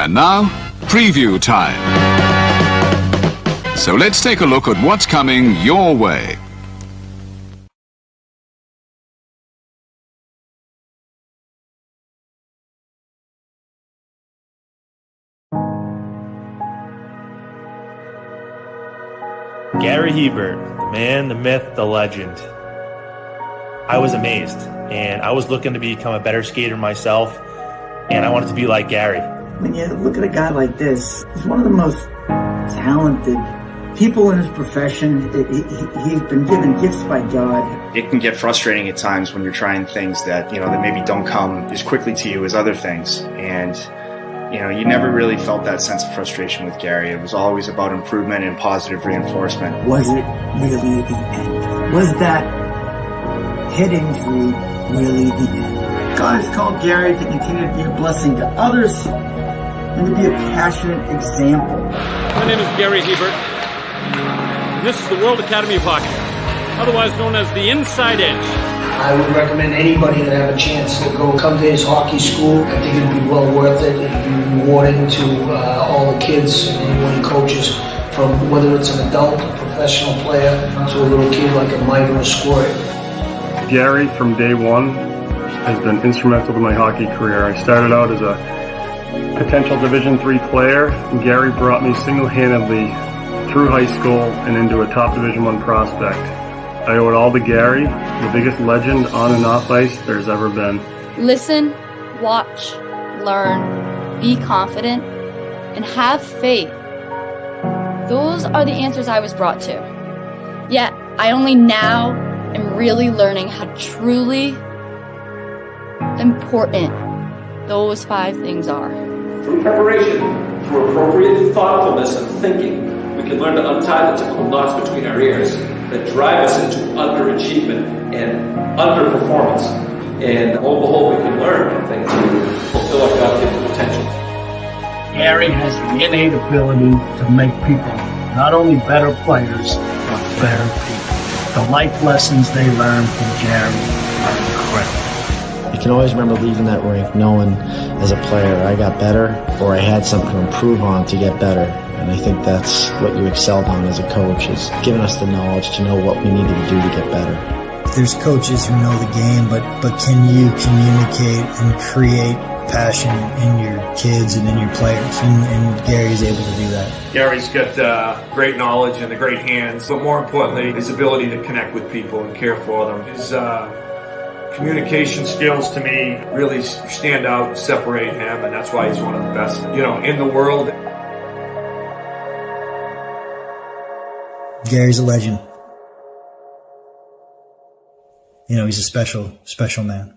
And now, preview time. So let's take a look at what's coming your way. Gary Hebert, the man, the myth, the legend. I was amazed, and I was looking to become a better skater myself, and I wanted to be like Gary. When you look at a guy like this, he's one of the most talented people in his profession. He's been given gifts by God. It can get frustrating at times when you're trying things that, that maybe don't come as quickly to you as other things. And, you never really felt that sense of frustration with Gary. It was always about improvement and positive reinforcement. Was it really the end? Was that head injury really the end? God has called Gary to continue to be a blessing to others and to be a passionate example. My name is Gary Hebert, and this is the World Academy of Hockey, otherwise known as the Inside Edge. I would recommend anybody that have a chance to come to his hockey school. I think it'd be well worth it. It'd be rewarding to all the kids and anyone he coaches, from whether it's an adult, a professional player, to a little kid like a Mike or a Squirt. Gary, from day one, has been instrumental to my hockey career. I started out as a potential Division III player, and Gary brought me single-handedly through high school and into a top Division I prospect. I owe it all to Gary, the biggest legend on and off ice there's ever been. Listen, watch, learn, be confident, and have faith. Those are the answers I was brought to. Yet, I only now am really learning how truly important those 5 things are. Through preparation, through appropriate thoughtfulness and thinking, we can learn to untie the typical knots between our ears that drive us into underachievement and underperformance. And lo and behold, we can learn, I think, to fulfill our God-given potential. Gary has the innate ability to make people not only better players, but better people. The life lessons they learn from Gary are incredible. I can always remember leaving that rink knowing as a player I got better, or I had something to improve on to get better. And I think that's what you excelled on as a coach, is giving us the knowledge to know what we needed to do to get better. There's coaches who know the game, but can you communicate and create passion in your kids and in your players? And Gary's able to do that. Gary's got great knowledge and the great hands, but more importantly, his ability to connect with people and care for them. His communication skills, to me, really stand out, separate him, and that's why he's one of the best, in the world. Gary's a legend. He's a special, special man.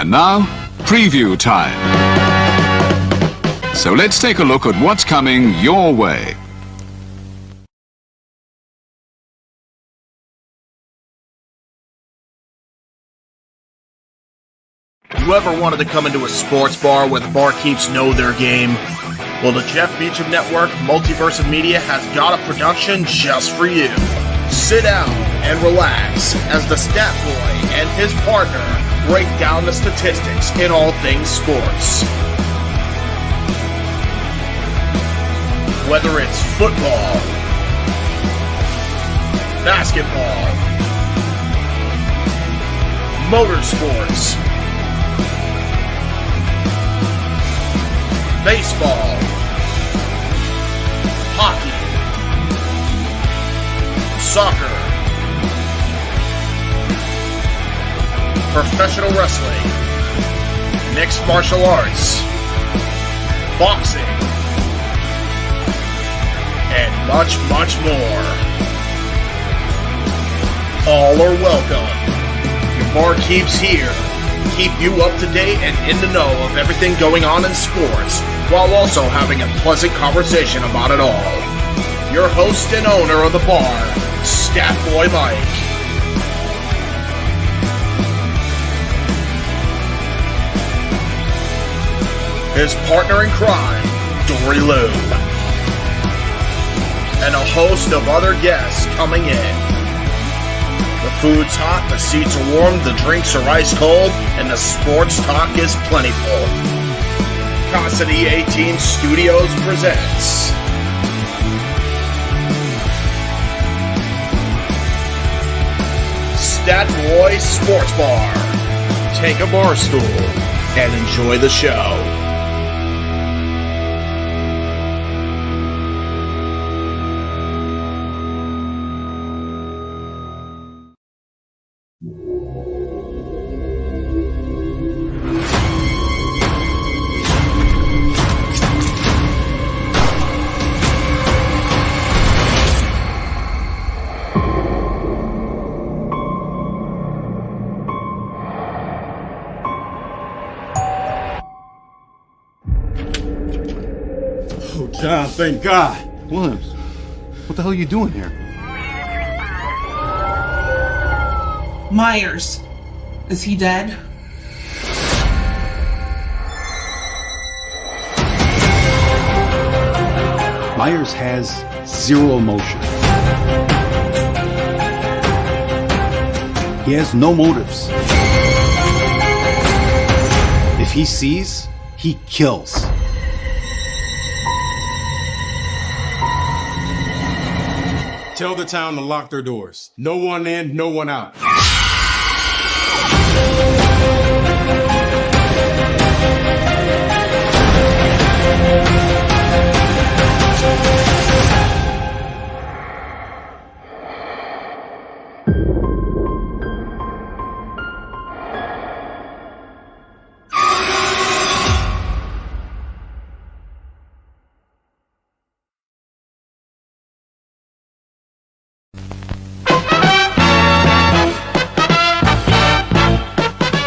And now, preview time. So let's take a look at what's coming your way. You ever wanted to come into a sports bar where the barkeeps know their game? Well, the Jeff Beecham Network Multiverse of Media has got a production just for you. Sit down and relax as the Stat Boy and his partner break down the statistics in all things sports. Whether it's football, basketball, motorsports, baseball, hockey, soccer, professional wrestling, mixed martial arts, boxing, and much, much more. All are welcome. Your barkeep's here keep you up to date and in the know of everything going on in sports, while also having a pleasant conversation about it all. Your host and owner of the bar, Stat Boy Mike. His partner in crime, Dory Lou. And a host of other guests coming in. The food's hot, the seats are warm, the drinks are ice cold, and the sports talk is plentiful. Constant E18 Studios presents Stat Boy Sports Bar. Take a bar stool and enjoy the show. John, thank God. Williams, what the hell are you doing here? Myers. Is he dead? Myers has zero emotion. He has no motives. If he sees, he kills. Tell the town to lock their doors. No one in, no one out.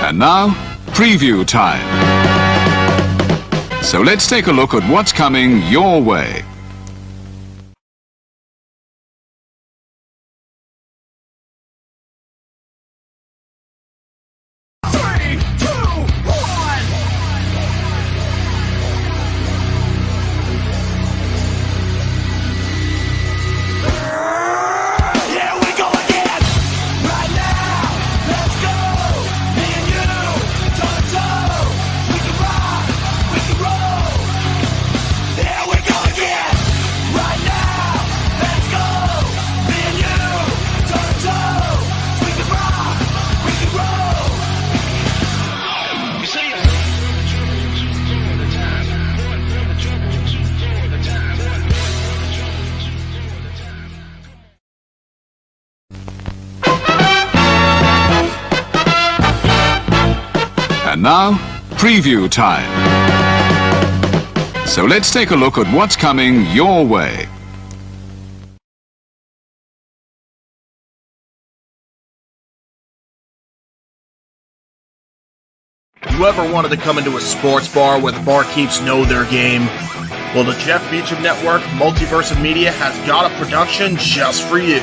And now, preview time. So let's take a look at what's coming your way. And now, preview time. So let's take a look at what's coming your way. You ever wanted to come into a sports bar where the barkeeps know their game? Well, the Jeff Beecham Network Multiverse of Media has got a production just for you.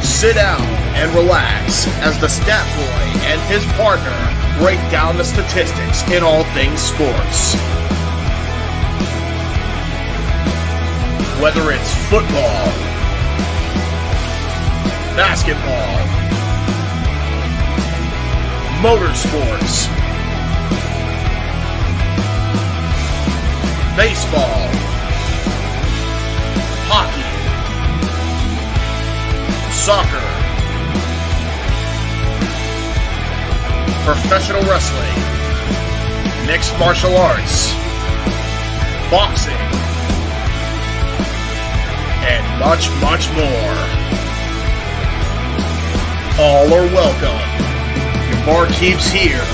Sit down and relax as the Stat Boy and his partner break down the statistics in all things sports. Whether it's football, basketball, motorsports, baseball, hockey, soccer, professional wrestling, mixed martial arts, boxing, and much, much more. All are welcome. Your barkeeps here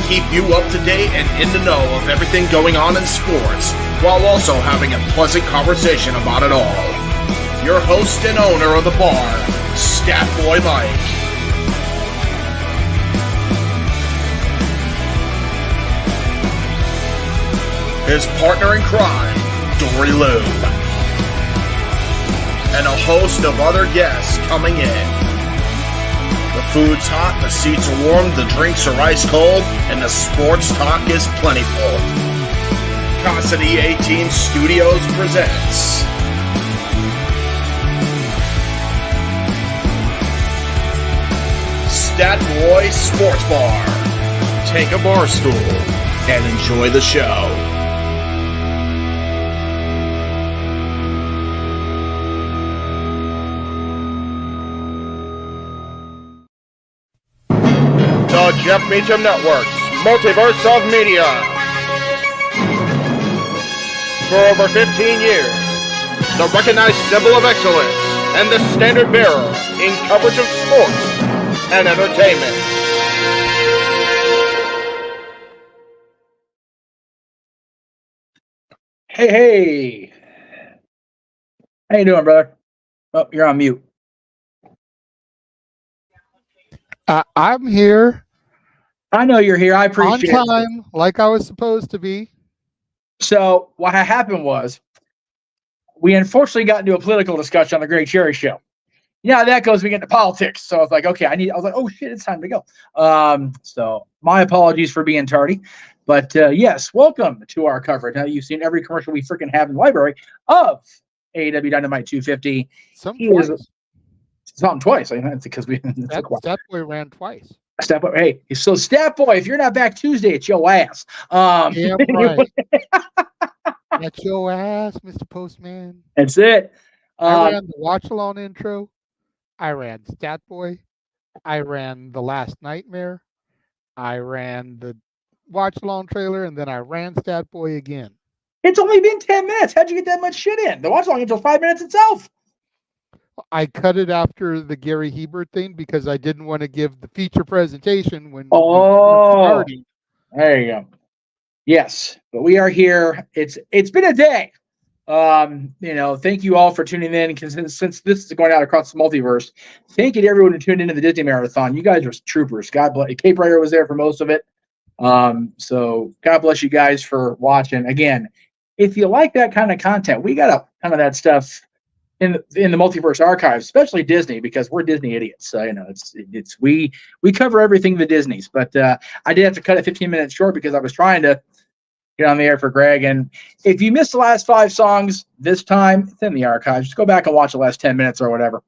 keep you up to date and in the know of everything going on in sports, while also having a pleasant conversation about it all. Your host and owner of the bar, Stat Boy Mike. his partner in crime, Dory Lou, and a host of other guests coming in. The food's hot, the seats are warm, the drinks are ice cold, and the sports talk is plentiful. Constant EA Team Studios presents Stat Boy Sports Bar. Take a bar stool and enjoy the show. The Jeff Meacham Network's Multiverse of Media. For over 15 years, the recognized symbol of excellence and the standard bearer in coverage of sports and entertainment. Hey. How you doing, brother? Oh, you're on mute. I'm here. I know you're here. I appreciate it. On time, like I was supposed to be. So what happened was we unfortunately got into a political discussion on the Great Cherry Show. Yeah, that goes, we get into politics. So I was like, okay, I was like, oh shit, it's time to go. So my apologies for being tardy. But yes, welcome to our coverage. Now you've seen every commercial we freaking have in the library of AEW Dynamite 250. Something twice. I mean, that's because Stat Boy ran twice. Stat Boy, hey, so Stat Boy, if you're not back Tuesday, it's your ass. Damn right. That's your ass, Mr. Postman. That's it. I ran the Watch Along intro. I ran Stat Boy. I ran The Last Nightmare. I ran the Watch Along trailer, and then I ran Stat Boy again. It's only been 10 minutes. How'd you get that much shit in? The Watch Along until 5 minutes itself. I cut it after the Gary Hebert thing because I didn't want to give the feature presentation when we started. There you go. Yes, but we are here. It's been a day. Thank you all for tuning in. Because since this is going out across the multiverse, thank you to everyone who tuned into the Disney Marathon. You guys are troopers. God bless. Cape Rider was there for most of it. So God bless you guys for watching. Again, if you like that kind of content, we got a ton of that stuff in the Multiverse archives, especially Disney, because we're Disney idiots. So, we cover everything the Disneys. But I did have to cut it 15 minutes short because I was trying to get on the air for Greg. And if you missed the last 5 songs this time, it's in the archives. Just go back and watch the last 10 minutes or whatever.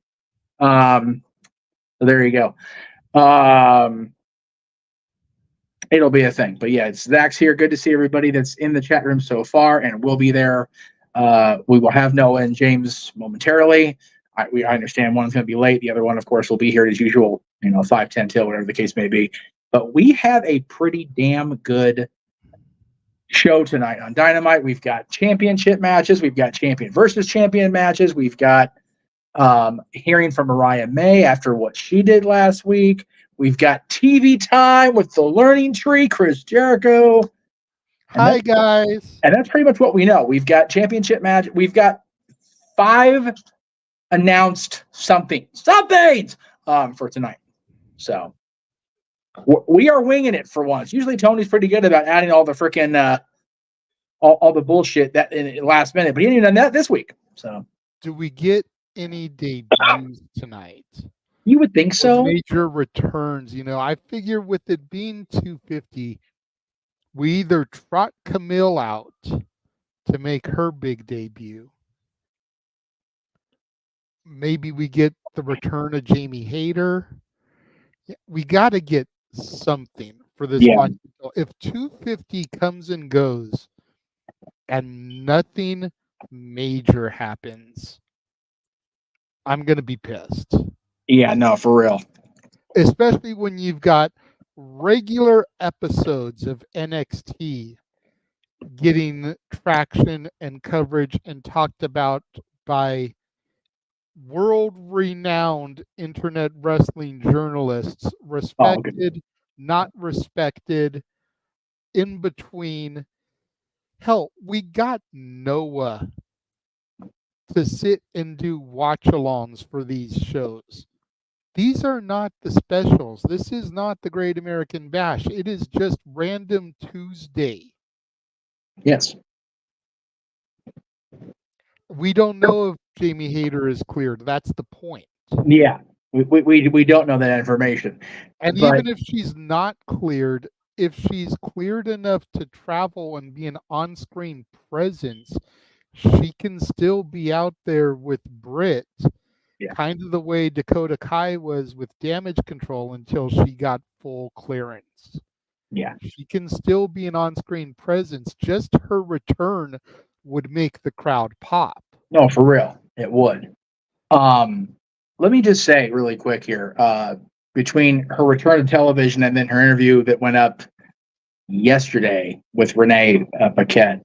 So there you go. It'll be a thing. But yeah, it's Zach's here. Good to see everybody that's in the chat room so far, and we'll be there. We will have Noah and James momentarily. I understand one's going to be late. The other one, of course, will be here as usual, 5, 10 till, whatever the case may be. But we have a pretty damn good show tonight on Dynamite. We've got championship matches. We've got champion versus champion matches. We've got hearing from Mariah May after what she did last week. We've got TV time with the Learning Tree, Chris Jericho. Hi, guys. And that's pretty much what we know. We've got championship match. We've got 5 announced somethings for tonight. So we are winging it for once. Usually Tony's pretty good about adding all the freaking all the bullshit that in last minute, but he didn't even done that this week. So do we get any debuts tonight? You would think so. Major returns. I figure with it being 250, we either trot Camille out to make her big debut. Maybe we get the return of Jamie Hayter. We got to get something for this one. If 250 comes and goes and nothing major happens, I'm going to be pissed. Yeah, no, for real. Especially when you've got regular episodes of NXT getting traction and coverage and talked about by world-renowned internet wrestling journalists, respected, not respected, in between. Hell, we got Noah to sit and do watch-alongs for these shows. These are not the specials. This is not the Great American Bash. It is just Random Tuesday. Yes. We don't know if Jamie Hayter is cleared. That's the point. Yeah, we don't know that information. And but, even if she's not cleared, if she's cleared enough to travel and be an on-screen presence, she can still be out there with Britt, kind of the way Dakota Kai was with Damage Control until she got full clearance. Yeah. She can still be an on-screen presence. Just her return would make the crowd pop. No, for real, it would. Let me just say really quick here, between her return to television and then her interview that went up yesterday with Renee Paquette,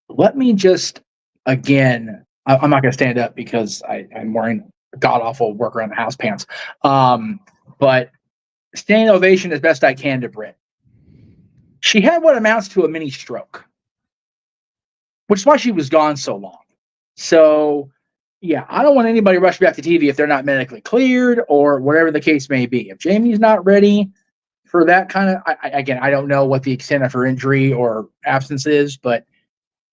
let me just, again, I'm not going to stand up because I'm wearing god-awful work-around-the-house pants, but standing ovation as best I can to Britt. She had what amounts to a mini stroke, which is why she was gone so long. So, yeah, I don't want anybody rushing back to TV if they're not medically cleared or whatever the case may be. If Jamie's not ready for that kind of, again, I don't know what the extent of her injury or absence is, but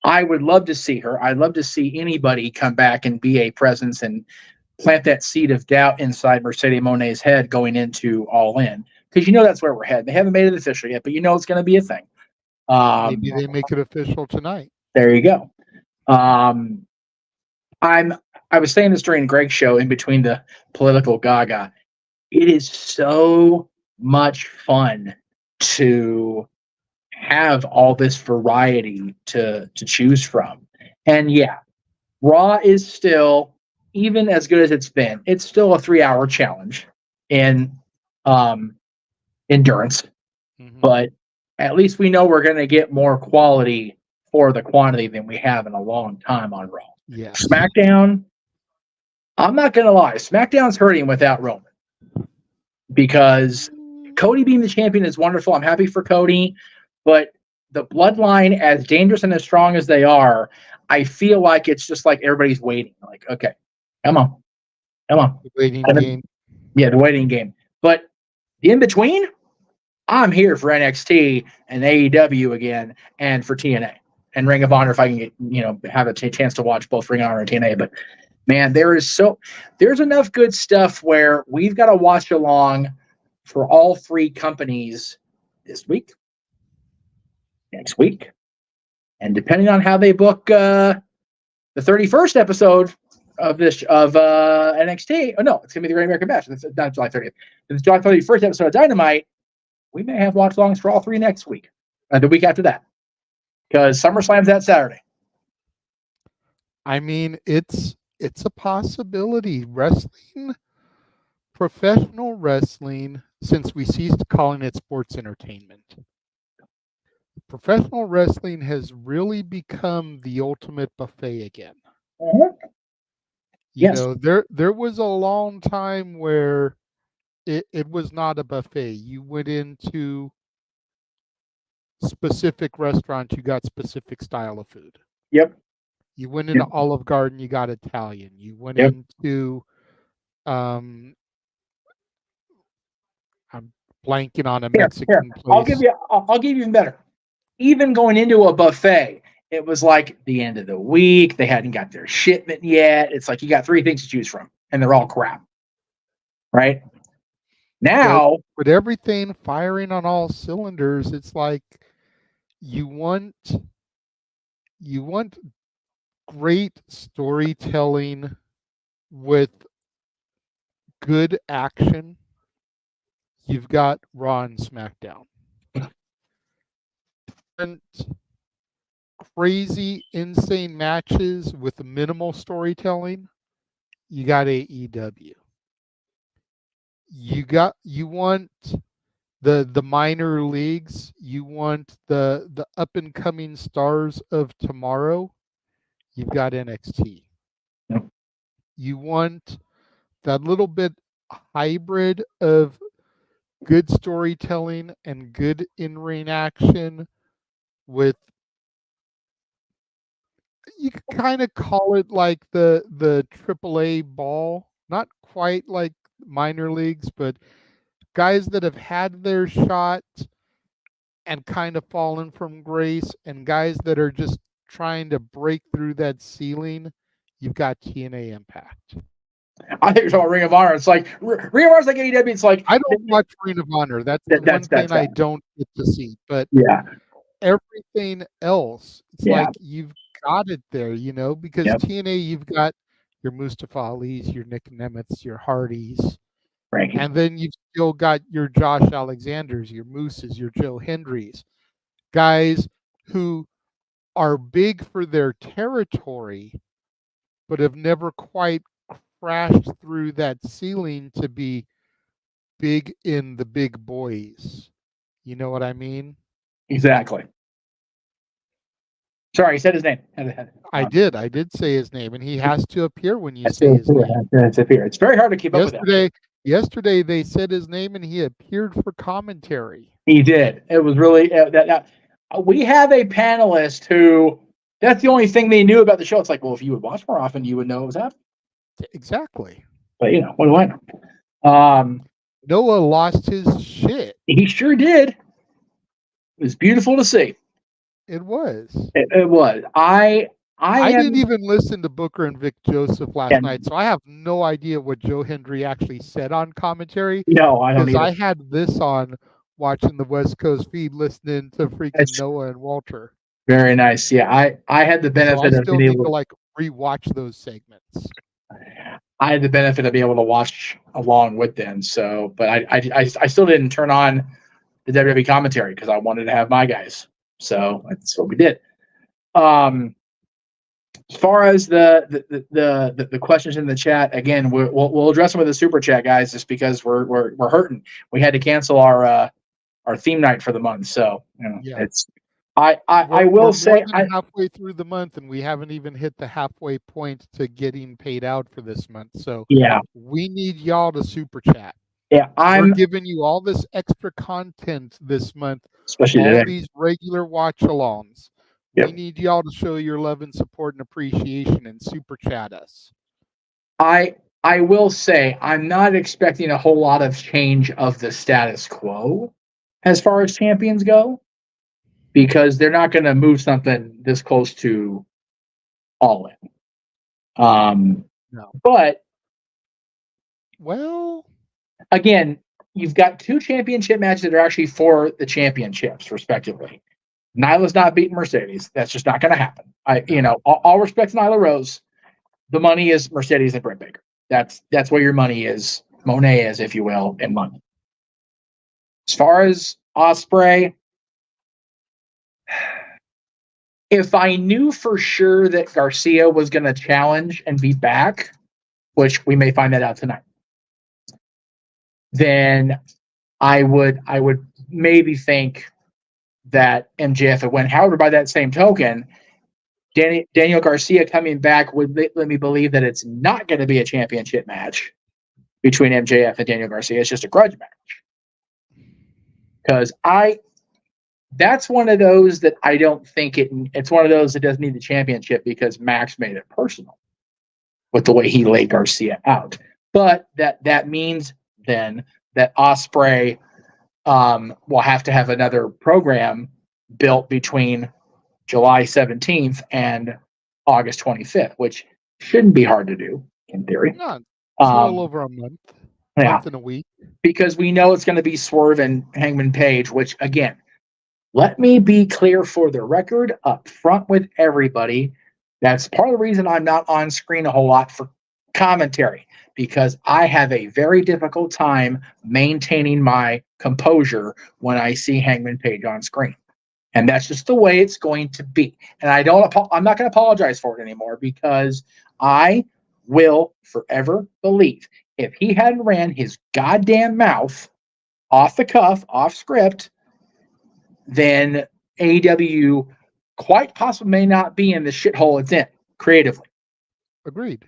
I would love to see her. I'd love to see anybody come back and be a presence and plant that seed of doubt inside Mercedes Moné's head going into All In. Because that's where we're headed. They haven't made it official yet, but it's going to be a thing. Maybe they make it official tonight. There you go. I was saying this during Greg's show in between the political gaga. It is so much fun to have all this variety to choose from. And yeah, Raw is still, even as good as it's been, it's still a 3-hour challenge in endurance. But at least we know we're going to get more quality for the quantity than we have in a long time on Raw. Yeah. SmackDown, I'm not going to lie, SmackDown's hurting without Roman. Because Cody being the champion is wonderful. I'm happy for Cody. But the bloodline, as dangerous and as strong as they are, I feel like it's just like everybody's waiting. Like, okay, come on. The waiting game. Yeah, the waiting game. But in between, I'm here for NXT and AEW again, and for TNA and Ring of Honor if I can get, have a chance to watch both Ring of Honor and TNA. But man, there's enough good stuff where we've got to watch along for all three companies this week, next week, and depending on how they book the 31st episode of NXT. Oh no, it's gonna be the Great American Bash. It's not July 30th. It's July 31st episode of Dynamite. We may have watch alongs for all three next week, the week after that, because SummerSlam's that Saturday. I mean, it's a possibility. Wrestling, professional wrestling, since we ceased calling it sports entertainment, professional wrestling has really become the ultimate buffet again. Yes. There was a long time where it was not a buffet. You went into specific restaurants, you got specific style of food. Yep. You went into Olive Garden, you got Italian. You went into I'm blanking on a Mexican place. I'll give you even better. Even going into a buffet, it was like the end of the week. They hadn't got their shipment yet. It's like you got three things to choose from, and they're all crap. Right? Now, with everything firing on all cylinders, it's like you want great storytelling with good action. You've got Raw and SmackDown. And crazy, insane matches with minimal storytelling. You got AEW. You want the minor leagues. You want the up and coming stars of tomorrow. You've got NXT. You want that little bit hybrid of good storytelling and good in-ring action with, you could kind of call it like the AAA ball, not quite like minor leagues, but guys that have had their shot and kind of fallen from grace, and guys that are just trying to break through that ceiling, you've got TNA Impact. I think you're talking about Ring of Honor. It's like Ring of Honor's like AEW. It's like I don't watch Ring of Honor. That's the one thing I don't get to see. But yeah, everything else, it's Yeah. like you've got it there, because Yep. TNA, you've got your Mustafa Ali's, your Nick Nemeth's, your Hardys, Right. and then you've still got your Josh Alexanders, your Mooses, your Joe Hendrys, guys who are big for their territory, but have never quite crashed through that ceiling to be big in the big boys. You know what I mean? Exactly. Sorry, he said his name. I did say his name, and he has to appear when you say his name. It's very hard to keep up with that. Yesterday they said his name, and he appeared for commentary. He did. It was really we have a panelist who that's the only thing they knew about the show. It's like, well, if you would watch more often, you would know what was happening. Exactly. But what do I know? Noah lost his shit. He sure did. It was beautiful to see. It was. It was. I didn't even listen to Booker and Vic Joseph last night, so I have no idea what Joe Hendry actually said on commentary. No, I don't. Because I had this on watching the West Coast feed, listening to freaking Noah and Walter. Very nice. Yeah, I had the benefit of being able to rewatch those segments. I had the benefit of being able to watch along with them. So, but I still didn't turn on the WWE commentary because I wanted to have my guys. So that's what we did. As far as the questions in the chat, again, we'll address them with the super chat, guys, just because we're hurting. We had to cancel our theme night for the month, so it's. I will say halfway through the month, and we haven't even hit the halfway point to getting paid out for this month. So we need y'all to super chat. Yeah, we're giving you all this extra content this month, especially all today. These regular watch-alongs. Yep. We need y'all to show your love and support and appreciation and super chat us. I will say I'm not expecting a whole lot of change of the status quo as far as champions go, because they're not going to move something this close to All In. No. But well, again, you've got two championship matches that are actually for the championships, respectively. Nyla's not beating Mercedes. That's just not going to happen. All respect to Nyla Rose. The money is Mercedes and Britt Baker. That's where your money is. Monet is, if you will, in money. As far as Ospreay, if I knew for sure that Garcia was going to challenge and be back, which we may find that out tonight, then I would maybe think that MJF had went. However, by that same token, Daniel Garcia coming back would let me believe that it's not going to be a championship match between MJF and Daniel Garcia. It's just a grudge match. Because that's one of those that I don't think it's one of those that doesn't need the championship because Max made it personal with the way he laid Garcia out. But that means then that Ospreay will have to have another program built between July 17th and August 25th, which shouldn't be hard to do in theory. No, it's all over a month. Month and a week. Because we know it's going to be Swerve and Hangman Page, which again, let me be clear for the record up front with everybody. That's part of the reason I'm not on screen a whole lot for commentary, because I have a very difficult time maintaining my composure when I see Hangman Page on screen. And that's just the way it's going to be. And I'm not going to apologize for it anymore, because I will forever believe if he hadn't ran his goddamn mouth off the cuff, off script, then AEW quite possibly may not be in the shithole it's in creatively. Agreed.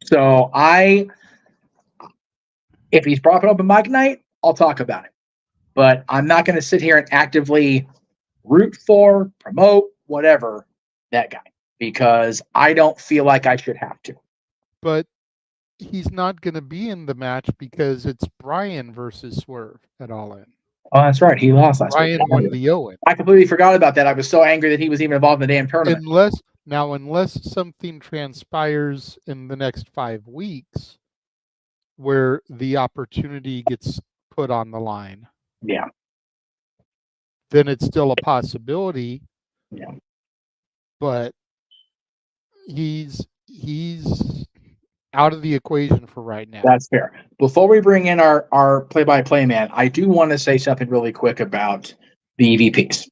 So if he's brought up open mic night, I'll talk about it. But I'm not going to sit here and actively root for, promote, whatever, that guy, because I don't feel like I should have to. But he's not going to be in the match because it's Bryan versus Swerve at All In. Oh, that's right. He lost last Ryan week. won the Owen. I completely forgot about that. I was so angry that he was even involved in the damn tournament. Unless something transpires in the next 5 weeks where the opportunity gets put on the line. Yeah. Then it's still a possibility. Yeah. But he's out of the equation for right now. That's fair. Before we bring in our play-by-play man, I do want to say something really quick about the EVPs.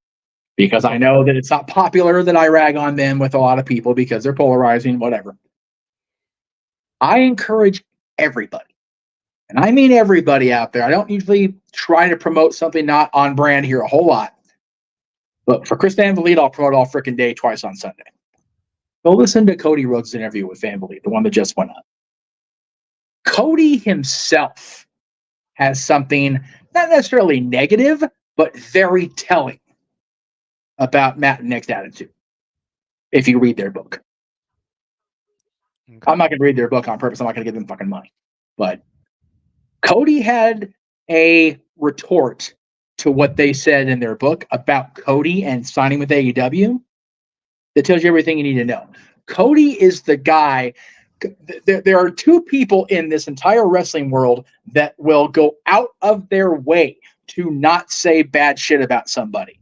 Because I know that it's not popular that I rag on them with a lot of people because they're polarizing, whatever. I encourage everybody, and I mean everybody out there. I don't usually try to promote something not on brand here a whole lot. But for Chris Van Vliet, I'll promote all freaking day twice on Sunday. Go listen to Cody Rhodes' interview with Van Vliet, the one that just went up. Cody himself has something not necessarily negative, but very telling about Matt and Nick's attitude. If you read their book. Okay. I'm not going to read their book on purpose. I'm not going to give them fucking money. But Cody had a retort to what they said in their book about Cody and signing with AEW that tells you everything you need to know. Cody is the guy. There are two people in this entire wrestling world that will go out of their way to not say bad shit about somebody.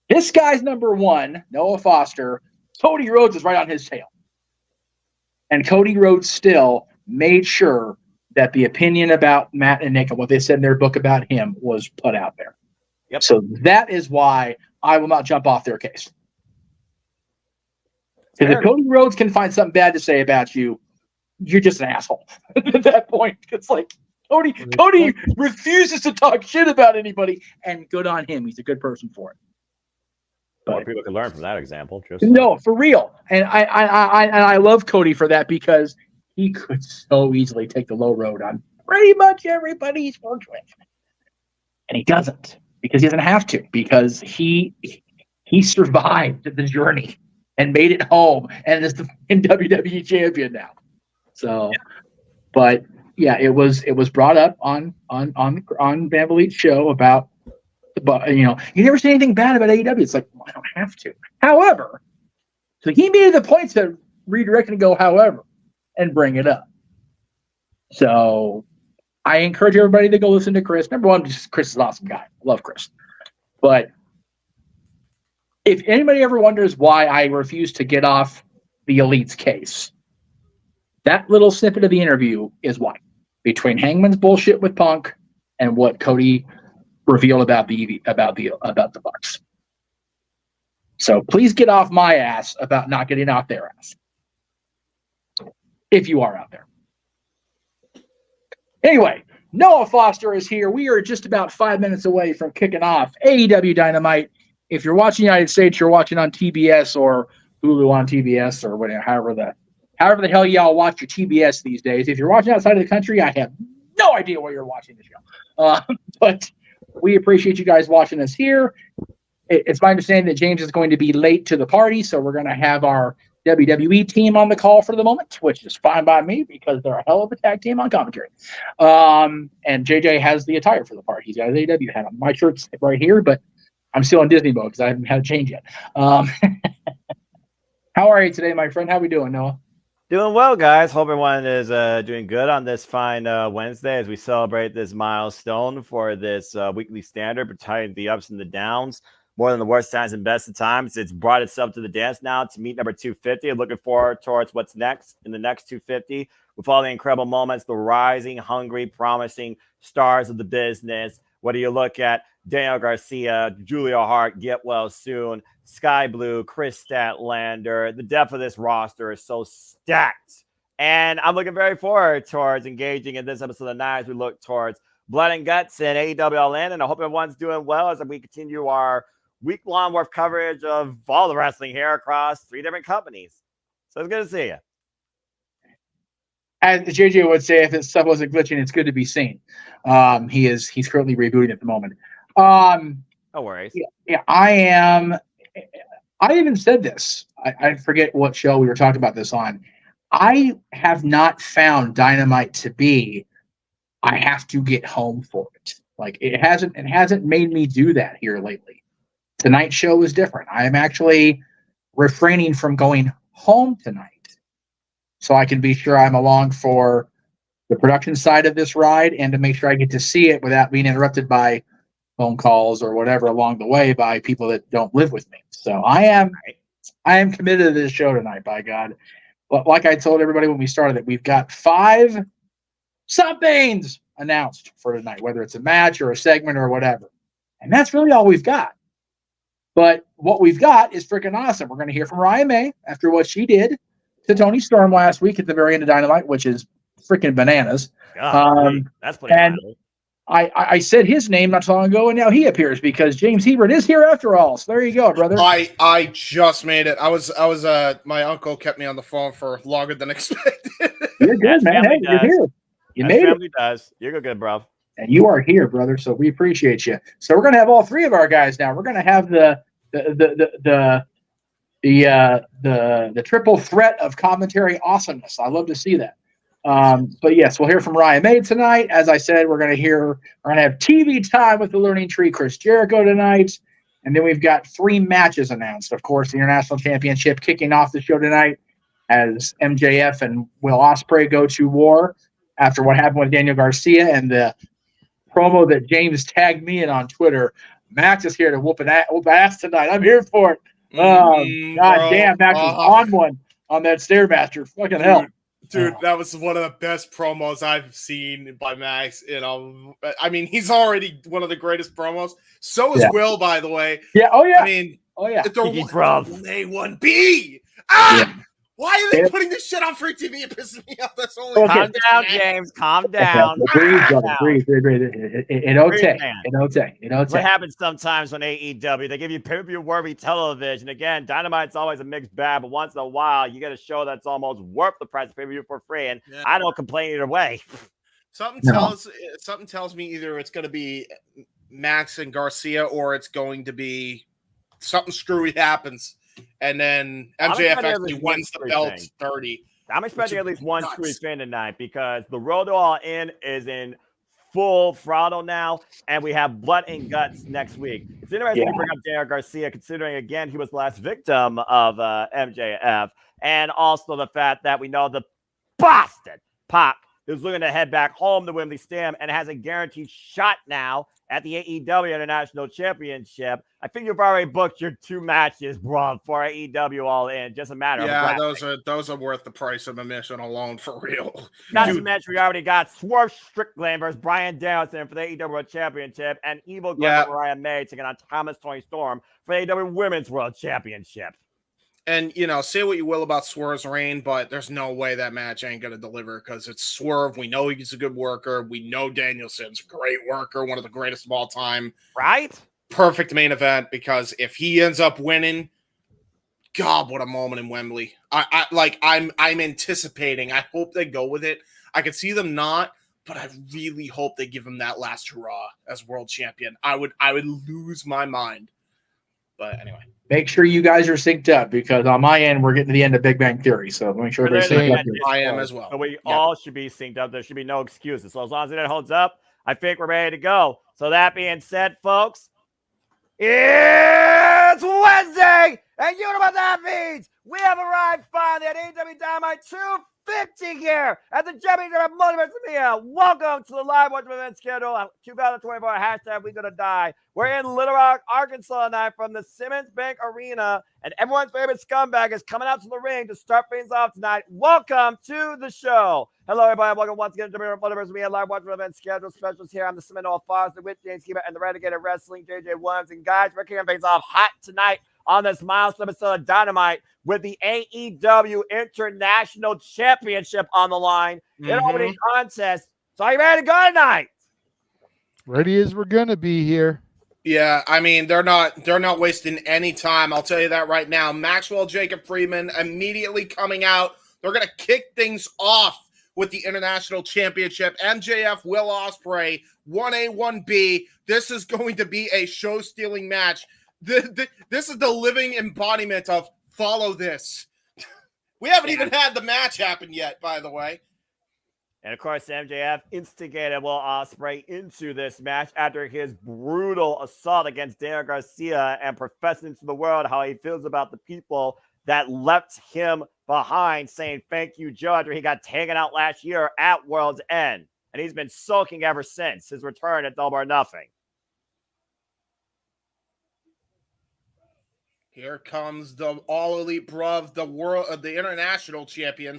This guy's number one, Noah Foster. Cody Rhodes is right on his tail. And Cody Rhodes still made sure that the opinion about Matt and Nick and what they said in their book about him was put out there. Yep. So that is why I will not jump off their case. Because if Cody Rhodes can find something bad to say about you, you're just an asshole at that point. It's like Cody refuses to talk shit about anybody, and good on him. He's a good person for it. More people can learn from that example. No, for real. And I love Cody for that because he could so easily take the low road on pretty much everybody he's worked with. And he doesn't because he doesn't have to because he survived the journey and made it home and is the WWE champion now. So, but yeah, it was brought up on Van Vliet's show about. But, you never say anything bad about AEW. It's like, well, I don't have to. However, so he made the point to redirect and go, however, and bring it up. So I encourage everybody to go listen to Chris. Number one, Chris is an awesome guy. I love Chris. But if anybody ever wonders why I refuse to get off the Elite's case, that little snippet of the interview is why. Between Hangman's bullshit with Punk and what Cody reveal about the Bucks. So please get off my ass about not getting out their ass. If you are out there. Anyway, Noah Foster is here. We are just about 5 minutes away from kicking off AEW Dynamite. If you're watching the United States, you're watching on TBS or Hulu on TBS or whatever, however the hell y'all watch your TBS these days. If you're watching outside of the country, I have no idea where you're watching the show. But we appreciate you guys watching us here. It's my understanding that James is going to be late to the party, so we're going to have our WWE team on the call for the moment, which is fine by me because they're a hell of a tag team on commentary. And JJ has the attire for the party. He's got his AEW hat on. My shirt's right here, but I'm still in Disney mode because I haven't had a change yet. How are you today, my friend? How we doing, Noah? Doing well, guys. Hope everyone is doing good on this fine Wednesday as we celebrate this milestone for this weekly standard, between the ups and the downs. More than the worst times and best of times. It's brought itself to the dance now to meet number 250. Looking forward towards what's next in the next 250 with all the incredible moments, the rising, hungry, promising stars of the business. Whether you look at Daniel Garcia, Julia Hart, get well soon, Sky Blue, Chris Statlander. The depth of this roster is so stacked. And I'm looking very forward towards engaging in this episode of the night as we look towards Blood and Guts and AEW All In. And I hope everyone's doing well as we continue our week-long worth coverage of all the wrestling here across 3 different companies. So it's good to see you. As JJ would say, if this stuff wasn't glitching, it's good to be seen. He's currently rebooting at the moment. No worries. Yeah, I am. I even said this. I forget what show we were talking about this on. I have not found Dynamite to be, I have to get home for it. Like it hasn't made me do that here lately. Tonight's show is different. I am actually refraining from going home tonight so I can be sure I'm along for the production side of this ride and to make sure I get to see it without being interrupted by phone calls or whatever along the way by people that don't live with me. So I am committed to this show tonight, by God. But like I told everybody when we started it, we've got 5 somethings announced for tonight, whether it's a match or a segment or whatever. And that's really all we've got. But what we've got is freaking awesome. We're going to hear from Mariah May after what she did to Toni Storm last week at the very end of Dynamite, which is freaking bananas. That's pretty and I said his name not so long ago, and now he appears because James Hebert is here after all. So there you go, brother. I just made it. I was my uncle kept me on the phone for longer than expected. You're good, man. Hey, you're here. You made it. Family does. You're good, bro. And you are here, brother. So we appreciate you. So we're gonna have all 3 of our guys now. We're gonna have the triple threat of commentary awesomeness. I love to see that. But yes, we'll hear from Mariah May tonight. As I said, we're gonna have TV time with the Learning Tree, Chris Jericho tonight, and then we've got 3 matches announced. Of course, the International Championship kicking off the show tonight as MJF and Will Ospreay go to war after what happened with Daniel Garcia and the promo that James tagged me in on Twitter. Max is here to whoop ass tonight. I'm here for it. God damn, Max was on one on that Stairmaster. Fucking hell. Dude, that was one of the best promos I've seen by Max. I mean, he's already one of the greatest promos. So is Will, by the way. Yeah. Oh yeah. I mean, the A1B. Ah! Yeah. Why are they putting this shit on free TV? It pisses me off. That's only calm down, James. Calm down. Breathe. It's okay. What happens sometimes on AEW? They give you pay-per-view worthy television. Again, Dynamite's always a mixed bag, but once in a while, you get a show that's almost worth the price of pay-per-view for free, and I don't complain either way. Something tells me either it's going to be Max and Garcia or it's going to be something screwy happens. And then MJF actually wins the belt 30. I'm expecting at least one screwy fin tonight because the Road to All In is in full throttle now, and we have Blood and Guts next week. It's interesting to bring up Daniel Garcia, considering, again, he was the last victim of MJF, and also the fact that we know the bastard Pac is looking to head back home to Wembley Stadium and has a guaranteed shot now at the AEW International Championship. I think you've already booked your 2 matches, bro, for AEW All In. Just a matter of those are worth the price of admission alone, for real. Not to mention, we already got Swerve Strickland versus Bryan Danielson for the AEW World Championship, and Evil Glenn Mariah May taking on Toni Storm for the AEW Women's World Championship. And, say what you will about Swerve's reign, but there's no way that match ain't going to deliver because it's Swerve. We know he's a good worker. We know Danielson's a great worker, one of the greatest of all time. Right? Perfect main event because if he ends up winning, God, what a moment in Wembley. I'm anticipating. I hope they go with it. I could see them not, but I really hope they give him that last hurrah as world champion. I would lose my mind. But anyway. Make sure you guys are synced up because on my end, we're getting to the end of Big Bang Theory. So make sure they're synced up. I am as well. So we all should be synced up. There should be no excuses. So as long as it holds up, I think we're ready to go. So that being said, folks, it's Wednesday, and you know what that means. We have arrived finally at AEW Dynamite 250 here at the Championship of Multiverse. Welcome to the live watch event schedule. 2024 hashtag We Gonna Die. We're in Little Rock, Arkansas tonight from the Simmons Bank Arena, and everyone's favorite scumbag is coming out to the ring to start things off tonight. Welcome to the show. Hello, everybody. Welcome once again to the Multiverse. We have live watch event schedule specials here. I'm the Seminole Foster with James Hebert and the Renegade Wrestling, JJ Williams. And guys, we're kicking things off hot tonight on this milestone episode of Dynamite with the AEW International Championship on the line in opening contest. So are you ready to go tonight? Ready as we're gonna be here. Yeah, I mean they're not wasting any time. I'll tell you that right now. Maxwell Jacob Friedman immediately coming out. They're gonna kick things off with the International Championship. MJF, Will Ospreay, 1A, 1B. This is going to be a show-stealing match. This is the living embodiment of follow this. We haven't even had the match happen yet, by the way. And of course, MJF instigated Will Ospreay into this match after his brutal assault against Daniel Garcia and professing to the world how he feels about the people that left him behind, saying thank you, Joe, after he got taken out last year at World's End. And he's been sulking ever since his return at Double or Nothing. Here comes the All Elite Bruv, the international champion,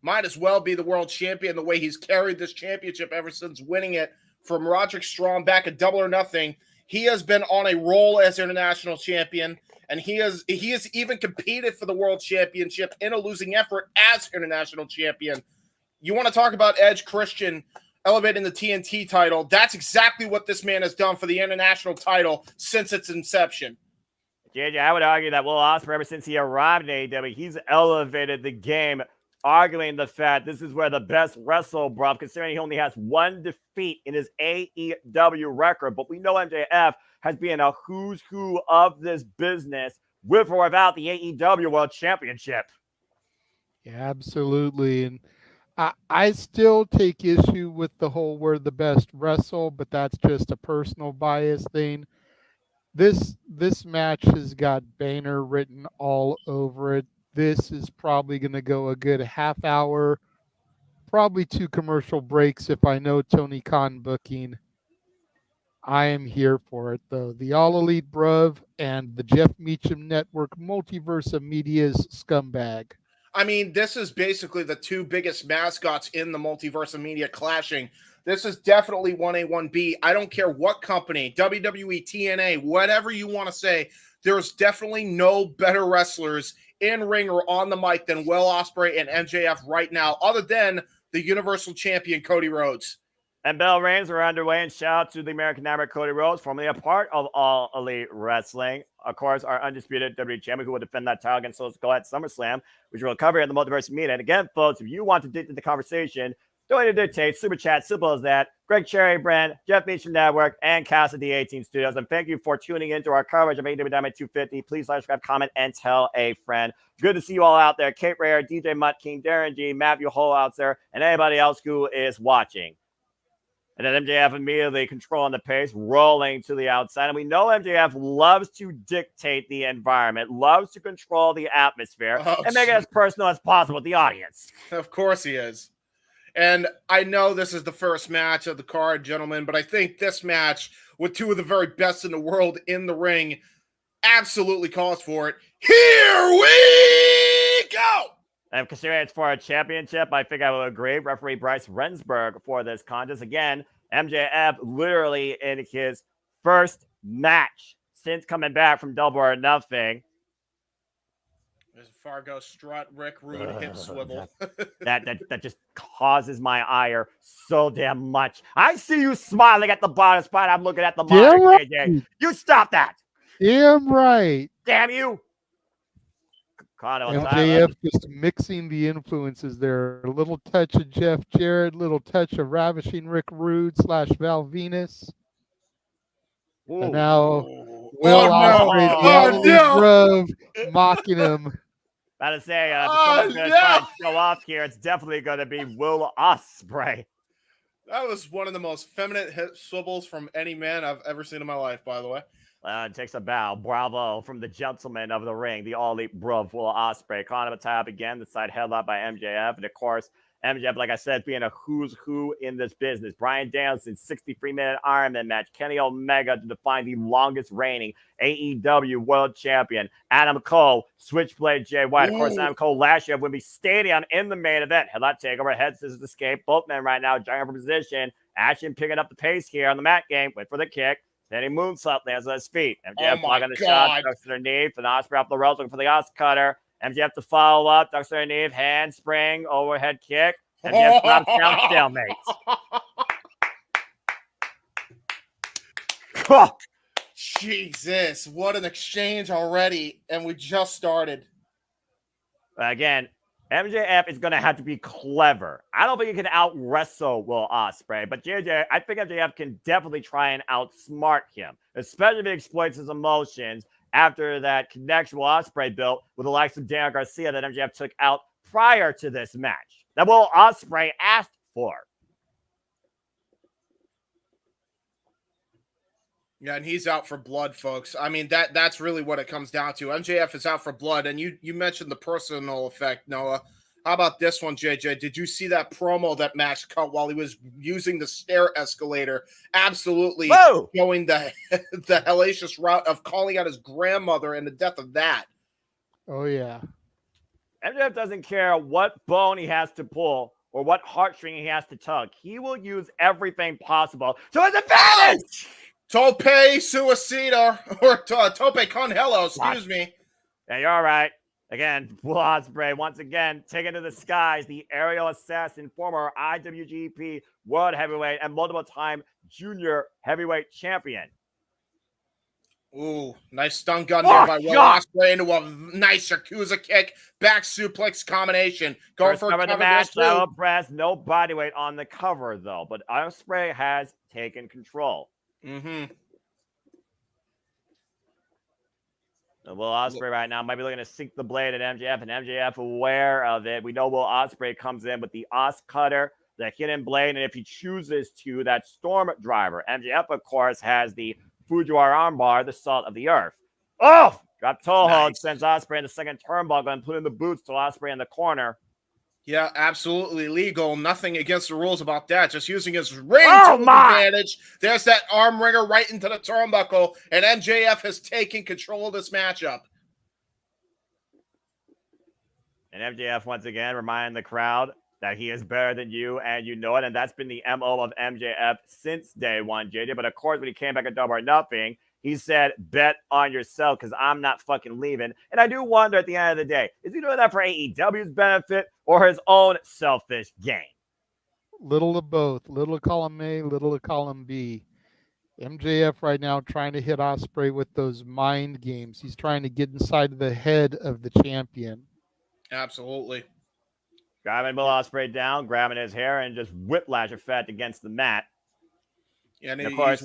might as well be the world champion the way he's carried this championship ever since winning it from Roderick Strong back at Double or Nothing. He has been on a roll as international champion, and he has even competed for the world championship in a losing effort as international champion. You want to talk about Edge Christian elevating the TNT title? That's exactly what this man has done for the international title since its inception. JJ, I would argue that Will Ospreay, ever since he arrived in AEW, he's elevated the game, arguing the fact this is where the best wrestle, bruv, considering he only has one defeat in his AEW record. But we know MJF has been a who's who of this business with or without the AEW World Championship. Yeah, absolutely. And I still take issue with the whole we're the best wrestle, but that's just a personal bias thing. This match has got Banner written all over it. This is probably going to go a good half hour, probably 2 commercial breaks if I know Tony Khan booking. I am here for it, though. The All Elite Bruv and the Jeff Meacham Network Multiverse of Media's scumbag. I mean, this is basically the 2 biggest mascots in the Multiverse of Media clashing. This is definitely 1A, 1B. I don't care what company, WWE, TNA, whatever you want to say, there's definitely no better wrestlers in ring or on the mic than Will Ospreay and MJF right now, other than the Universal Champion, Cody Rhodes. And bell rings are underway, and shout out to the American Nightmare, Cody Rhodes, formerly a part of All Elite Wrestling. Of course, our undisputed WWE champion who will defend that title against Soul Skull at SummerSlam, which we'll cover at the Multiverse Media. And again, folks, if you want to dictate the conversation, don't need to dictate. Super chat, simple as that. Greg Cherry, Brand, Jeff Meacham Network, and Casa D18 Studios. And thank you for tuning into our coverage of AEW Dynamite 250. Please like, subscribe, comment, and tell a friend. Good to see you all out there. Kate Rare, DJ Mutt King, Darren G, Matthew Hull out there, and anybody else who is watching. And then MJF immediately controlling the pace, rolling to the outside. And we know MJF loves to dictate the environment, loves to control the atmosphere, and make it as personal as possible with the audience. Of course he is. And I know this is the first match of the card, gentlemen, but I think this match with 2 of the very best in the world in the ring absolutely calls for it. Here we go! And considering it's for a championship, I think I will agree. Referee Bryce Rensburg for this contest. Again, MJF literally in his first match since coming back from Double or Nothing. There's Fargo strut, Rick Rude, hip swivel. that just causes my ire so damn much. I see you smiling at the bottom spot. I'm looking at the monitor, right. JJ. You stop that. Damn right. Damn you. MJF just mixing the influences there. A little touch of Jeff Jarrett, little touch of Ravishing Rick Rude / Val Venus. Ooh. And now Will Ospreay, mocking him. About to say, if someone's going to try and show off here, it's definitely going to be Will Ospreay. That was one of the most feminine hip swivels from any man I've ever seen in my life, by the way. It takes a bow. Bravo from the gentleman of the ring, the All Elite Bruv, Will Ospreay. Calling him a tie up again, the side held up by MJF. And of course, MJF, like I said, being a who's who in this business. Brian Danielson's 63-minute Ironman match. Kenny Omega to define the longest reigning AEW World Champion. Adam Cole, Switchblade Jay White. Of course, Adam Cole last year at Wembley Stadium in the main event. Headlock takeover, head scissors escape. Both men right now giant for position. Ashton picking up the pace here on the mat game. Wait for the kick. Then he moonsault, lands on his feet. MJF blocking the shot, ducks to their knee for the Ospreay off the ropes, looking for the Os cutter. MJF to follow up, ducks to their knee, handspring, overhead kick. MJF drops down, stalemate. Jesus, what an exchange already, and we just started. Again, MJF is going to have to be clever. I don't think he can out-wrestle Will Ospreay, but I think MJF can definitely try and outsmart him, especially if he exploits his emotions after that connection Will Ospreay built with the likes of Daniel Garcia that MJF took out prior to this match. That Will Ospreay asked before. Yeah, and he's out for blood, folks. I mean, that's really what it comes down to. MJF is out for blood, and you mentioned the personal effect, Noah. How about this one, JJ? Did you see that promo that Max cut while he was using the stair escalator? Absolutely going the hellacious route of calling out his grandmother and the death of that. Oh, yeah. MJF doesn't care what bone he has to pull or what heartstring he has to tug. He will use everything possible to his advantage. Tope Suicida, or Tope Con Hello, excuse me. Yeah, you're all right. Again, Will Ospreay once again taking to the skies the aerial assassin, former IWGP World Heavyweight and multiple-time Junior Heavyweight Champion. Ooh, nice stun gun there by Will Ospreay into a nice Yakuza kick, back suplex combination. Going First for a cover of the cover match, there, too. level press, no body weight on the cover though, but Ospreay has taken control. Mm-hmm. Will Ospreay right now might be looking to sink the blade at MJF, and MJF aware of it. We know Will Ospreay comes in with the Os Cutter, the hidden blade, and if he chooses to, that Storm Driver. MJF, of course, has the Fujiwara armbar, the Salt of the Earth. Oh! Drop toe hold, sends Ospreay in the second turnbuckle and put in the boots to Ospreay in the corner. Yeah, absolutely legal. Nothing against the rules about that. Just using his ring to advantage. There's that arm wringer right into the turnbuckle, and MJF has taken control of this matchup. And MJF once again reminding the crowd that he is better than you, and you know it. And that's been the MO of MJF since day one, JJ. But of course, when he came back at Double or Nothing, he said, bet on yourself because I'm not fucking leaving. And I do wonder at the end of the day, is he doing that for AEW's benefit or his own selfish gain? Little of both. Little of column A, little of column B. MJF right now trying to hit Ospreay with those mind games. He's trying to get inside the head of the champion. Absolutely. Grabbing Will Ospreay down, grabbing his hair, and just whiplash effect against the mat. Yeah, and of course,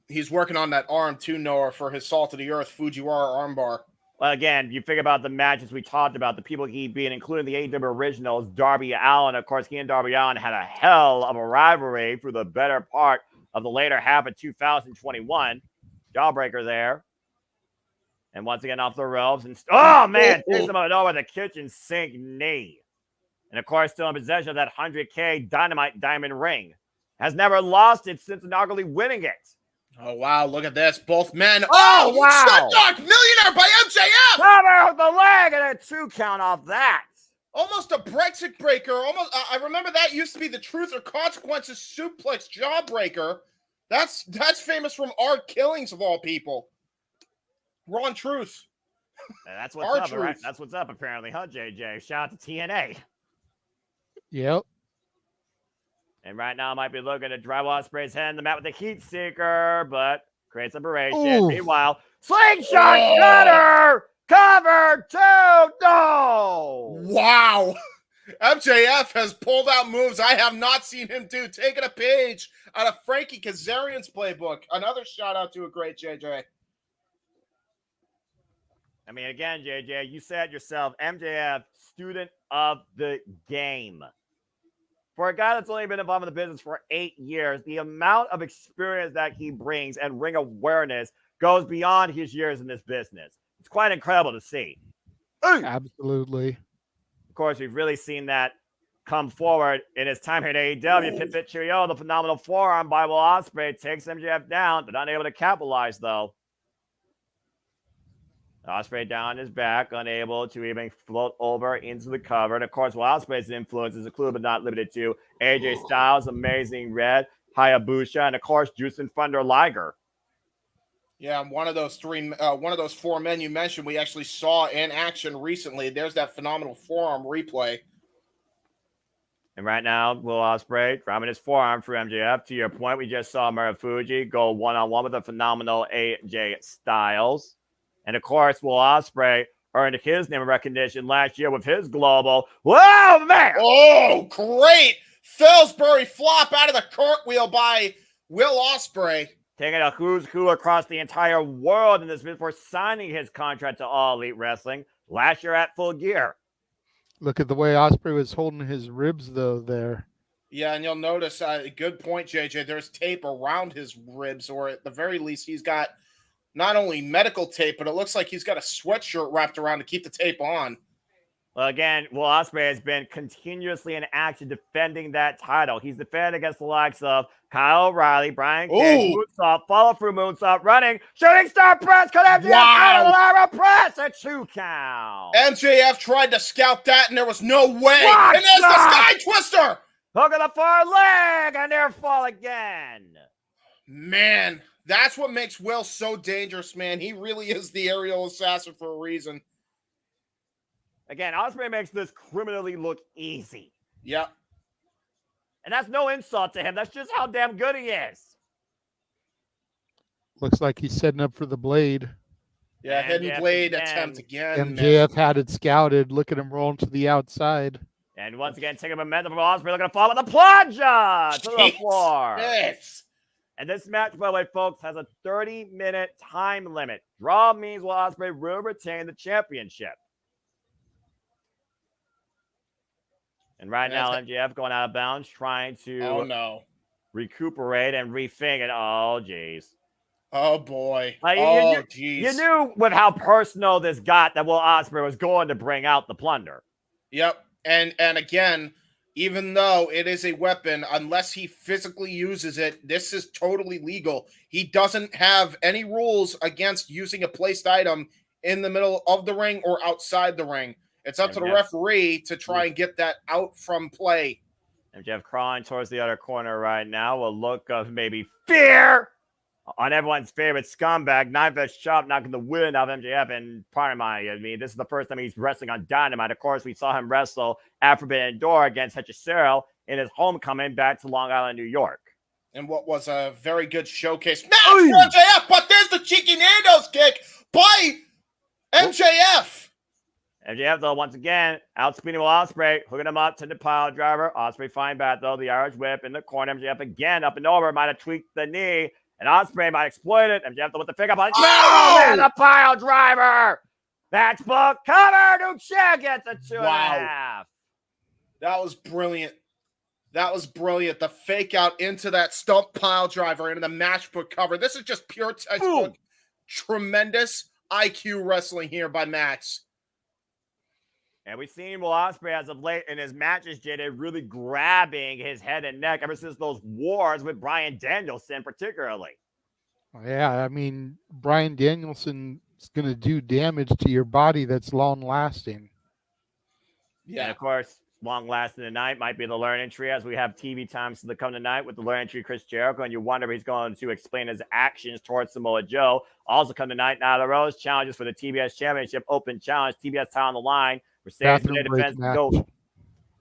he's working on that arm too, Noah, for his Salt of the Earth Fujiwara armbar. Well, again, you think about the matches we talked about, the people he beat, including the AEW originals, Darby Allin. Of course, he and Darby Allin had a hell of a rivalry for the better part of the later half of 2021. Jawbreaker there. And once again, off the ropes. And oh, man, takes him out with a kitchen sink knee. And, of course, still in possession of that 100K Dynamite diamond ring. Has never lost it since inaugurally winning it. Oh, wow. Look at this. Both men. Oh, wow. Knock millionaire by MJF. Cover with the leg and a 2 count off that. Almost a Brexit breaker. Almost. I remember that used to be the Truth or Consequences suplex jawbreaker. That's famous from Art Killings of all people. Raw and Truth. And that's what's up, right? That's what's up, apparently, huh, JJ? Shout out to TNA. Yep. And right now, might be looking to drive Ospreay's head in the mat with the heat seeker, but creates separation. Ooh. Meanwhile, slingshot cutter! Cover 2! No! Wow. MJF has pulled out moves I have not seen him do. Taking a page out of Frankie Kazarian's playbook. Another shout out to a great JJ. I mean, again, JJ, you said yourself, MJF, student of the game. For a guy that's only been involved in the business for 8 years, the amount of experience that he brings and ring awareness goes beyond his years in this business. It's quite incredible to see. Absolutely. Of course, we've really seen that come forward in his time here at AEW. Pit Cheerio, the phenomenal forearm by Will Ospreay takes MJF down, but unable to capitalize, though. Ospreay down his back, unable to even float over into the cover. And of course, Will Ospreay's influence is included but not limited to AJ Styles, Amazing Red, Hayabusa, and of course, Juice and Thunder Liger. Yeah, one of those 4 men you mentioned, we actually saw in action recently. There's that phenomenal forearm replay. And right now, Will Ospreay grabbing his forearm for MJF. To your point, we just saw Marufuji go one-on-one with a phenomenal AJ Styles. And, of course, Will Ospreay earned his name of recognition last year with his global. Whoa, man! Oh, great! Pillsbury flop out of the cartwheel by Will Ospreay. Taking a who's who across the entire world in this before signing his contract to All Elite Wrestling last year at Full Gear. Look at the way Ospreay was holding his ribs, though, there. Yeah, and you'll notice, good point, JJ, there's tape around his ribs, or at the very least, he's got not only medical tape, but it looks like he's got a sweatshirt wrapped around to keep the tape on. Well, again, Will Ospreay has been continuously in action defending that title. He's defended against the likes of Kyle O'Reilly, Brian Cage, moonsault, follow through moonsault, running, shooting star press, could MJF out of the Lyra press, a 2 count. MJF tried to scout that, and there was no way. And there's the Sky Twister. Hook of the far leg, and near fall again. Man, that's what makes Will so dangerous, man. He really is the aerial assassin for a reason. Again, Ospreay makes this criminally look easy. Yep. And that's no insult to him. That's just how damn good he is. Looks like he's setting up for the blade. Yeah, hidden blade attempt again. MJF had it scouted. Look at him rolling to the outside. And once again, taking momentum from Ospreay, looking to fall with a plunge to the floor. Yes. And this match, by the way, folks, has a 30-minute time limit. Draw means Will Ospreay will retain the championship. And right now, MJF going out of bounds, trying to recuperate and rethink it. Oh, jeez. Oh, boy. Jeez. You knew with how personal this got that Will Ospreay was going to bring out the plunder. Yep. And again, even though it is a weapon, unless he physically uses it, this is totally legal. He doesn't have any rules against using a placed item in the middle of the ring or outside the ring. It's up to the referee to try and get that out from play. MJF crawling towards the other corner right now. A look of maybe fear on everyone's favorite scumbag. Knife-edge chop knocking the wind out of MJF. And pardon me, this is the first time he's wrestling on Dynamite. Of course, we saw him wrestle at Forbidden Door against Hechicero in his homecoming back to Long Island, New York. And what was a very good showcase match for MJF, but there's the cheeky Nando's kick by MJF. MJF, though, once again, outspeeding Will Ospreay, hooking him up to the pile driver. Ospreay fine back, though, the Irish whip in the corner. MJF again up and over, might have tweaked the knee, and Ospreay might exploit it. MJF, though, with the pick up on and the pile driver. Match book cover. Duche gets a 2.5. That was brilliant. That was brilliant. The fake out into that stump pile driver into the matchbook cover. This is just pure textbook. Tremendous IQ wrestling here by Max. And we've seen Will Ospreay as of late in his matches, JD, really grabbing his head and neck ever since those wars with Bryan Danielson, particularly. Yeah, I mean, Bryan Danielson is going to do damage to your body that's long-lasting. Yeah. And, of course, long-lasting tonight might be the learning tree, as we have TV times to come tonight with the learning tree Chris Jericho, and you wonder if he's going to explain his actions towards Samoa Joe. Also come tonight, Nyla Rose challenges for the TBS Championship Open Challenge, TBS title on the line. Mercedes Moné defends the gold.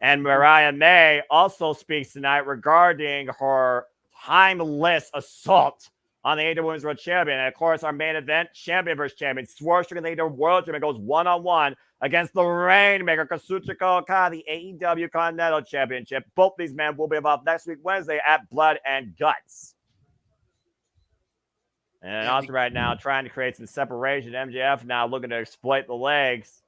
And Mariah May also speaks tonight regarding her timeless assault on the AEW Women's World Champion. And, of course, our main event, champion versus champion. Swerve, Strickland, the AEW World Champion, goes one-on-one against the Rainmaker, Kazuchika Okada, the AEW Continental Championship. Both these men will be involved next week, Wednesday, at Blood and Guts. And also right now, trying to create some separation. MJF now looking to exploit the legs.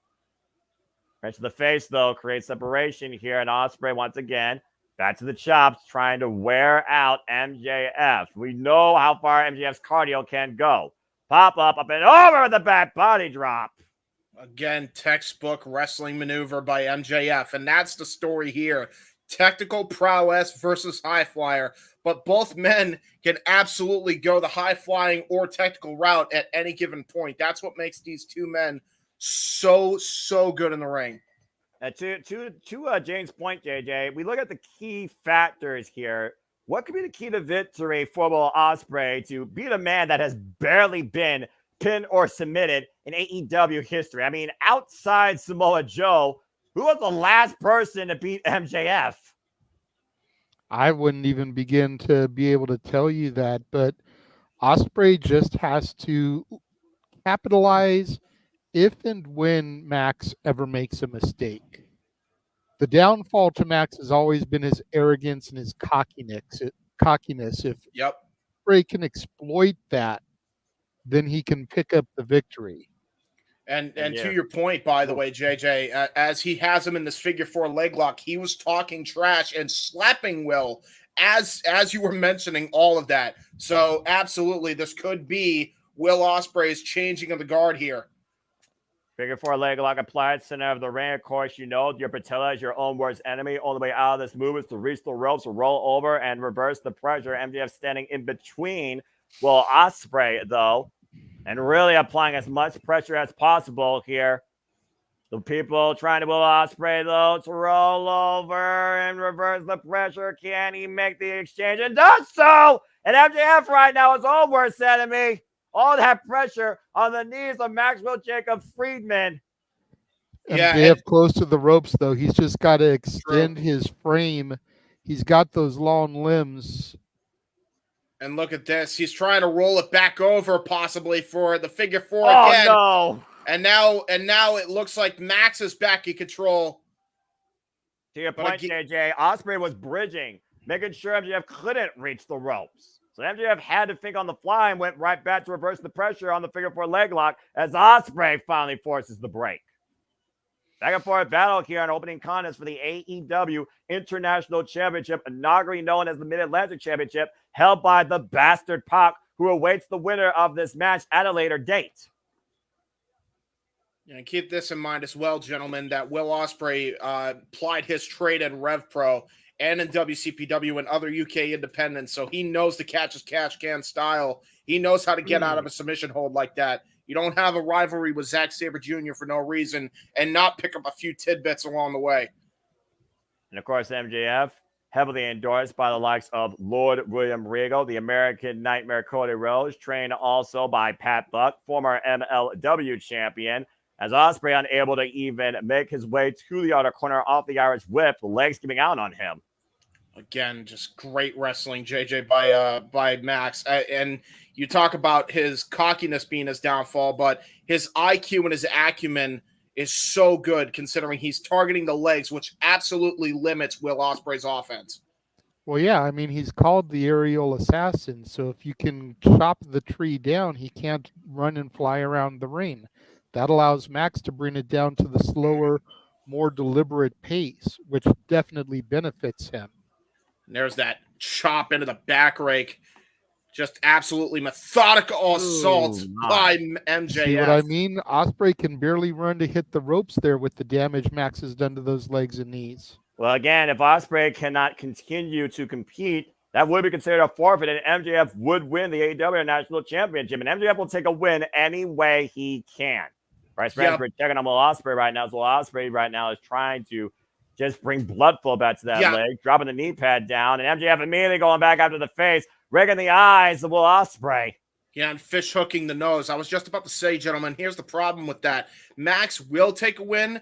Right to the face, though, creates separation here. And Ospreay, once again, back to the chops, trying to wear out MJF. We know how far MJF's cardio can go. Pop up and over the back body drop. Again, textbook wrestling maneuver by MJF. And that's the story here. Technical prowess versus high flyer. But both men can absolutely go the high flying or technical route at any given point. That's what makes these two men so good in the ring. To James' point, JJ, we look at the key factors here. What could be the key to victory for Will Ospreay to beat a man that has barely been pinned or submitted in AEW history? I mean, outside Samoa Joe, who was the last person to beat MJF? I wouldn't even begin to be able to tell you that, but Ospreay just has to capitalize if and when Max ever makes a mistake. The downfall to Max has always been his arrogance and his cockiness. If Ospreay can exploit that, then he can pick up the victory. And to your point, by the way, JJ, as he has him in this figure 4 leg lock, he was talking trash and slapping Will as you were mentioning all of that. So absolutely, this could be Will Ospreay's changing of the guard here. Figure 4 leg lock applied, center of the ring. Of course, you know your patella is your own worst enemy. Only way out of this move is to reach the ropes, roll over, and reverse the pressure. MJF standing in between Will Ospreay, though, and really applying as much pressure as possible here. The people trying to Will Ospreay, though, to roll over and reverse the pressure. Can he make the exchange? And does so! And MJF right now is his own worst enemy. All that pressure on the knees of Maxwell Jacob Friedman. MJF close to the ropes, though. He's just got to extend his frame. He's got those long limbs. And look at this. He's trying to roll it back over possibly for the figure 4 again. Oh, no. And now it looks like Max is back in control. To your point, JJ, Ospreay was bridging, making sure MJF couldn't reach the ropes. So MJF had to think on the fly and went right back to reverse the pressure on the figure 4 leg lock as Ospreay finally forces the break. Back and forth battle here on opening contest for the AEW International Championship, inaugurally known as the Mid-Atlantic Championship, held by the Bastard Pac, who awaits the winner of this match at a later date. And keep this in mind as well, gentlemen, that Will Ospreay plied his trade in Rev Pro and in WCPW and other UK independents, so he knows the catch as cash can style. He knows how to get out of a submission hold like that. You don't have a rivalry with Zack Sabre Jr. for no reason and not pick up a few tidbits along the way. And of course, MJF, heavily endorsed by the likes of Lord William Regal, the American Nightmare Cody Rhodes, trained also by Pat Buck, former MLW champion, as Ospreay unable to even make his way to the outer corner off the Irish whip, the legs giving out on him. Again, just great wrestling, JJ, by Max. And you talk about his cockiness being his downfall, but his IQ and his acumen is so good considering he's targeting the legs, which absolutely limits Will Ospreay's offense. Well, yeah, I mean, he's called the aerial assassin, so if you can chop the tree down, he can't run and fly around the ring. That allows Max to bring it down to the slower, more deliberate pace, which definitely benefits him. And there's that chop into the back rake. Just absolutely methodical assault by MJF. See what I mean? Ospreay can barely run to hit the ropes there with the damage Max has done to those legs and knees. Well, again, if Ospreay cannot continue to compete, that would be considered a forfeit, and MJF would win the AEW National Championship. And MJF will take a win any way he can. Bryce Bradford checking on Will Ospreay right now. So Will Ospreay right now is trying to just bring blood flow back to that leg, dropping the knee pad down, and MJF immediately going back after the face, rigging the eyes of Will Ospreay. Yeah, and fish hooking the nose. I was just about to say, gentlemen, here's the problem with that. Max will take a win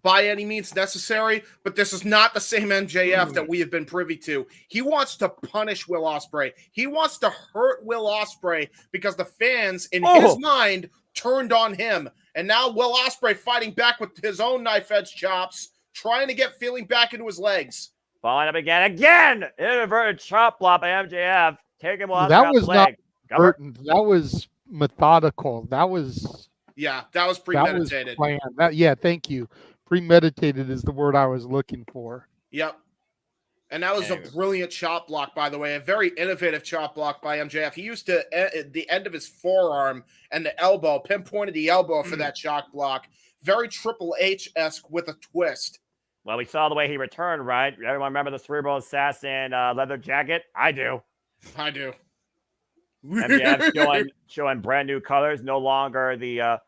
by any means necessary, but this is not the same MJF that we have been privy to. He wants to punish Will Ospreay. He wants to hurt Will Ospreay because the fans, in his mind, turned on him. And now Will Ospreay fighting back with his own knife-edge chops, trying to get feeling back into his legs. Following up again, inverted chop block by MJF, taking Will Ospreay that was leg. Not that was methodical. That was premeditated. Thank you. Premeditated is the word I was looking for. Yep. And that was a brilliant chop block, by the way. A very innovative chop block by MJF. He used the end of his forearm and the elbow, pinpointed the elbow for that chop block. Very Triple H-esque with a twist. Well, we saw the way he returned, right? Everyone remember the Cerebral Assassin leather jacket? I do. MJF showing brand new colors. No longer the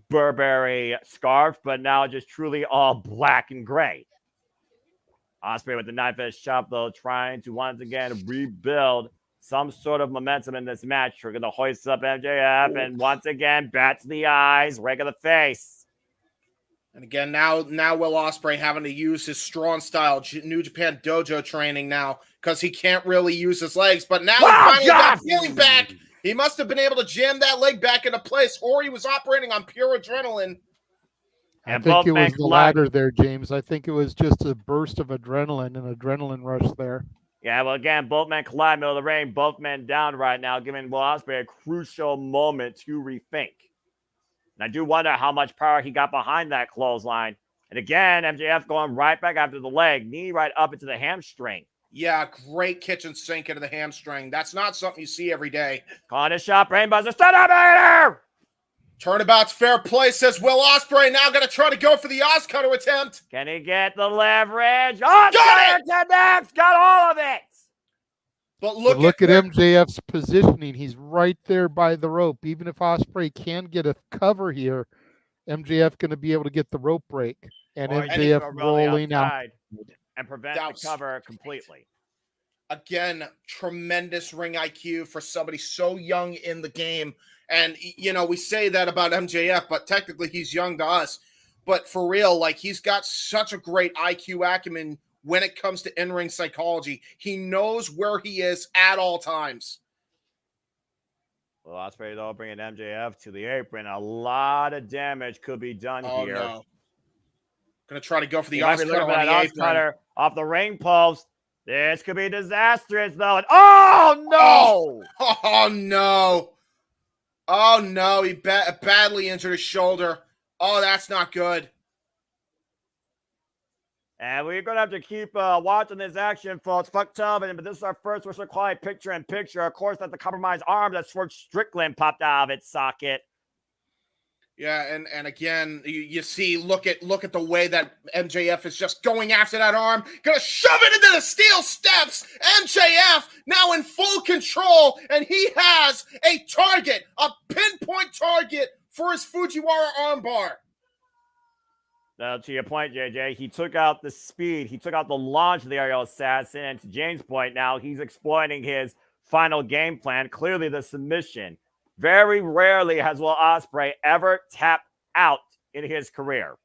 Burberry scarf, but now just truly all black and gray. Ospreay with the knife-edge chop, though, trying to once again rebuild some sort of momentum in this match. We're going to hoist up MJF and once again bats the eyes, rake of the face. And again, now Will Ospreay having to use his strong style New Japan Dojo training now because he can't really use his legs. But now he finally got feeling back. He must have been able to jam that leg back into place, or he was operating on pure adrenaline. I think it was the latter there, James. I think it was just a burst of adrenaline, an adrenaline rush there. Yeah, well, again, both men collide, middle of the ring, both men down right now, giving Will Ospreay a crucial moment to rethink. And I do wonder how much power he got behind that clothesline. And again, MJF going right back after the leg, knee right up into the hamstring. Yeah, great kitchen sink into the hamstring. That's not something you see every day. Calling a shot, Brainbuster, Stunner! Turnabout's fair play, says Will Ospreay. Now going to try to go for the Oscutter attempt. Can he get the leverage? Got it! Got all of it! But look at MJF's positioning. He's right there by the rope. Even if Ospreay can get a cover here, MJF going to be able to get the rope break. And MJF rolling out. And prevent the cover completely. Again, tremendous ring IQ for somebody so young in the game. And, you know, we say that about MJF, but technically he's young to us. But for real, like, he's got such a great IQ acumen when it comes to in-ring psychology. He knows where he is at all times. Well, Ospreay, though, bringing MJF to the apron. A lot of damage could be done here. No. Going to try to go for the Oscutter on the apron. Off the ring post. This could be disastrous, though. And oh, no! Oh, no. Oh, no. He badly injured his shoulder. Oh, that's not good. And we're going to have to keep watching this action, folks. Fuck television, but this is our first Whistle Quiet picture-in-picture. Of course, that's the compromised arm that Swerve Strickland popped out of its socket. Yeah, and again, you see, look at the way that MJF is just going after that arm, gonna shove it into the steel steps. MJF now in full control, and he has a target, a pinpoint target for his Fujiwara armbar. Now, to your point, JJ, he took out the speed, he took out the launch of the aerial assassin, and to James' point, now he's exploiting his final game plan, clearly the submission. Very rarely has Will Ospreay ever tapped out in his career.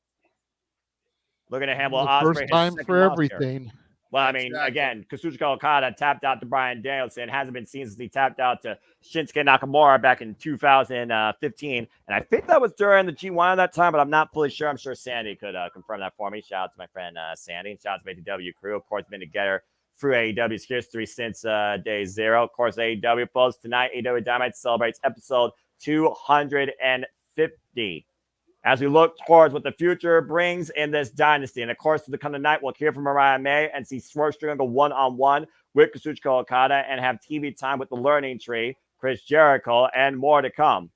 Looking at him, Will Ospreay. First time for everything. Well, I mean, again, Kazuchika Okada tapped out to Bryan Danielson. Hasn't been seen since he tapped out to Shinsuke Nakamura back in 2015. And I think that was during the G1 at that time, but I'm not fully sure. I'm sure Sandy could confirm that for me. Shout out to my friend Sandy. Shout out to the FTW crew. Of course, been together through AEW's history since day zero. Of course, AEW folks, tonight, AEW Dynamite celebrates episode 250. As we look towards what the future brings in this dynasty. And of course, to the coming night, we'll hear from Mariah May and see Swerve Strickland go one-on-one with Kazuchika Okada and have TV time with the Learning Tree, Chris Jericho, and more to come.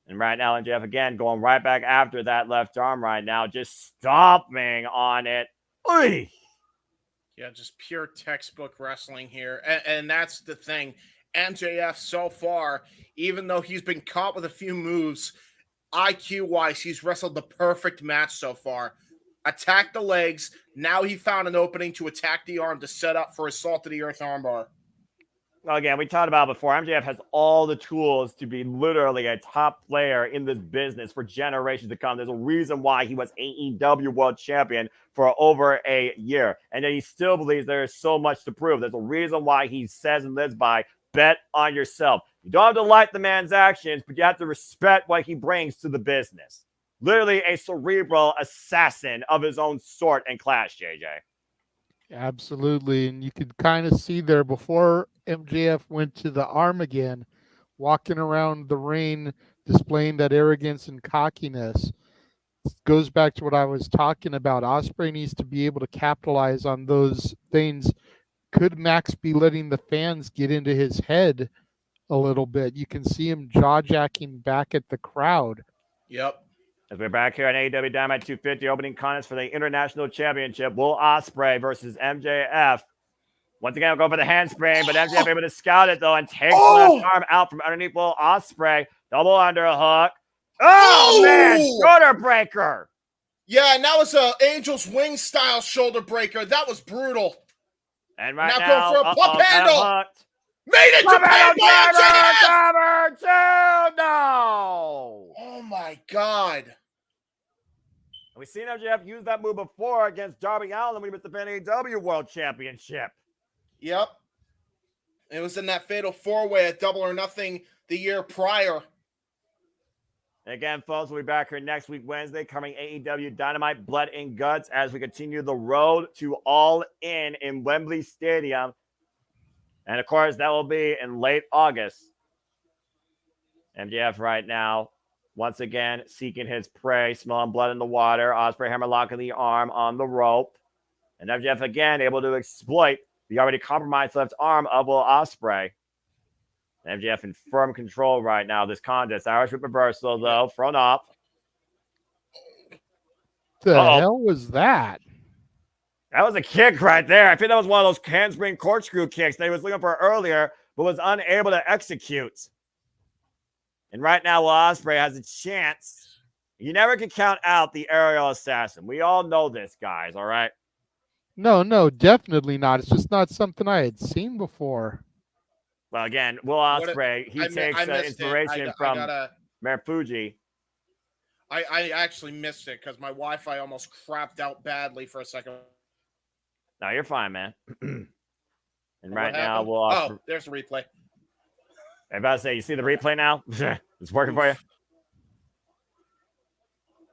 And right now, MJF again going right back after that left arm right now, just stomping on it. Oy! Yeah, just pure textbook wrestling here. And that's the thing. MJF so far, even though he's been caught with a few moves, IQ-wise, he's wrestled the perfect match so far. Attacked the legs. Now he found an opening to attack the arm to set up for his salt-to-the-earth armbar. Well, again, we talked about before, MJF has all the tools to be literally a top player in this business for generations to come. There's a reason why he was AEW World Champion for over a year. And yet he still believes there is so much to prove. There's a reason why he says and lives by, bet on yourself. You don't have to like the man's actions, but you have to respect what he brings to the business. Literally a cerebral assassin of his own sort and class, JJ. Absolutely. And you could kind of see there before MJF went to the arm again, walking around the ring, displaying that arrogance and cockiness. It goes back to what I was talking about. Ospreay needs to be able to capitalize on those things. Could Max be letting the fans get into his head a little bit? You can see him jaw-jacking back at the crowd. Yep. As we're back here on AEW Dynamite 250, opening contest for the International Championship, Will Ospreay versus MJF. Once again, we'll go for the handspring, but MJF able to scout it, though, and takes the left arm out from underneath Will Ospreay. Double underhook. Oh, man, shoulder breaker. Yeah, and that was an Angel's Wing style shoulder breaker. That was brutal. And right now going for a pump handle. Made it to pin by MJF. Cover two. No. Oh, my God. We've seen MJF use that move before against Darby Allin when he was the AEW World Championship. Yep. It was in that fatal four-way at Double or Nothing the year prior. Again, folks, we'll be back here next week, Wednesday, covering AEW Dynamite Blood and Guts as we continue the road to All In Wembley Stadium. And, of course, that will be in late August. MJF right now once again seeking his prey, smelling blood in the water. Ospreay hammerlocking the arm on the rope. And MJF again able to exploit the already compromised left arm of Will Ospreay. MJF in firm control right now. This contest. Irish whip reversal, though. Front off. The hell was that? That was a kick right there. I think that was one of those handspring corkscrew kicks that he was looking for earlier, but was unable to execute. And right now, Will Ospreay has a chance. You never can count out the aerial assassin. We all know this, guys, all right? No, definitely not. It's just not something I had seen before. Well, again, Will Ospreay, he takes inspiration from Marufuji. I actually missed it because my Wi-Fi almost crapped out badly for a second. No, you're fine, man. And right now, Will there's the replay. I'm about to say, you see the replay now? It's working for you?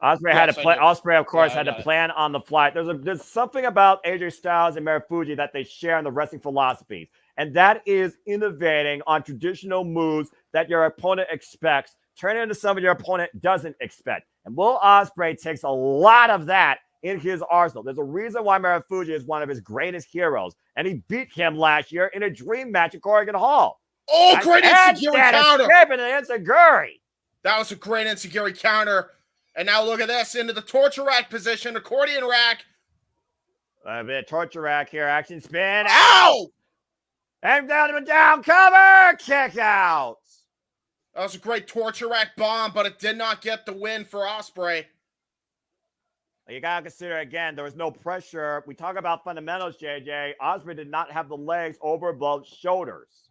Ospreay had to play. Ospreay, of course, had to plan on the fly. There's something about AJ Styles and Marufuji that they share in the wrestling philosophies, and that is innovating on traditional moves that your opponent expects, turn into something your opponent doesn't expect. And Will Ospreay takes a lot of that in his arsenal. There's a reason why Marufuji is one of his greatest heroes, and he beat him last year in a dream match at Corrigan Hall. Oh, great Enziguri counter! That was a great Enziguri counter. And now look at this, into the torture rack position, accordion rack. A bit of torture rack here, action spin. Ow! And down, cover, kick out. That was a great torture rack bomb, but it did not get the win for Ospreay. You got to consider, again, there was no pressure. We talk about fundamentals, JJ. Ospreay did not have the legs over both shoulders.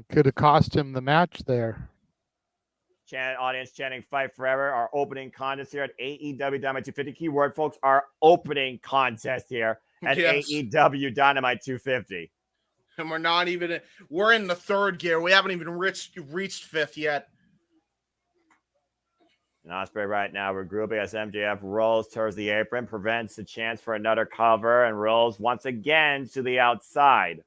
Could have cost him the match there. Audience chanting "Fight Forever." Our opening contest here at AEW Dynamite 250. Keyword, folks, our opening contest here at AEW Dynamite 250. And we're not even. We're in the third gear. We haven't even reached fifth yet. And Ospreay right now regrouping as MJF rolls towards the apron, prevents the chance for another cover, and rolls once again to the outside.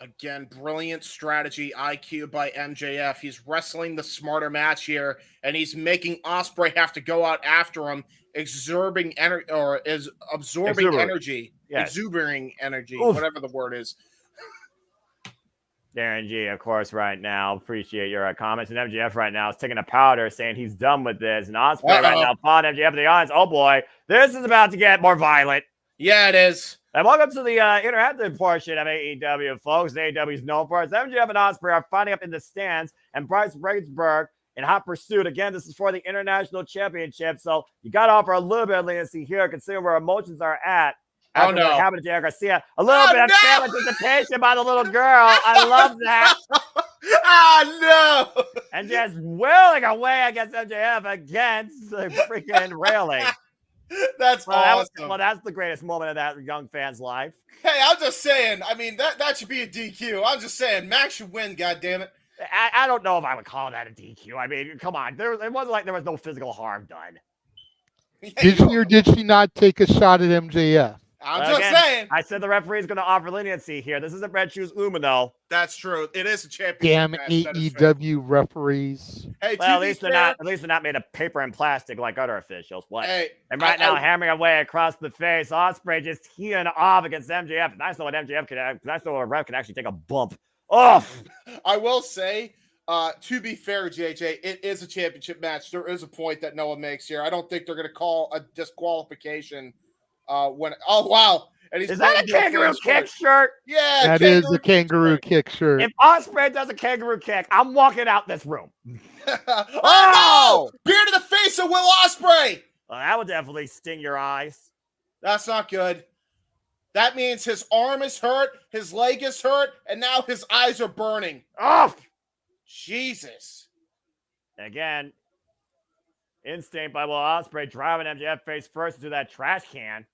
Again, brilliant strategy IQ by MJF. He's wrestling the smarter match here, and he's making Ospreay have to go out after him, absorbing energy, exuberating energy, whatever the word is. Darren G, of course, right now. Appreciate your comments. And MJF right now is taking a powder, saying he's done with this. And Ospreay right now fought MJF in the eyes. Oh boy, this is about to get more violent. Yeah, it is. And welcome to the interactive portion of AEW, folks. AEW is known for it. MJF and Ospreay are fighting up in the stands, and Bryce Rainsburg in hot pursuit. Again, this is for the International Championship, so you got to offer a little bit of leniency here, considering where emotions are at. After what happened to Jericho Garcia. A little bit of family anticipation by the little girl. I love that. No! And just willing away against MJF against the freaking railing. That's awesome. That's the greatest moment of that young fan's life. Hey, I'm just saying. I mean, that should be a DQ. I'm just saying, Max should win. God damn it. I don't know if I would call that a DQ. I mean, come on. It wasn't like there was no physical harm done. Did she or did she not take a shot at MJF? I'm just saying. I said the referee is going to offer leniency here. This isn't Red Shoes Umino. That's true. It is a championship. Damn AEW referees. Hey, well, at least they're not made of paper and plastic like other officials. What? Hey, and right now, hammering away across the face, Ospreay just teeing off against MJF. And I know what MJF can. I know a ref can actually take a bump. Oh, I will say, to be fair, JJ, it is a championship match. There is a point that Noah makes here. I don't think they're going to call a disqualification. Wow. And is that a kangaroo kick shirt? Yeah, that is a kangaroo kick shirt. If Ospreay does a kangaroo kick, I'm walking out this room. Oh no! Beer to the face of Will Ospreay. Well, that would definitely sting your eyes. That's not good. That means his arm is hurt, his leg is hurt, and now his eyes are burning. Oh, Jesus! Again, instinct by Will Ospreay driving MJF face first into that trash can.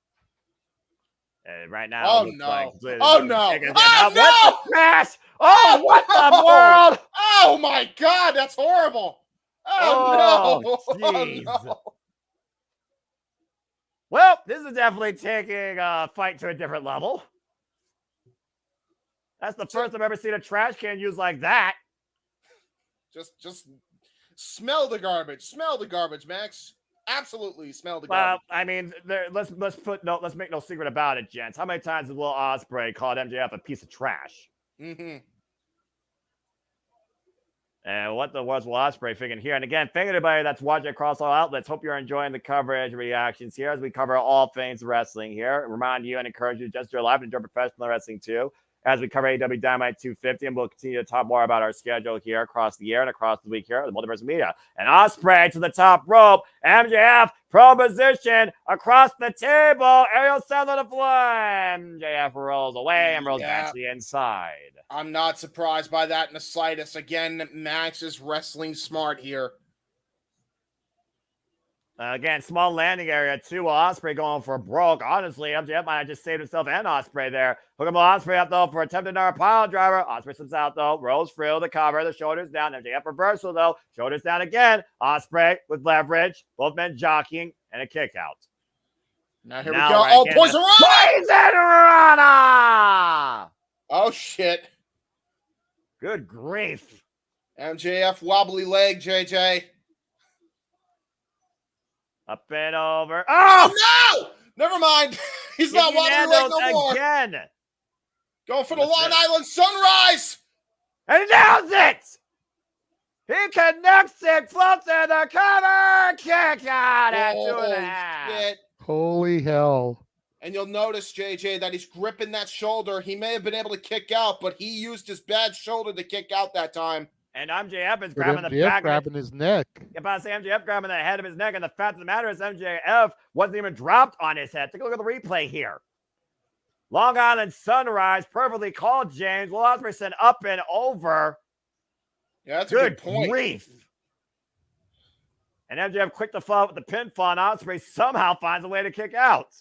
Right now, oh no! Like, oh no! Oh no! What the trash? Oh, what the world? Oh my God, that's horrible! Oh no! Jeez. Oh, no. Well, this is definitely taking a fight to a different level. That's the first I've ever seen a trash can used like that. Just Smell the garbage. Smell the garbage, Max. Absolutely smell the garbage. I mean, let's make no secret about it, gents. How many times has Will Ospreay called MJF a piece of trash? Mm-hmm. And what the was Will Ospreay thinking here? And again, thank everybody that's watching across all outlets. Hope you're enjoying the coverage reactions here as we cover all things wrestling here. Remind you and encourage you to just do live and enjoy professional wrestling too. As we cover AEW Dynamite 250, and we'll continue to talk more about our schedule here across the year and across the week here at the Multiverse Media. And Ospreay to the top rope. MJF pro position across the table. Ariel Sandler to flame. MJF rolls away and rolls back to the inside. I'm not surprised by that in the slightest. Again, Max is wrestling smart here. Again, small landing area too. Ospreay going for broke. Honestly, MJF might have just saved himself and Ospreay there. Hook him Ospreay up though for attempted another pile driver. Ospreay slips out though. Rolls through the cover. The shoulders down. MJF reversal though. Shoulders down again. Ospreay with leverage. Both men jockeying and a kick out. Now here we go. Oh, Poison Rana! Oh shit! Good grief. MJF wobbly leg. JJ. Up and over. Oh no! Never mind. He's not wobbly leg no more. Again. Going for the Long Island Sunrise. And he nails it. He connects it. Floats in the cover. Kick out at 2.5. Shit. Holy hell. And you'll notice, JJ, that he's gripping that shoulder. He may have been able to kick out, but he used his bad shoulder to kick out that time. And MJF is grabbing the back. Grabbing his neck. If I say MJF grabbing the head of his neck, and the fact of the matter is MJF wasn't even dropped on his head. Take a look at the replay here. Long Island Sunrise, perfectly called, James. Will Ospreay sent up and over. Yeah, that's a good point. Grief. And MJF quick to follow with the pinfall, and Ospreay somehow finds a way to kick out.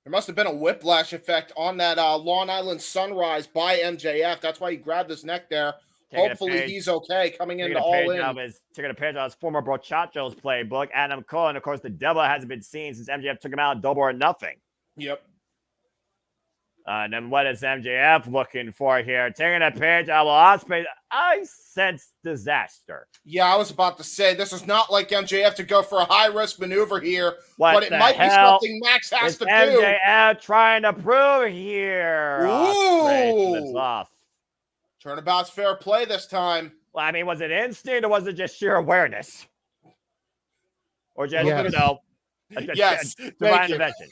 There must have been a whiplash effect on that Long Island Sunrise by MJF. That's why he grabbed his neck there. Hopefully he's okay coming into All In. Taking a page of his former Brochacho's playbook. Adam Cole, and of course the devil hasn't been seen since MJF took him out double or nothing. Yep. And then what is MJF looking for here? Taking a page out of Ospreay. I sense disaster. Yeah, I was about to say, this is not like MJF to go for a high-risk maneuver here, but it might be something Max has to do. MJF trying to prove here. Ooh. Off. Turnabout's fair play this time. Well, I mean, was it instinct or was it just sheer awareness? Or just, yes. you know, yes, divine intervention.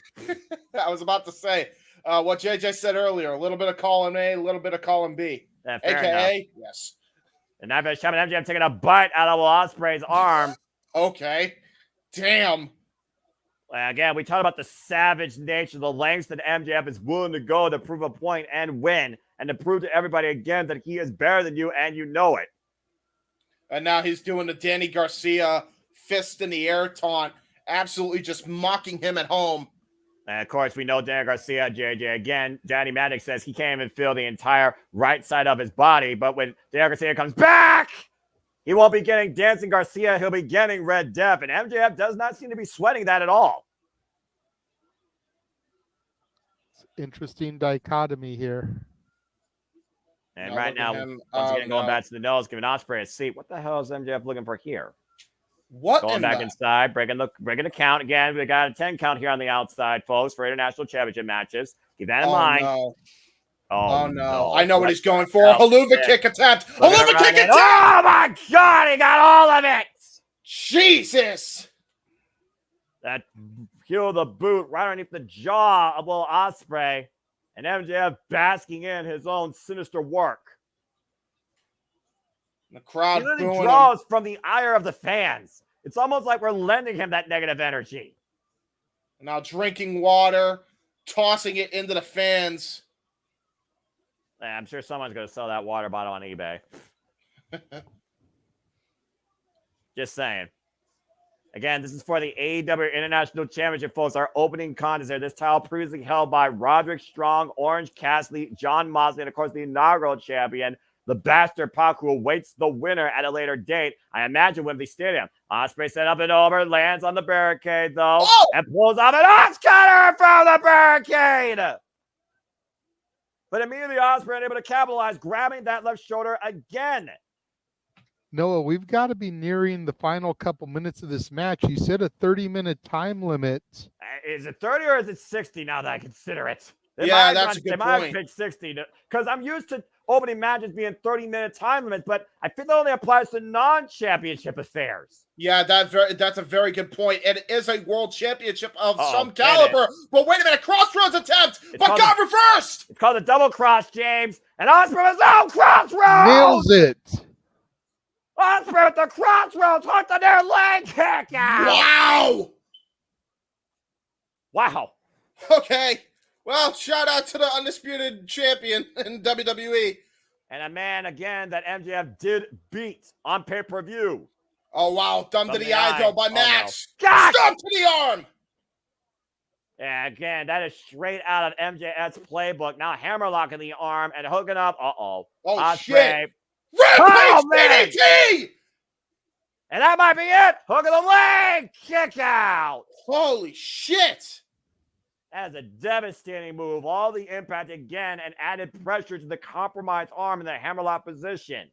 I was about to say what JJ said earlier, a little bit of column A, a little bit of column B. Yeah, AKA, yes. And now MJF taking a bite out of Ospreay's arm. Okay. Damn. Again, we talked about the savage nature, the lengths that MJF is willing to go to prove a point and win, and to prove to everybody again that he is better than you, and you know it. And now he's doing the Danny Garcia fist in the air taunt, absolutely just mocking him at home. And of course, we know Danny Garcia, JJ. Again, Danny Maddox says he can't even feel the entire right side of his body, but when Danny Garcia comes back, he won't be getting Dancing Garcia. He'll be getting Red Death. And MJF does not seem to be sweating that at all. Interesting dichotomy here. And right now, once again, going back to the nose, giving Ospreay a seat. What the hell is MJF looking for here? What? Going back inside, breaking the count again. We got a 10 count here on the outside, folks, for international championship matches. Keep that in mind. No. Oh, no. I know what he's going for. Haluva kick attempt. Haluva kick attempt. Oh, my God. He got all of it. Jesus. That heel of the boot right underneath the jaw of Will Ospreay. And MJF basking in his own sinister work. The crowd he really draws from the ire of the fans. It's almost like we're lending him that negative energy. Now drinking water, tossing it into the fans. I'm sure someone's going to sell that water bottle on eBay. Just saying. Again, this is for the AEW International Championship, folks. Our opening contest there. This title previously held by Roderick Strong, Orange Cassidy, John Moxley, and of course the inaugural champion, the Bastard Pac, who awaits the winner at a later date. I imagine Wembley Stadium. Ospreay set up and over, lands on the barricade though, and pulls off an off cutter from the barricade. But immediately Ospreay unable to capitalize, grabbing that left shoulder again. Noah, we've got to be nearing the final couple minutes of this match. You said a 30-minute time limit. Is it 30 or is it 60 now that I consider it? Yeah, that's a good point. They might have point. picked 60 because I'm used to opening matches being 30-minute time limits, but I think that only applies to non-championship affairs. Yeah, that's a very good point. It is a world championship of some caliber. But wait a minute, crossroads attempt, but got reversed. It's called a double cross, James. And Ospreay was out crossroads. Nails it. Ospreay with the crossroads hooked on their leg kick out. Wow. Wow. Okay. Well, shout out to the undisputed champion in WWE. And a man, again, that MJF did beat on pay-per-view. Oh, wow. Thumb to the eye, though, by Nash. No. Stomp to the arm. Yeah, again, that is straight out of MJF's playbook. Now hammerlock in the arm and hooking up. Uh-oh. Oh, Ospreay. shit. Rampage DDT! And that might be it. Hook of the leg. Kick out. Holy shit. That is a devastating move. All the impact again and added pressure to the compromised arm in the hammerlock position.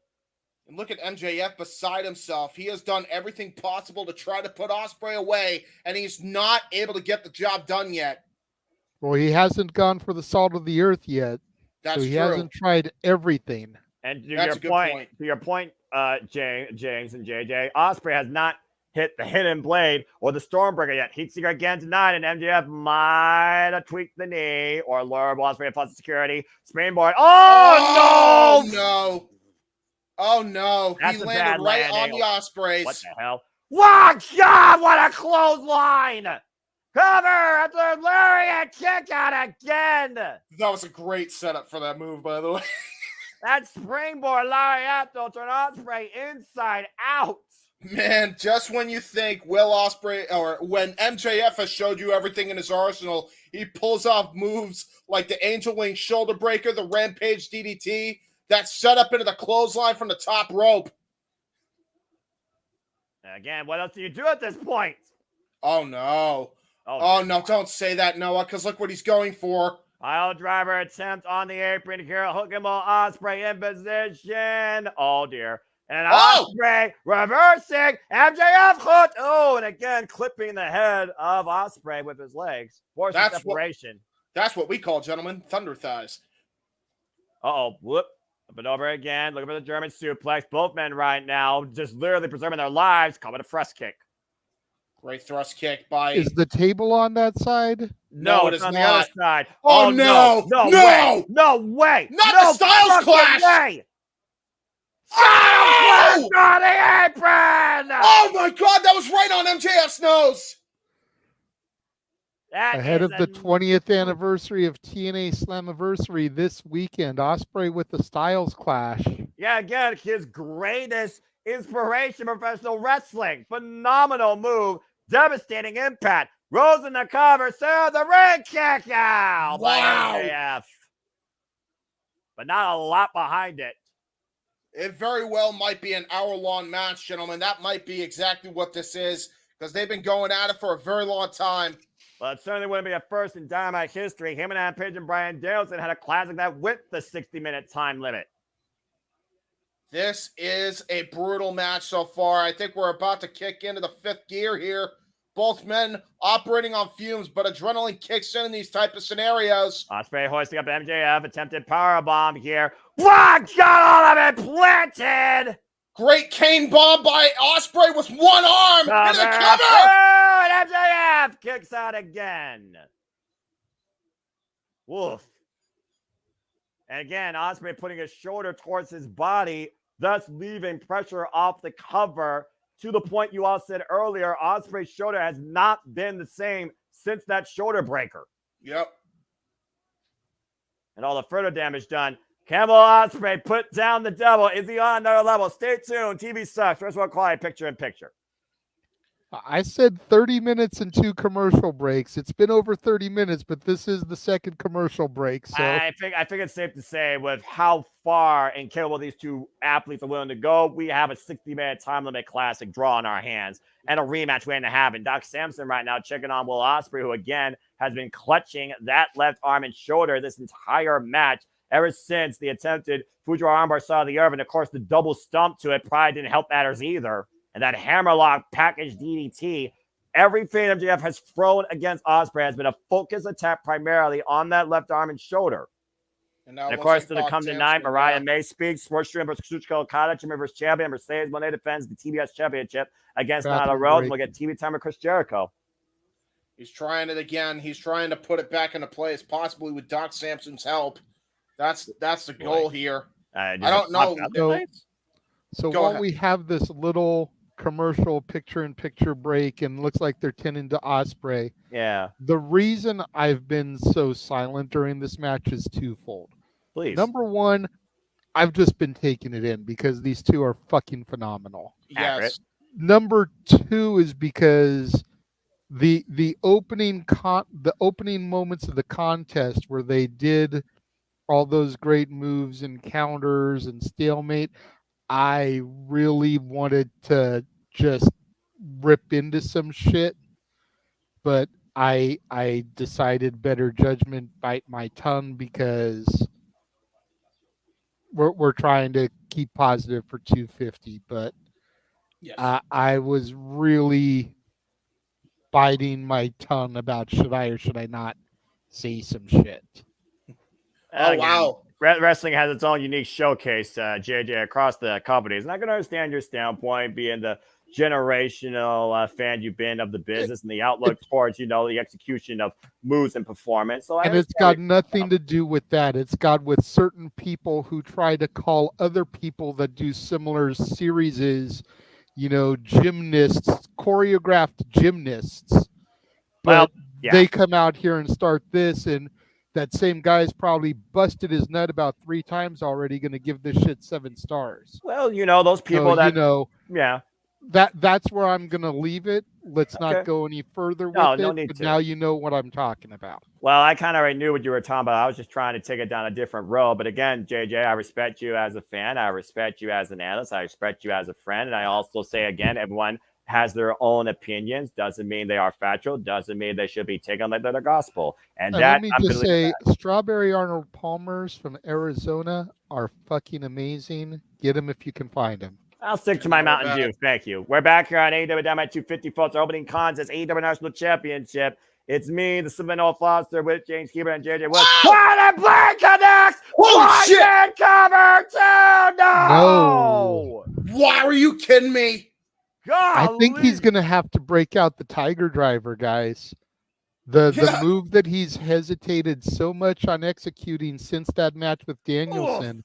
And look at MJF beside himself. He has done everything possible to try to put Ospreay away, and he's not able to get the job done yet. Well, he hasn't gone for the salt of the earth yet. That's so he true. hasn't tried everything. And to your point, James and JJ, Ospreay has not hit the hidden blade or the Stormbreaker yet. Heat Seeker again denied, and MJF might have tweaked the knee or lured Ospreay plus security. Springboard. Oh, no! Oh, no. That's he a landed bad right landing. on the Ospreys. What the hell? Wow, God, what a closesline! Cover after lariat kick out again. That was a great setup for that move, by the way. That springboard lariat though turned Ospreay inside out. Man, just when you think Will Ospreay, or when MJF has showed you everything in his arsenal, he pulls off moves like the Angel Wing shoulder breaker, the Rampage DDT, that set up into the clothesline from the top rope. Again, what else do you do at this point? Oh, no. Oh no, don't say that, Noah, because look what he's going for. Pile driver attempt on the apron here. Hooking ball, Ospreay in position. Oh, dear. And Ospreay reversing. MJF hooked. Oh, and again, clipping the head of Ospreay with his legs. Forcing separation. That's what we call, gentlemen, thunder thighs. Uh-oh. Whoop. Up and over again. Looking for the German suplex. Both men right now just literally preserving their lives. Coming a thrust kick. Great thrust kick by... Is the table on that side? No, it's on the other side. Oh, no. No way. No way. Not the Styles Clash. Way. Styles Clash on the apron. Oh, my God. That was right on MJF's nose. Ahead of the 20th anniversary of TNA Slammiversary this weekend, Ospreay with the Styles Clash. Yeah, again, his greatest inspiration in professional wrestling. Phenomenal move. Devastating impact. Rose in the cover. Sarah the ring kick out. Wow. By MJF. But not a lot behind it. It very well might be an hour-long match, gentlemen. That might be exactly what this is, because they've been going at it for a very long time. Well, it certainly wouldn't be a first in Dynamite history. Him and Adam Page and Bryan Danielson had a classic that went the 60-minute time limit. This is a brutal match so far. I think we're about to kick into the fifth gear here. Both men operating on fumes, but adrenaline kicks in these type of scenarios. Ospreay hoisting up MJF, attempted powerbomb here. What? Got all of it planted! Great cane bomb by Ospreay with one arm into the cover! Oh, and MJF kicks out again. Woof. And again, Ospreay putting his shoulder towards his body, thus leaving pressure off the cover. To the point you all said earlier, Ospreay's shoulder has not been the same since that shoulder breaker. Yep. And all the further damage done. Campbell Ospreay put down the devil. Is he on another level? Stay tuned. TV sucks. First world quality picture in picture. I said 30 minutes and 2 commercial breaks. It's been over 30 minutes, but this is the second commercial break. So I think it's safe to say with how far and capable these two athletes are willing to go, we have a 60-minute time limit classic draw in our hands and a rematch waiting to happen. Doc Samson right now checking on Will Ospreay, who again has been clutching that left arm and shoulder this entire match ever since the attempted Fujiwara armbar saw the earth, and of course the double stump to it probably didn't help matters either. And that hammerlock package DDT, everything MJF has thrown against Ospreay has been a focus attack primarily on that left arm and shoulder. And of course, to come tonight, Mariah May speaks. Sports Stream versus Kazuchika Okada, TBS Champion Mercedes Moné defends the TBS Championship against Nyla Rose. We'll get TV time with Chris Jericho. He's trying it again. He's trying to put it back into place, possibly with Doc Sampson's help. That's the goal here. I don't know. So while we have this little commercial picture-in-picture break and looks like they're tending to Ospreay. Yeah. The reason I've been so silent during this match is twofold. Please. Number one, I've just been taking it in because these two are fucking phenomenal. Yes. Number two is because the opening moments of the contest where they did all those great moves and counters and stalemate, I really wanted to just rip into some shit, but I decided better judgment bite my tongue because we're trying to keep positive for 250. But yes. I was really biting my tongue about should I or should I not say some shit. Oh, wow. Wrestling has its own unique showcase, JJ, across the companies. And I can understand your standpoint being the generational fan you've been of the business and the outlook towards, the execution of moves and performance. So and it's got nothing to do with that. It's got with certain people who try to call other people that do similar series, gymnasts, choreographed gymnasts. But they come out here and start this, and that same guy's probably busted his nut about 3 times already, going to give this shit 7 stars. Well, those people that's where I'm going to leave it. Let's not go any further with it. But now you know what I'm talking about. Well, I kind of already knew what you were talking about. I was just trying to take it down a different road. But again, JJ, I respect you as a fan. I respect you as an analyst. I respect you as a friend. And I also say, again, everyone has their own opinions. Doesn't mean they are factual. Doesn't mean they should be taken like they're the gospel. And let me just say, Strawberry Arnold Palmers from Arizona are fucking amazing. Get them if you can find them. I'll stick to my Mountain Dew. Thank you. We're back here on AEW Dynamite 250 folks. Our opening contest, AEW National Championship. It's me, the Seminole Foster, with James Keeper and JJ West. What a play connects! Holy shit! Cover two! No! Why are you kidding me? I think he's going to have to break out the Tiger Driver, guys. The move that he's hesitated so much on executing since that match with Danielson.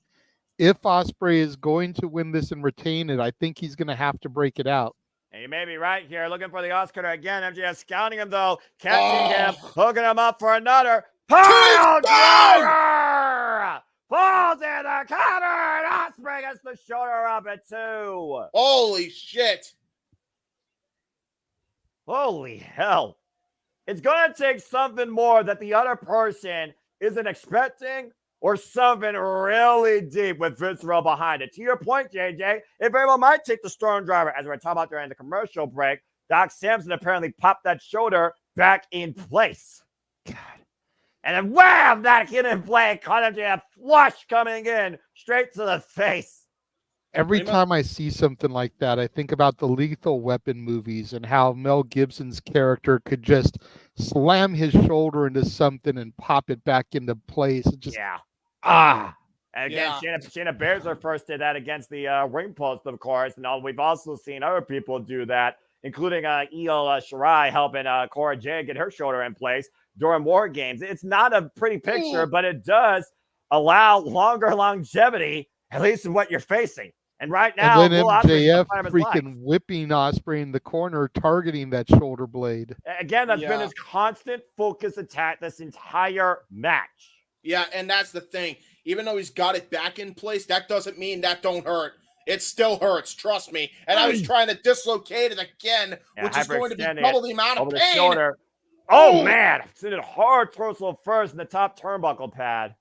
If Ospreay is going to win this and retain it, I think he's going to have to break it out. And you may be right here. Looking for the Oscar again. MJF scouting him, though. Catching him. Hooking him up for another. Pile driver! Falls in the cover, and Ospreay gets the shoulder up at 2. Holy shit. Holy hell. It's going to take something more that the other person isn't expecting or something really deep with visceral behind it. To your point, JJ, it very well might take the Storm Driver. As we were talking about during the commercial break, Doc Sampson apparently popped that shoulder back in place. God. And then wham, that hit in play. Caught him to a flush coming in straight to the face. Every time I see something like that, I think about the Lethal Weapon movies and how Mel Gibson's character could just slam his shoulder into something and pop it back into place. And again, Shayna Baszler first did that against the ring post, of course. And we've also seen other people do that, including Io Shirai helping Cora Jade get her shoulder in place during War Games. It's not a pretty picture, but it does allow longer longevity, at least in what you're facing. And right now, and then MJF freaking whipping Ospreay in the corner, targeting that shoulder blade. Again, that's been his constant focus attack this entire match. Yeah, and that's the thing. Even though he's got it back in place, that doesn't mean that don't hurt. It still hurts, trust me. And I was trying to dislocate it again, which is going to be double the amount of pain. Shoulder. Oh, man. It's in a hard torso first in the top turnbuckle pad.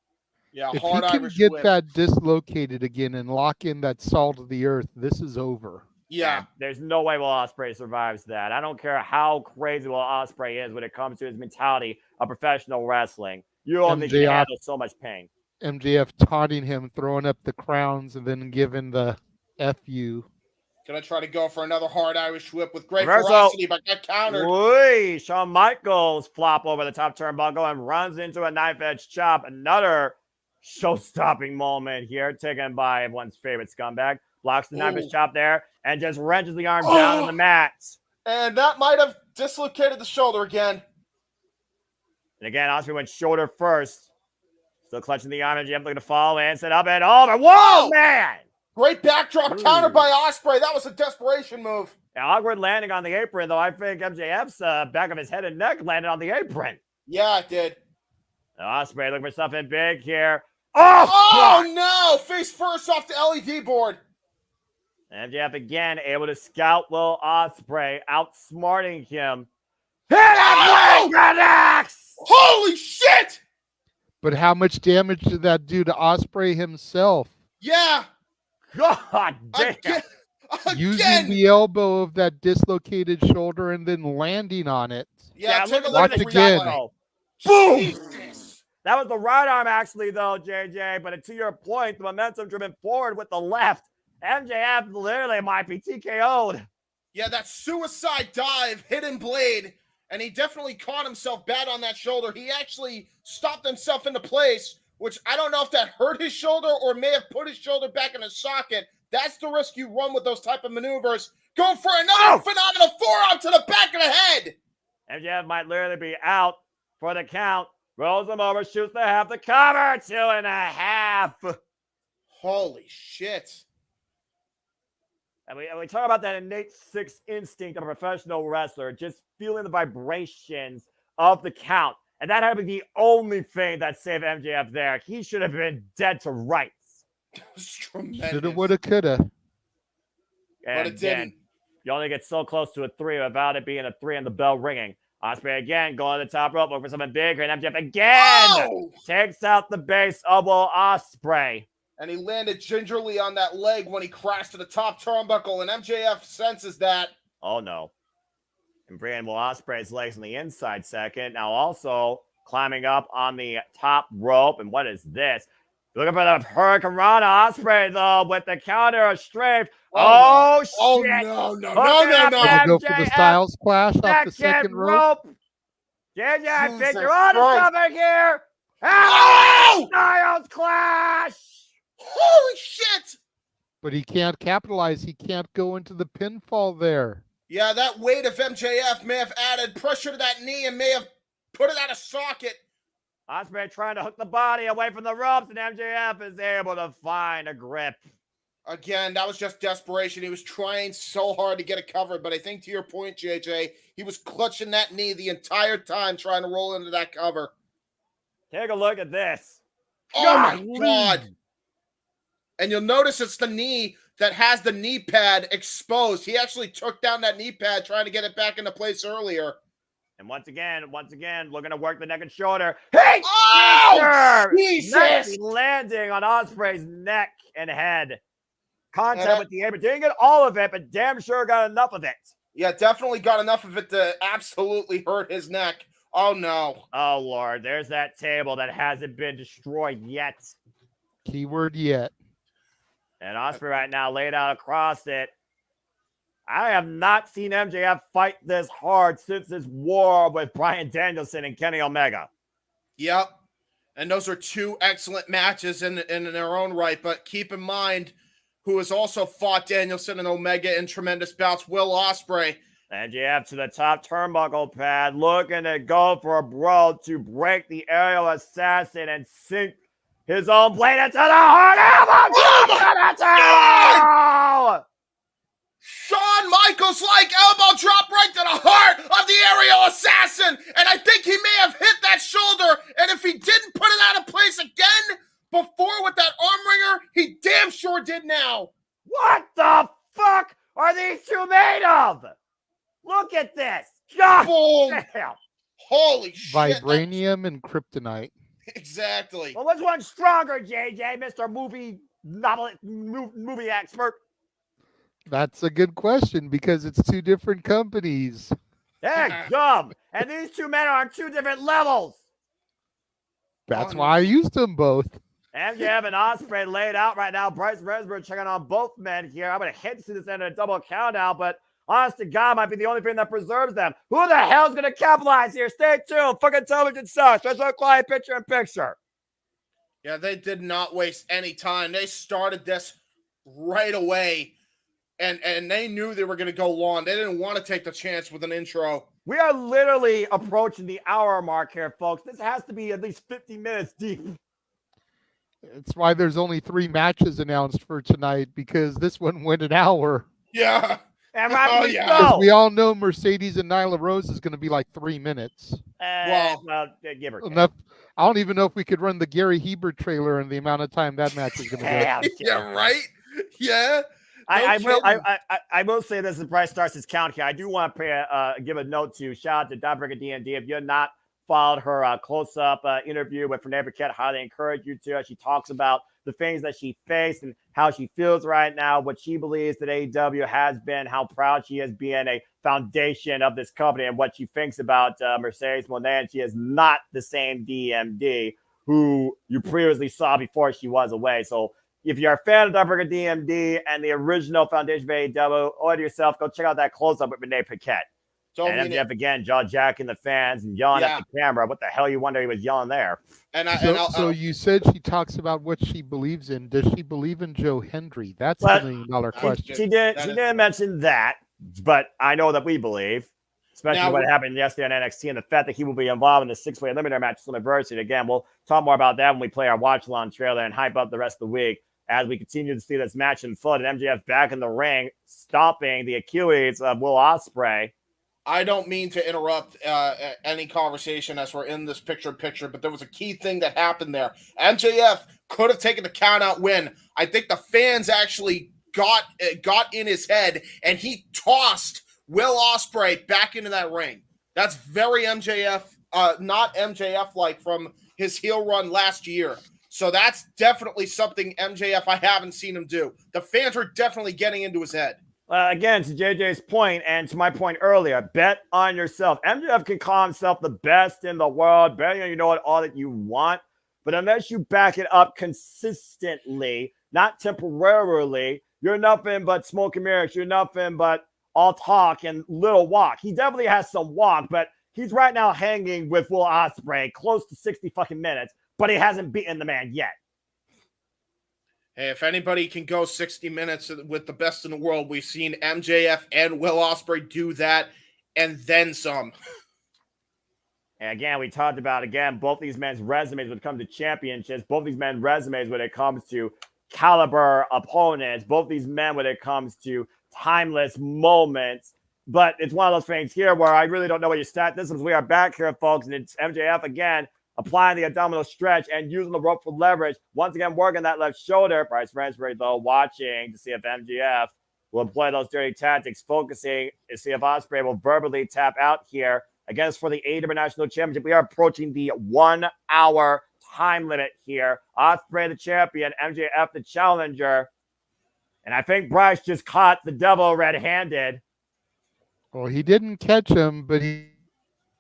Yeah, if hard he can Irish get whip. that dislocated again and lock in that salt of the earth, this is over. Yeah. There's no way Will Ospreay survives that. I don't care how crazy Will Ospreay is when it comes to his mentality of professional wrestling. You only can handle so much pain. MJF taunting him, throwing up the crowns, and then giving the FU. Gonna try to go for another hard Irish whip with great Reversal. ferocity, but got countered. Oy, Shawn Michaels flop over the top turnbuckle and runs into a knife edge chop. Another show-stopping moment here, taken by everyone's favorite scumbag. Blocks the knife edge chop there and just wrenches the arm down on the mat. And that might have dislocated the shoulder again. And again, Ospreay went shoulder first. Still clutching the arm. MJF looking to fall in, set up and over. Whoa, man! Great backdrop counter by Ospreay. That was a desperation move. Yeah, awkward landing on the apron, though. I think MJF's back of his head and neck landed on the apron. Yeah, it did. Ospreay looking for something big here. Oh no! Face first off the LED board. MJF again able to scout Will Ospreay, outsmarting him. Hit it! Connects! Holy shit! But how much damage did that do to Ospreay himself? Yeah. God damn. Using the elbow of that dislocated shoulder and then landing on it. Yeah, take a Watch look at again. Boom! That was the right arm, actually, though, JJ. But to your point, the momentum driven forward with the left. MJF literally might be TKO'd. Yeah, that suicide dive, hidden blade, and he definitely caught himself bad on that shoulder. He actually stopped himself into place, which I don't know if that hurt his shoulder or may have put his shoulder back in his socket. That's the risk you run with those type of maneuvers. Go for another phenomenal forearm to the back of the head. MJF might literally be out for the count. Rolls him over, shoots the half, the cover, 2.5. Holy shit. And we talk about that innate sixth instinct of a professional wrestler, just feeling the vibrations of the count. And that had to be the only thing that saved MJF there. He should have been dead to rights. Shoulda, woulda, coulda. And But it didn't. You only get so close to a 3 without it being a 3 and the bell ringing. Ospreay again going to the top rope, looking for something bigger, and MJF again takes out the base of Will Ospreay. And he landed gingerly on that leg when he crashed to the top turnbuckle, and MJF senses that. Oh, no. And bringing Will Ospreay's legs on the inside second. Now also climbing up on the top rope. And what is this? Looking for the Hurricane Rana. Ospreay, though, with the counter of strength. Oh, shit. Oh, no. Gonna go for the Styles Clash off the second rope. JJ, I think Jesus you're on to Christ. something here. Oh! Styles Clash. Holy shit! But he can't capitalize. He can't go into the pinfall there. Yeah, that weight of MJF may have added pressure to that knee and may have put it out of socket. Ospreay trying to hook the body away from the ropes, and MJF is able to find a grip. Again, that was just desperation. He was trying so hard to get it covered, but I think to your point, JJ, he was clutching that knee the entire time trying to roll into that cover. Take a look at this. Oh, my God. And you'll notice it's the knee that has the knee pad exposed. He actually took down that knee pad trying to get it back into place earlier. And once again, looking to work the neck and shoulder. Hey! Oh, Jesus! Nicely landing on Ospreay's neck and head. Contact with the apron. Didn't get all of it, but damn sure got enough of it. Yeah, definitely got enough of it to absolutely hurt his neck. Oh, no. Oh, Lord. There's that table that hasn't been destroyed yet. Keyword yet. And Ospreay right now laid out across it. I have not seen MJF fight this hard since his war with Bryan Danielson and Kenny Omega. Yep. And those are two excellent matches in their own right. But keep in mind, who has also fought Danielson and Omega in tremendous bouts, Will Ospreay. MJF to the top turnbuckle pad, looking to go for a brawl to break the aerial assassin and sink his own blade into the heart. Oh, Shawn Michaels like elbow drop right to the heart of the aerial assassin. And I think he may have hit that shoulder. And if he didn't put it out of place again before with that arm wringer, he damn sure did now. What the fuck are these two made of? Look at this. God Boom. damn. Holy shit. Vibranium and kryptonite. Exactly. Well, which one's stronger, JJ, Mr. Movie expert? That's a good question because it's two different companies. They're dumb. And these two men are on two different levels. That's why I used them both. MJF and Ospreay laid out right now. Bryce Resberg checking on both men here. I'm going to hit to this end of a double count out, but honest to God might be the only thing that preserves them. Who the hell's going to capitalize here? Stay tuned. Fucking television sucks. Special client picture-in-picture. Yeah, they did not waste any time. They started this right away, and they knew they were going to go long. They didn't want to take the chance with an intro. We are literally approaching the hour mark here, folks. This has to be at least 50 minutes deep. It's why there's only 3 matches announced for tonight, because this one went an hour. Yeah. And Because we all know Mercedes and Nyla Rose is going to be like 3 minutes. Well, give her enough. I don't even know if we could run the Gary Hebert trailer in the amount of time that match is going to go. Yeah, right? Yeah. I will say this as Bryce starts his count here. I do want to give a note to shout out to Dawnbreaker D&D. If you're not followed her close-up interview with Renee Paquette, highly encourage you to. She talks about the things that she faced and how she feels right now, what she believes that AEW has been, how proud she is being a foundation of this company, and what she thinks about Mercedes Moné. And she is not the same DMD who you previously saw before she was away. So if you're a fan of Dawnbreaker DMD and the original foundation of AEW, order yourself, go check out that close-up with Renee Paquette. And MJF again, jaw-jacking the fans and yelling at the camera. What the hell you wonder he was yelling there? So you said she talks about what she believes in. Does she believe in Joe Hendry? That's the $1 million question. She didn't mention that, but I know that we believe, especially what happened yesterday on NXT and the fact that he will be involved in the 6-way eliminator match with Multiverse. Again, we'll talk more about that when we play our watch-along trailer and hype up the rest of the week as we continue to see this match unfold. And MJF back in the ring, stopping the Achilles of Will Ospreay. I don't mean to interrupt any conversation as we're in this picture, but there was a key thing that happened there. MJF could have taken the count-out win. I think the fans actually got in his head, and he tossed Will Ospreay back into that ring. That's very MJF, not MJF-like from his heel run last year. So that's definitely something MJF I haven't seen him do. The fans were definitely getting into his head. Again, to JJ's point and to my point earlier, bet on yourself. MJF can call himself the best in the world, bet on all that you want, but unless you back it up consistently, not temporarily, you're nothing but smoke and mirrors. You're nothing but all talk and little walk. He definitely has some walk, but he's right now hanging with Will Ospreay close to 60 fucking minutes, but he hasn't beaten the man yet. Hey, if anybody can go 60 minutes with the best in the world, we've seen MJF and Will Ospreay do that and then some. And again, we talked about, both these men's resumes when it comes to championships, both these men's resumes when it comes to caliber opponents, both these men when it comes to timeless moments. But it's one of those things here where I really don't know what your stat is. We are back here, folks, and it's MJF again, applying the abdominal stretch and using the rope for leverage. Once again, working that left shoulder. Bryce Resberg, though, watching to see if MJF will employ those dirty tactics, focusing to see if Ospreay will verbally tap out here. Again, it's for the AEW National Championship. We are approaching the 1 hour time limit here. Ospreay, the champion, MJF, the challenger. And I think Bryce just caught the devil red-handed. Well, he didn't catch him, but he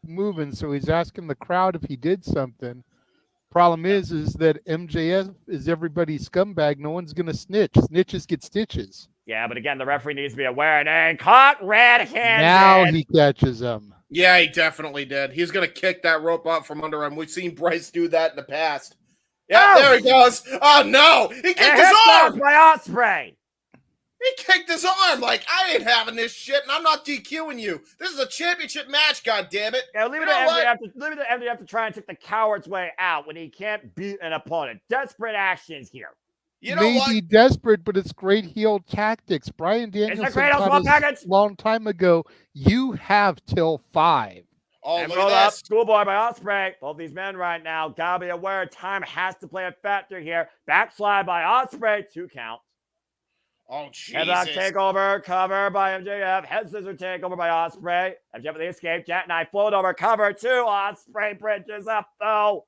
moving, so he's asking the crowd if he did something. Problem is that MJF is everybody's scumbag. No one's gonna snitch. Snitches get stitches. Yeah, but again, the referee needs to be aware. And caught red-handed. Now he catches him. Yeah, he definitely did. He's gonna kick that rope out from under him. We've seen Bryce do that in the past. Yeah, there he goes. Oh no, he kicked his arm by Ospreay. He kicked his arm. Like, I ain't having this shit, and I'm not DQing you. This is a championship match, goddammit. Yeah, leave it to MJF to try and take the coward's way out when he can't beat an opponent. Desperate actions here. You know what? Maybe desperate, but it's great heel tactics. Brian Danielson taught us a long time ago, you have till 5. Oh, and roll up, schoolboy by Ospreay. Both these men right now, gotta be aware time has to play a factor here. Backslide by Ospreay, 2 count. Oh, Jesus. Headlock takeover, cover by MJF. Head scissor takeover by Ospreay. MJF with the escape. Jackknife float over, cover 2. Ospreay bridges up, though.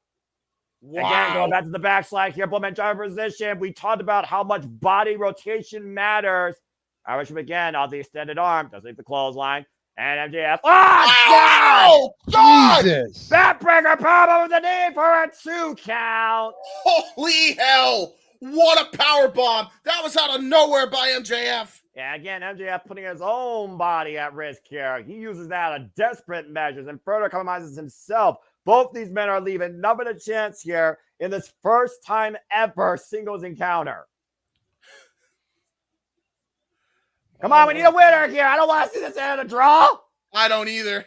Wow. Again, going back to the backslide here. Both men driver position. We talked about how much body rotation matters. Irish again on the extended arm. Doesn't leave the clothesline. And MJF. Oh, God! Jesus. Backbreaker powerbomb with the knee for a 2 count. Holy hell! What a power bomb! That was out of nowhere by MJF. Yeah, again, MJF putting his own body at risk here. He uses that on desperate measures and further compromises himself. Both these men are leaving nothing a chance here in this first time ever singles encounter. Come on, we need a winner here. I don't want to see this end a draw. I don't either.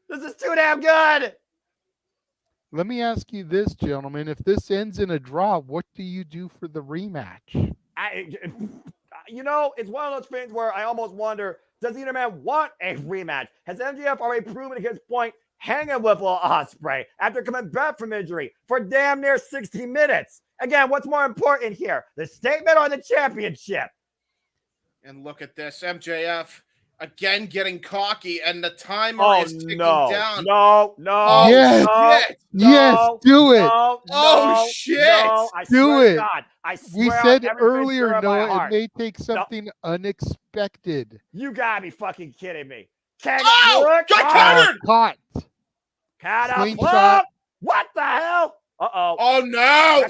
This is too damn good. Let me ask you this, gentlemen. If this ends in a draw, what do you do for the rematch? It's one of those things where I almost wonder, does either man want a rematch? Has MJF already proven his point hanging with Ospreay after coming back from injury for damn near 60 minutes? Again, what's more important here, the statement or the championship? And look at this, MJF again getting cocky, and the timer is ticking down. No. Yes, do it. Shit. No, I do swear it. to God. I swear We said on everything earlier, in my Noah, heart. it may take something unexpected. You gotta be fucking kidding me. Got countered! Caught. Slingshot. What the hell? Uh-oh. Oh, no.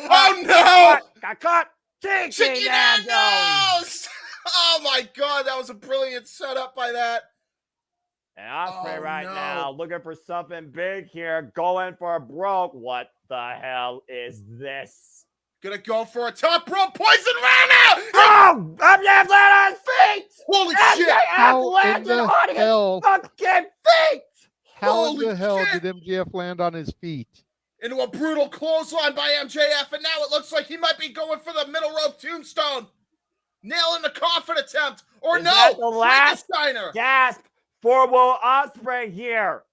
Got caught. Chicken Nandos. Oh, my God. That was a brilliant setup by that. And Ospreay now looking for something big here, going for a broke. What the hell is this? Gonna go for a top rope poison rana! Oh! MJF landed on his feet! Holy shit! How in the hell? Fucking feet! How in the hell did MJF land on his feet? Into a brutal clothesline by MJF, and now it looks like he might be going for the middle rope tombstone. Nail in the coffin attempt, or Is no? that the last Frankensteiner. gasp for Will Ospreay here?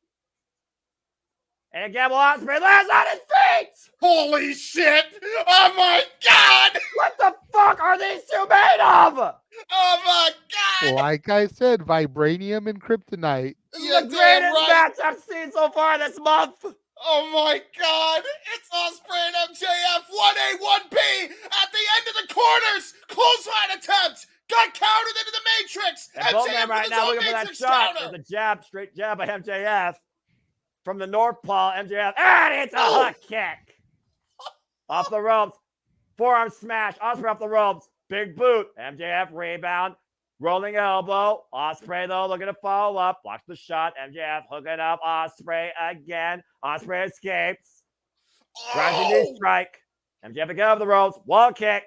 And again, Will Ospreay lands on his feet! Holy shit! Oh my God! What the fuck are these two made of? Oh my God! Like I said, vibranium and kryptonite. This is the greatest match I've seen so far this month. Oh my God! It's Ospreay and MJF 1A, 1B at the end of the corners. Clothesline attempt. Got countered into the Matrix. And both men right now looking for that shot. There's a jab, straight jab by MJF. From the North Pole, MJF, and it's a hook kick. Off the ropes. Forearm smash. Ospreay off the ropes. Big boot. MJF rebound. Rolling elbow. Ospreay, though, looking to follow up. Blocks the shot. MJF hooking up Ospreay again. Ospreay escapes. Rising knee strike. MJF again off the ropes. Wall kick.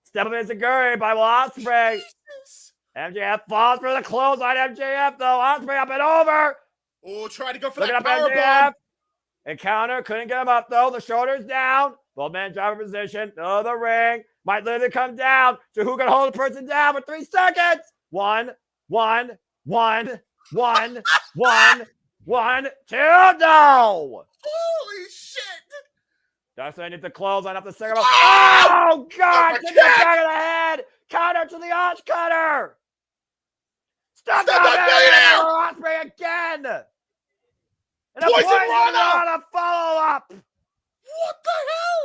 Step of Izaguri by Will Ospreay. MJF falls for the clothesline. MJF, though. Ospreay up and over. Oh, tried to go for Looking that up power MJF. bomb. Encounter, couldn't get him up though. The shoulders down. Both men driver position. No, the ring. Might literally come down to who can hold the person down for 3 seconds. 1, 2, no. Holy shit. Dustin needs to close on up the second. Oh, God. Get the back of the head. Counter to the arch cutter. Stop that Ospreay again. And a poison on a follow-up. What the hell?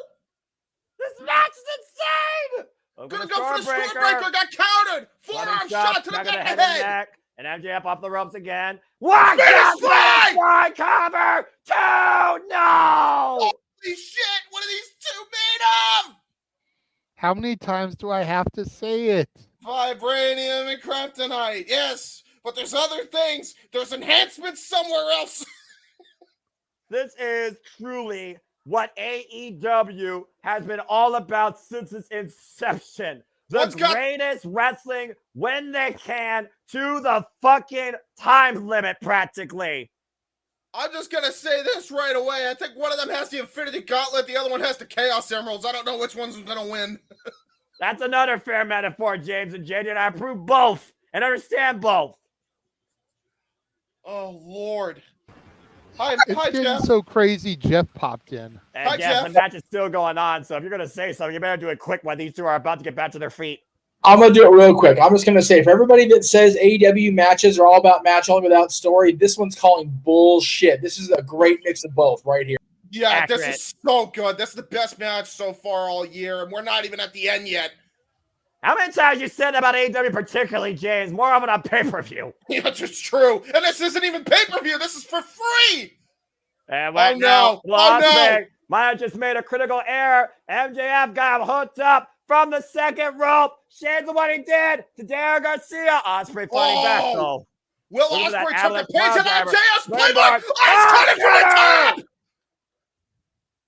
This match is insane. Gonna go for the Stormbreaker. Got countered. Forearm shot to the back of the head. And MJF off the ropes again. What? Fly cover. 2. No. Holy shit. What are these two made of? How many times do I have to say it? Vibranium and kryptonite. Yes, but there's other things. There's enhancements somewhere else. This is truly what AEW has been all about since its inception. The greatest wrestling when they can to the fucking time limit, practically. I'm just going to say this right away. I think one of them has the Infinity Gauntlet. The other one has the Chaos Emeralds. I don't know which one's going to win. That's another fair metaphor, James and JJ, and I approve both and understand both. Oh, Lord. Hi, getting Jeff. so crazy. Jeff popped in. And Hi, Jeff, Jeff. the match is still going on, so if you're going to say something, you better do it quick while these two are about to get back to their feet. I'm going to do it real quick. I'm just going to say, for everybody that says AEW matches are all about match only without story, this one's calling bullshit. This is a great mix of both right here. Yeah, Accurate. This is so good. This is the best match so far all year, and we're not even at the end yet. How many times you said about AEW, particularly, James? More of it on pay-per-view. Yeah, it's true. And this isn't even pay-per-view. This is for free. And right now, might have just made a critical error. MJF got him hooked up from the second rope. Shades of what he did to Darren Garcia. Ospreay fighting back, though. Will Ospreay took a page of MJF's playbook. It's coming from the top.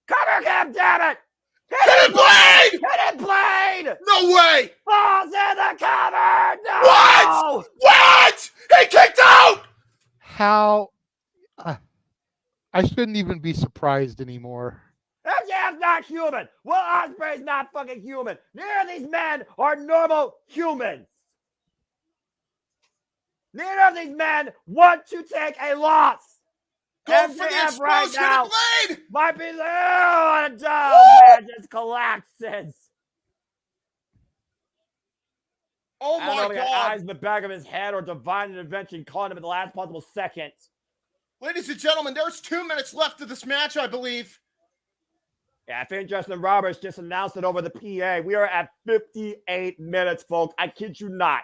Cover him, damn it. Hit it, Blade! Hit it, Blade! No way! Falls in the cover! No! What? What? He kicked out! How? I shouldn't even be surprised anymore. MJF's not human. Will Ospreay's not fucking human. Neither of these men are normal humans. Neither of these men want to take a loss. Go for the MJF right exposed now Blade! might be there. And man just collapses. Oh I don't know my if he had God. eyes in the back of his head or divine intervention caught him at the last possible second. Ladies and gentlemen, there's 2 minutes left of this match, I believe. Yeah, I think Justin Roberts just announced it over the PA. We are at 58 minutes, folks. I kid you not.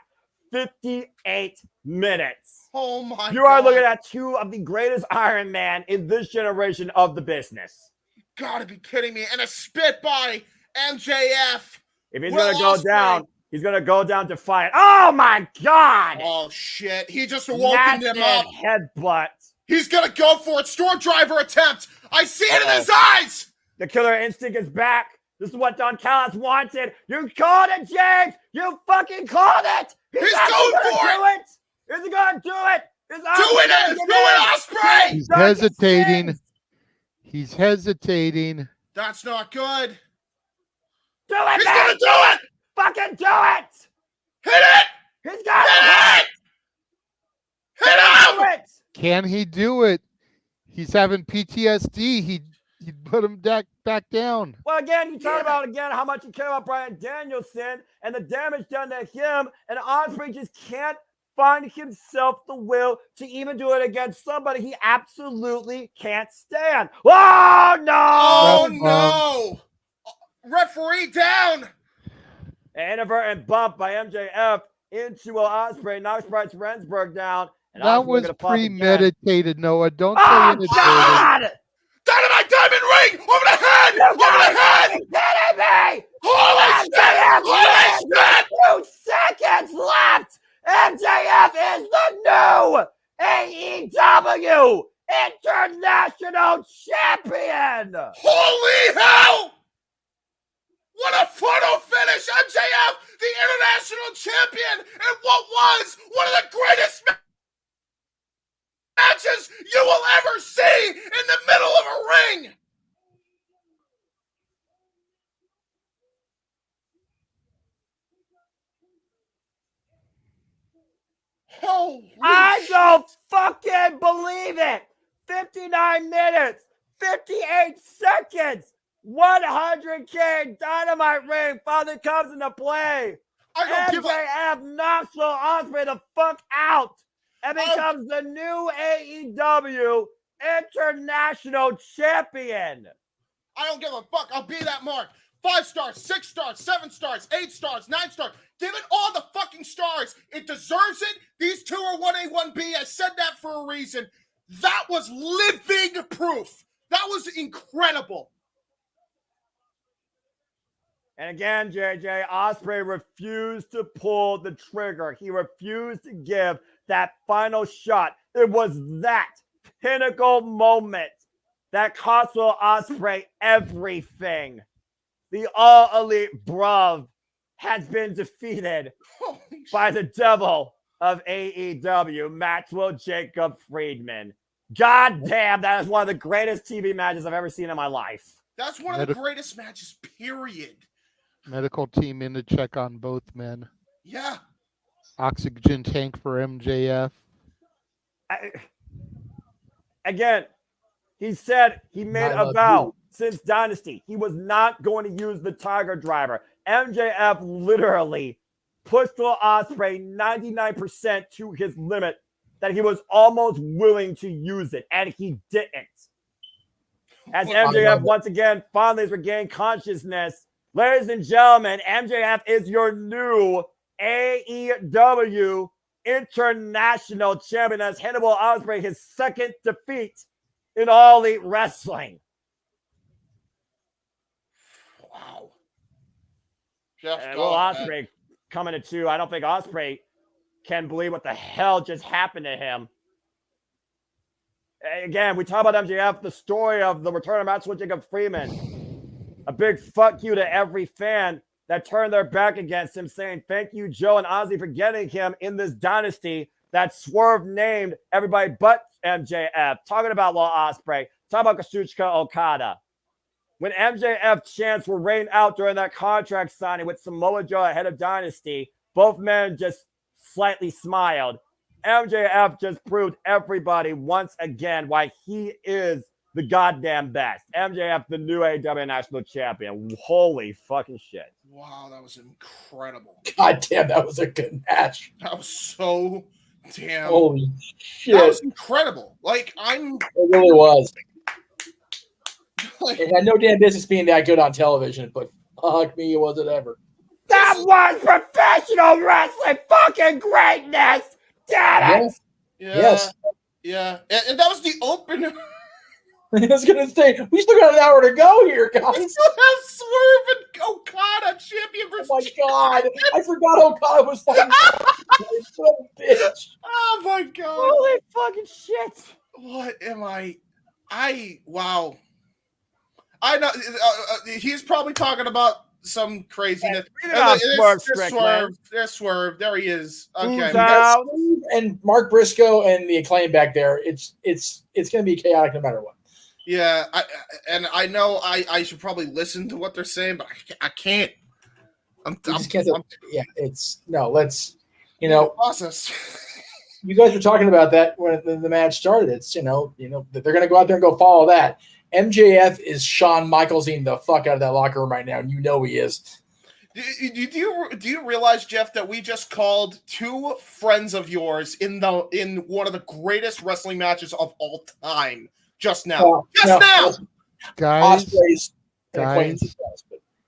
58 minutes. Oh my God. You are looking at two of the greatest Iron Man in this generation of the business. You gotta be kidding me. And a spit by MJF. If he's going to go down, he's going to go down to fight. Oh my God. Oh shit. He just woken him up. Headbutt. He's going to go for it. Storm driver attempt. I see it in his eyes. The killer instinct is back. This is what Don Callis wanted. You called it, James. You fucking called it. He's going for it. Is he going to do it? Do it, Ospreay. He's hesitating. He's hesitating. That's not good. Do it, He's man. going to do it. Fucking do it. Hit it. He's got it. Hit him. Can he do it? He's having PTSD. He put him back down. Well, again, you talk about how much you care about Bryan Danielson and the damage done to him, and Ospreay just can't find himself the will to even do it against somebody he absolutely can't stand. Oh, no! Oh, no! Referee down! An inadvertent bump by MJF into Ospreay knocks Bryce Rensburg down. And that Ospreay was premeditated, Noah. Don't say inadvertent. God! Dynamite Diamond Ring! Over the head! Over the head! Kidding me! Holy shit! Holy shit! 2 seconds left! MJF is the new AEW International Champion! Holy hell! What a photo finish! MJF, the International Champion, and what was one of the greatest matches you will ever see in the middle of a ring! Holy I don't fucking believe it! 59 minutes, 58 seconds, 100K Dynamite ring finally comes into play. MJF knocks Will Ospreay the fuck out and becomes the new AEW International Champion. I don't give a fuck. I'll be that mark. 5 stars, 6 stars, 7 stars, 8 stars, 9 stars. Give it all the fucking stars. It deserves it. These two are 1A, 1B. I said that for a reason. That was living proof. That was incredible. And again, JJ, Ospreay refused to pull the trigger. He refused to give that final shot. It was that pinnacle moment that cost Will Ospreay everything. The all-elite Bruv has been defeated by the devil of AEW, Maxwell Jacob Friedman. God damn, that is one of the greatest TV matches I've ever seen in my life. That's one of the greatest matches, period. Medical team in to check on both men. Yeah. Oxygen tank for MJF. Again, he said he made a vow since Dynasty. He was not going to use the Tiger Driver. MJF literally pushed Will Ospreay 99% to his limit that he was almost willing to use it, and he didn't. As MJF once again finally has regained consciousness, Ladies and gentlemen, MJF is your new AEW International Champion as Hannibal Ospreay, his second defeat in All Elite Wrestling. Wow. Jeff, Will Ospreay coming to 2. I don't think Ospreay can believe what the hell just happened to him. Again, we talk about MJF, the story of the return of match with Jacob Freeman. A big fuck you to every fan that turned their back against him, saying thank you, Joe and Ozzy, for getting him in this dynasty that Swerve named everybody but MJF. Talking about Will Ospreay, talking about Kazuchika Okada. When MJF chants were rained out during that contract signing with Samoa Joe ahead of Dynasty, both men just slightly smiled. MJF just proved everybody once again why he is the goddamn best. MJF, the new AEW National Champion. Holy fucking shit. Wow, that was incredible. God damn, that was a good match. That was so damn. Holy shit. That was incredible. Like, It really was. It had no damn business being that good on television, but fuck me, was it ever. That was professional wrestling fucking greatness! Damn it! Yes. Yeah. And that was the opener. I was going to say, we still got an hour to go here, guys. We still have Swerve and Okada, champion versus Oh, my God. I forgot Okada was fighting. Bitch. Oh, my God. Holy fucking shit. What am wow. I know. He's probably talking about some craziness. There's Swerve. There he is. Okay. And Mark Briscoe and the Acclaim back there. It's going to be chaotic no matter what. Yeah, I know I should probably listen to what they're saying, but I can't. Let's process. You guys were talking about that when the match started. It's they're going to go out there and go follow that. MJF is Shawn Michaelsing the fuck out of that locker room right now, and you know he is. Do you realize, Jeff, that we just called 2 friends of yours in one of the greatest wrestling matches of all time just now? Guys,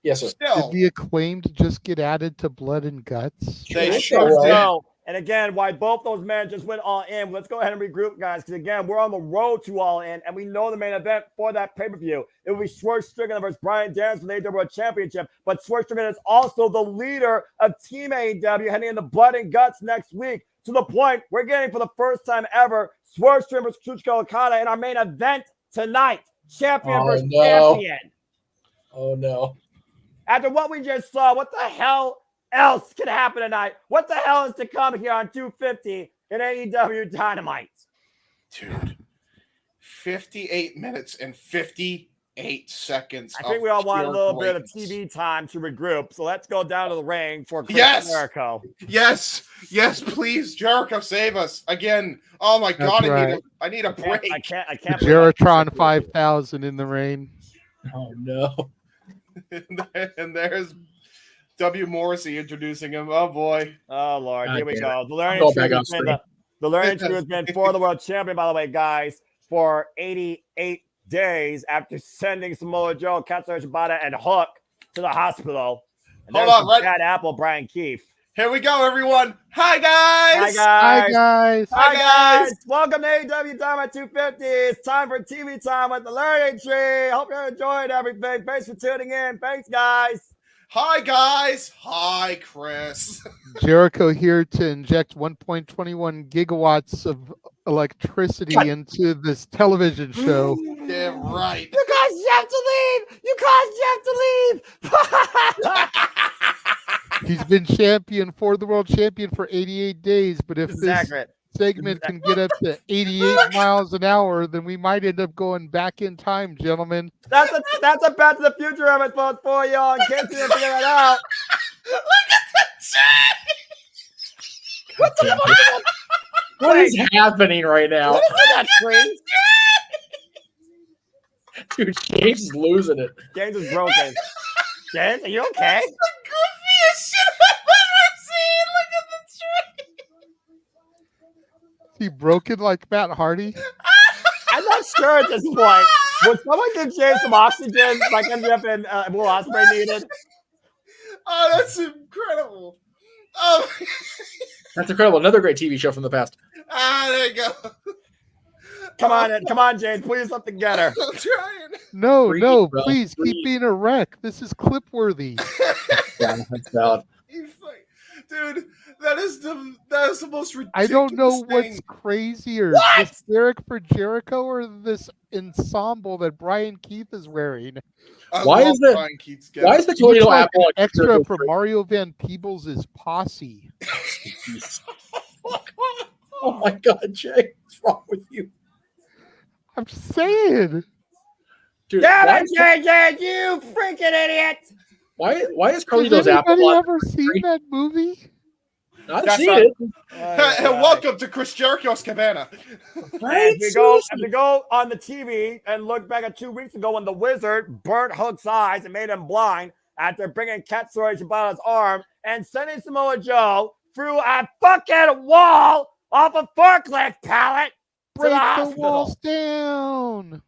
yes, sir. Did the Acclaimed just get added to Blood and Guts? They sure did. And again, why both those men just went all in. Let's go ahead and regroup, guys, because again, we're on the road to all in, and we know the main event for that pay-per-view. It will be Swerve Strickland versus Bryan Danielson for the AEW World Championship, but Swerve Strickland is also the leader of Team AEW heading into Blood and Guts next week, to the point we're getting, for the first time ever, Swerve Strickland versus Kazuchika Okada in our main event tonight. Champion versus champion. Oh, no. After what we just saw, what the hell else can happen tonight? What the hell is to come here on 250 in AEW Dynamite? Dude, 58 minutes and 58 seconds. I think we all want a little bit of TV time to regroup, so let's go down to the ring for Chris Jericho. Yes, please, Jericho, save us again. Oh my God, I need a break. I can't. Jeritron 5000 in the rain. Oh no! And there's W. Morrissey introducing him. Oh boy. Oh Lord. Here we go. The learning tree has been for the world champion, by the way, guys, for 88 days after sending Samoa Joe, Katsuyori Shibata, and Hook to the hospital. And hold on, Bad Apple, Brian Keefe. Here we go, everyone. Hi guys. Hi guys. Welcome to AEW Dynamite 250. It's time for TV time with the learning tree. Hope you're enjoying everything. Thanks for tuning in. Thanks, guys. Hi, guys. Hi, Chris. Jericho here to inject 1.21 gigawatts of electricity into this television show. Yeah, right. You guys have to leave. He's been for the world champion for 88 days, but if this segment can get up to 88 miles an hour, then we might end up going back in time, gentlemen. That's a Back to the Future episode for y'all, in case you didn't figure that out. Look at the chat! What the fuck? What is happening right now? What is that tree? Dude, James is losing it. James is broken. James, are you okay? That's the goofiest shit I've ever seen. Look at the tree. Is he broken like Matt Hardy? I'm not sure at this point. Would someone give James some oxygen like MJF and Will Ospreay needed? Oh, that's incredible. Oh, That's incredible. Another great TV show from the past. there you go. Come on, James. Put yourself together. I'm trying. No, please keep being a wreck. This is clip worthy. Yeah, that's valid. Dude, that is the most ridiculous I don't know what's thing. crazier, this Derek for Jericho or this ensemble that Brian Keith is wearing. Why is the Toledo like apple an extra from Mario Van Peebles' posse? Oh my God, Jay, what's wrong with you? I'm just saying. Dude, Damn it, JJ, you freaking idiot! Why is Has Carlito's apple? anybody ever seen that movie? Not seen it. Welcome to Chris Jericho's Cabana. If we go on the TV and look back at 2 weeks ago when the Wizard burnt Hook's eyes and made him blind after bringing Katsuyori Shibata's arm and sending Samoa Joe through a fucking wall off a forklift pallet to Break the the hospital. walls down.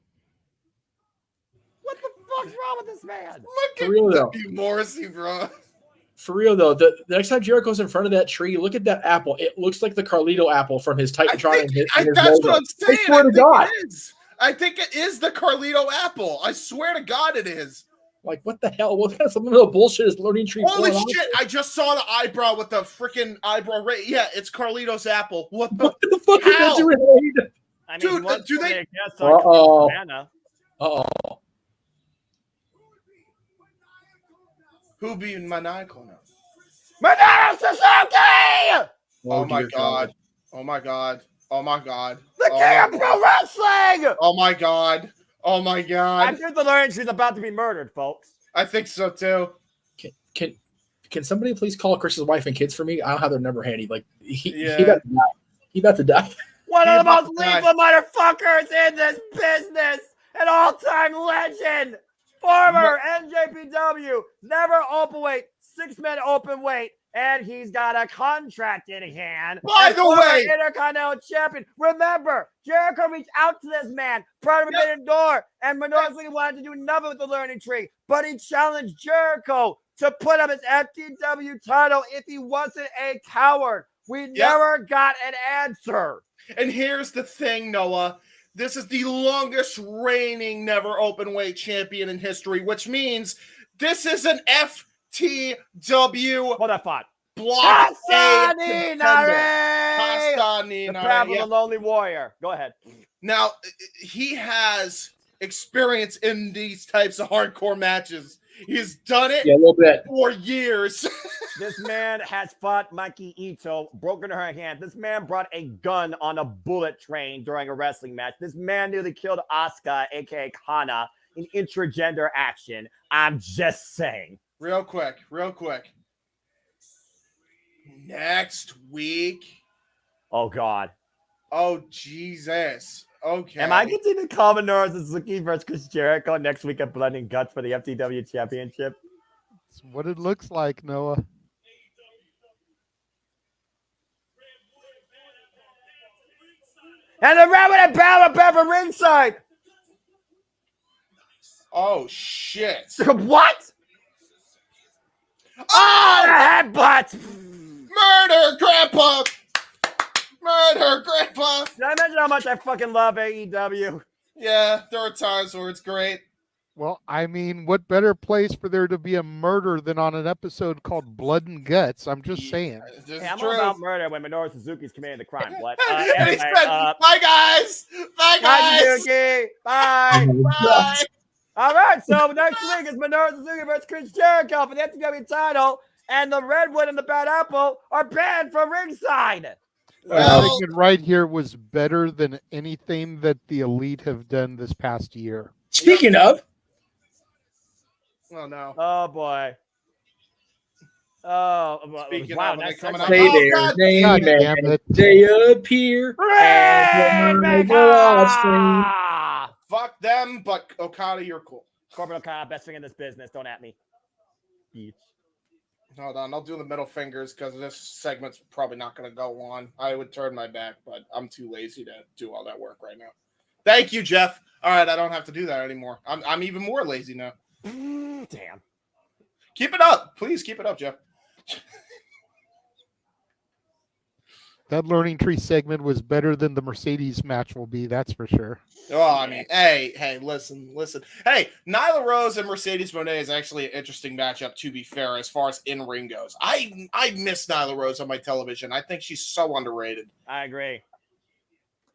What the fuck's wrong with this man? For real though. W. Morrissey, bro. For real though, the next time Jericho's in front of that tree, look at that apple. It looks like the Carlito apple from his Titantron. That's what I'm saying. I swear to God. It is. I think it is the Carlito apple. I swear to God it is. Like, what the hell? What kind of some little bullshit is Learning Tree? Holy pulling shit! off? I just saw the eyebrow with the freaking eyebrow. Yeah, it's Carlito's apple. What the fuck is that doing? I mean, Dude, do they? Uh-oh. Cabana. Uh-oh. Who be maniacal now? Minoru Suzuki! Oh my God! Oh my God! Oh my God! The king of pro wrestling! Oh my God! Oh my I God! think the learning she's about to be murdered, folks. I think so too. Can somebody please call Chris's wife and kids for me? I don't have their number handy. Like he Yeah. about to die. He about to die. One of the most God. lethal motherfuckers in this business, an all-time legend, former NJPW, never open weight, 6-man open weight, and he's got a contract in hand. By And the former way- Intercontinental Champion. Remember, Jericho reached out to this man, prior to Forbidden Door, and Minoru Suzuki wanted to do nothing with the learning tree, but he challenged Jericho to put up his FTW title if he wasn't a coward. We never got an answer. And here's the thing, Noah. This is the longest reigning never open weight champion in history, which means this is an FTW Hold that thought. block A Castaninare! Castaninare. The path of Yeah. the lonely warrior. Go ahead. Now, he has experience in these types of hardcore matches. He's done it Yeah, a little bit. for years. This man has fought Mikey Ito, broken her hand. This man brought a gun on a bullet train during a wrestling match. This man nearly killed Asuka, aka Kana, in intragender action. I'm just saying. Real quick. Next week. Oh, God. Oh, Jesus. Okay. Am I continuing to call Minoru Suzuki versus Chris Jericho next week at Blood and Guts for the FTW Championship? It's what it looks like, Noah. And the Red and Power Pepper ringside. Oh, shit. What? Oh, the headbutt. Murder, Grandpa. Murder, Grandpa. Did I mention how much I fucking love AEW? Yeah, there are times where it's great. Well, I mean, what better place for there to be a murder than on an episode called Blood and Guts? I'm just saying. Hey, I'm all about murder when Minoru Suzuki's committing the crime. But Anyway, anyway, bye, guys. Bye, guys. bye, Suzuki. Bye. Bye. All right, so next week is Minoru Suzuki versus Chris Jericho for the FTW title, and the Redwood and the Bad Apple are banned from ringside. Well, right here was better than anything that the Elite have done this past year. Speaking of, Oh, no. Oh, boy. Oh, Speaking wow. of, That's coming such out. a- say Oh, their God name damn and it. they appear. Rainmaker! Fuck them, but Okada, you're cool. Corbin Okada, best thing in this business. Don't at me. Beach. Hold on, I'll do the middle fingers because this segment's probably not going to go on. I would turn my back, but I'm too lazy to do all that work right now. Thank you, Jeff. All right, I don't have to do that anymore. I'm even more lazy now. Damn. Keep it up. Please keep it up, Jeff. That learning tree segment was better than the Mercedes match will be, that's for sure. Oh, I mean, hey, listen. Hey, Nyla Rose and Mercedes Moné is actually an interesting matchup, to be fair, as far as in-ring goes. I miss Nyla Rose on my television. I think she's so underrated. I agree.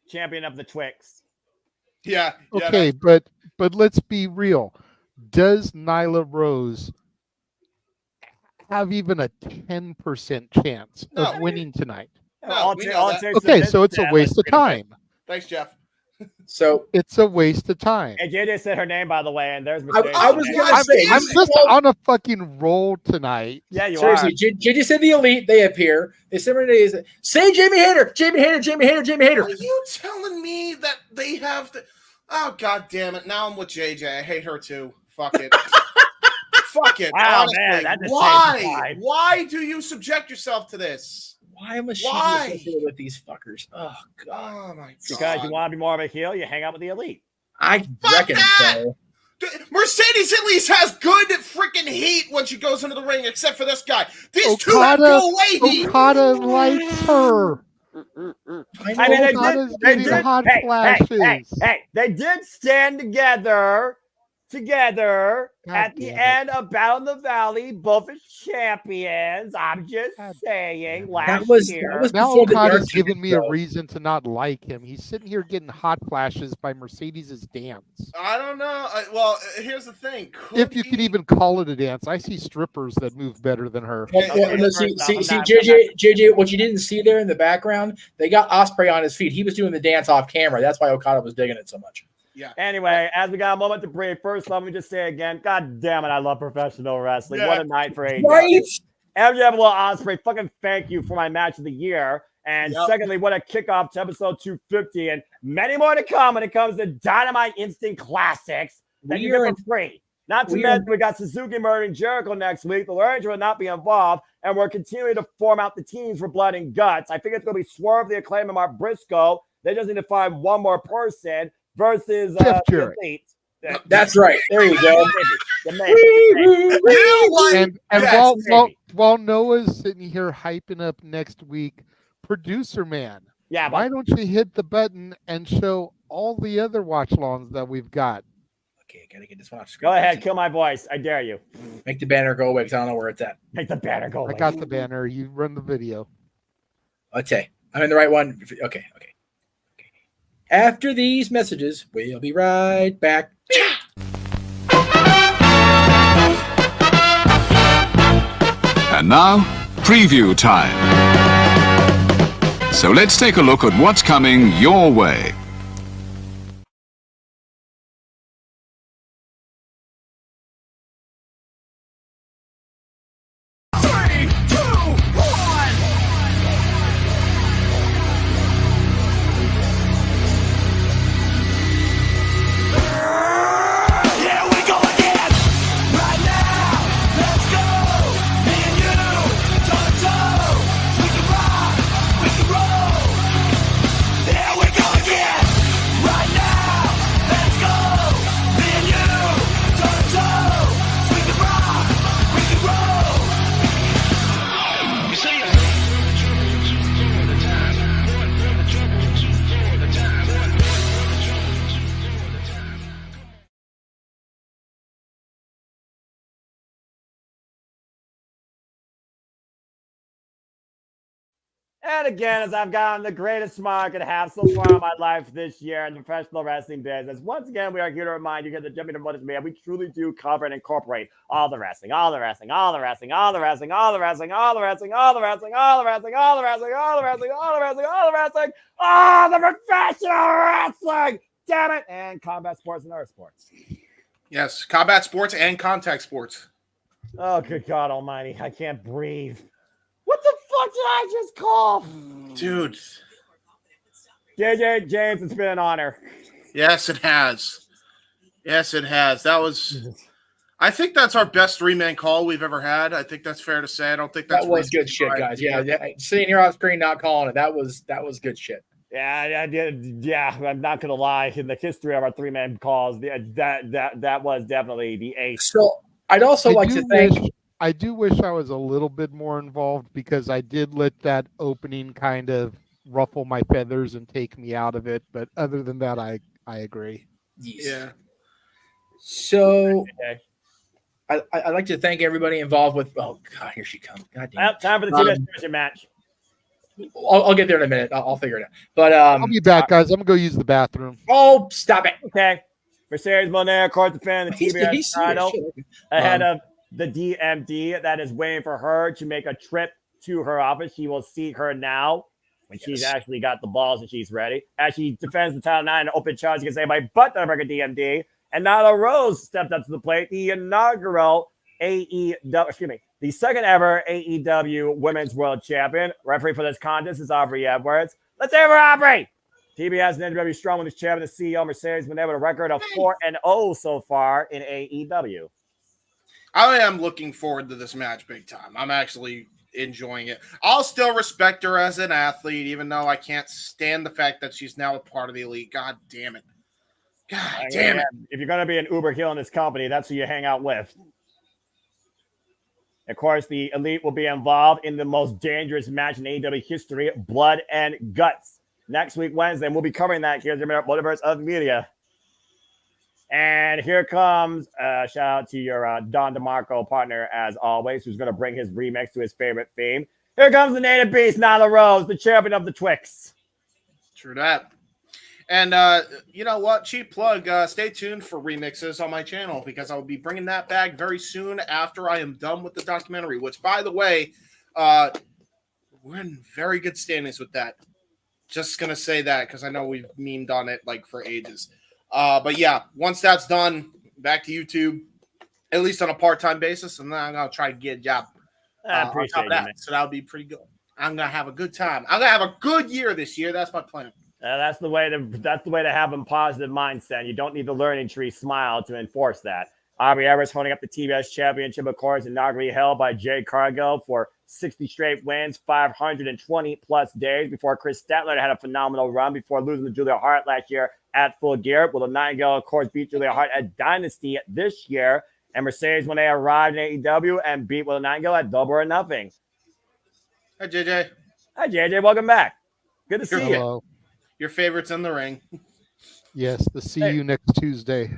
Champion of the Twix. Yeah. Okay, but let's be real. Does Nyla Rose have even a 10% chance of winning tonight? No, okay, so it's a waste of time. Thanks, Jeff. So it's a waste of time. And JJ said her name, by the way, and there's Mercedes. I was gonna say I'm just on a fucking roll tonight. Yeah, you seriously, are. JJ said the Elite. They appear. They say Jamie Hayter. Are you telling me that they have to? Oh, God damn it! Now I'm with JJ. I hate her too. Fuck it. Fuck it. Wow, honestly, man, that just why? Why do you subject yourself to this? Why must she be associated with these fuckers? Oh God! Oh my God! Because you want to be more of a heel, you hang out with the Elite. I reckon so. Mercedes at least has good freaking heat when she goes into the ring, except for this guy. These two have Okada, no way heat. Okada likes her. I mean, they did hot flashes. Hey, they did stand together at the end of Battle in the Valley, both as champions. I'm just saying. Last year, now Okada's giving me a reason to not like him. He's sitting here getting hot flashes by Mercedes' dance. I don't know. Well, here's the thing. If you could even call it a dance, I see strippers that move better than her. See, JJ, what you didn't see there in the background, they got Ospreay on his feet. He was doing the dance off camera. That's why Okada was digging it so much. Yeah. Anyway, as we got a moment to breathe, first let me just say again, God damn it, I love professional wrestling. Yeah. What a night for AEW. Right? MJF Ospreay, fucking thank you for my match of the year. And secondly, what a kickoff to episode 250 and many more to come when it comes to Dynamite Instant Classics that you get for free. Not to mention, we got Suzuki murdering Jericho next week. The Ranger will not be involved, and we're continuing to form out the teams for Blood and Guts. I think it's going to be Swerve, the Acclaim, and Mark Briscoe. They just need to find one more person versus the Elite. That's right. There you go. And while Noah's sitting here hyping up next week, producer man, why don't you hit the button and show all the other watch-alongs that we've got? Okay, gotta get this one off screen. Go ahead, kill my voice. I dare you. Make the banner go away because I don't know where it's at. Make the banner go away. I got the banner. You run the video. Okay, I'm in the right one. Okay. After these messages, we'll be right back. And now, preview time. So let's take a look at what's coming your way. And again, as I've gotten the greatest smile I could have so far in my life this year in the professional wrestling business, once again, we are here to remind you that the Champion of Mercedes Moné, we truly do cover and incorporate all the wrestling, all the wrestling, all the wrestling, all the wrestling, all the wrestling, all the wrestling, all the wrestling, all the wrestling, all the wrestling, all the wrestling, all the wrestling, all the wrestling, all the professional wrestling, damn it, and combat sports and other sports. Yes, combat sports and contact sports. Oh, good God Almighty, I can't breathe. What the fuck did I just call? Dude. JJ James, it's been an honor. Yes, it has. Yes, it has. That was... I think that's our best three-man call we've ever had. I think that's fair to say. I don't think that's... That was good shit, guys. Yeah, sitting here off screen not calling it. That was good shit. Yeah, I did. Yeah, I'm not gonna lie. In the history of our three-man calls, that was definitely the ace. So I'd also like to thank... I do wish I was a little bit more involved because I did let that opening kind of ruffle my feathers and take me out of it. But other than that, I agree. Yeah. So I'd like to thank everybody involved with. Oh God, here she comes. God damn. Well, time for the TBS Championship match. I'll get there in a minute. I'll figure it out. But I'll be back, guys. I'm gonna go use the bathroom. Oh, stop it. Okay. Mercedes Moné, of course, defending the TBS title ahead of the DMD that is waiting for her to make a trip to her office. She will see her now when she's actually got the balls and she's ready. As she defends the title 9 open challenge against anybody but the American DMD. And Nyla Rose stepped up to the plate, the inaugural the second ever AEW Women's World Champion. Referee for this contest is Aubrey Edwards. Let's hear for Aubrey. TBS and NW Strong Women's Champion, the CEO Mercedes Moné with a record of 4-0 so far in AEW. I am looking forward to this match big time. I'm actually enjoying it. I'll still respect her as an athlete, even though I can't stand the fact that she's now a part of the elite. God damn it. God damn it. If you're going to be an uber heel in this company, that's who you hang out with. Of course, the elite will be involved in the most dangerous match in AEW history, Blood and Guts. Next week, Wednesday, and we'll be covering that here at the Multiverse of Media. And here comes shout out to your Don DeMarco partner, as always, who's going to bring his remix to his favorite theme. Here comes the native beast, Nyla Rose, the champion of the Twix. True that. And you know what? Cheap plug. Stay tuned for remixes on my channel because I will be bringing that back very soon after I am done with the documentary, which, by the way, we're in very good standings with that. Just going to say that because I know we've memed on it like for ages. But yeah, once that's done, back to YouTube, at least on a part-time basis, and then I'm going to try to get a job on top of that. So that'll be pretty good. I'm going to have a good time. I'm going to have a good year this year. That's my plan. That's the way to have a positive mindset. You don't need the learning tree smile to enforce that. Aubrey Edwards holding up the TBS Championship, of course, inaugurally held by Jay Cargill for 60 straight wins, 520-plus days before Chris Statler had a phenomenal run before losing to Julia Hart last year at Full Gear. Will the Nightingale, of course, beat Julia Hart at Dynasty this year. And Mercedes, when they arrived in AEW and beat Will Nightingale at Double or Nothing. Hi, JJ. Hi, JJ. Welcome back. Good to see you. Your favorites in the ring. Yes, see you next Tuesday.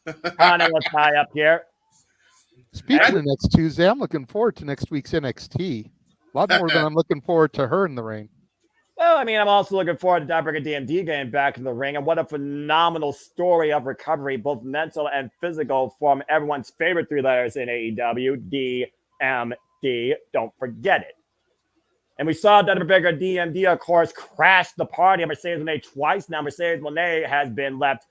Let's tie up here. Speaking of next Tuesday, I'm looking forward to next week's NXT. A lot more than I'm looking forward to her in the ring. Well, I mean, I'm also looking forward to Daybreaker DMD getting back in the ring, and what a phenomenal story of recovery, both mental and physical, from everyone's favorite three letters in AEW, DMD. Don't forget it. And we saw Daybreaker DMD, of course, crash the party of Mercedes Moné twice. Now Mercedes Moné has been left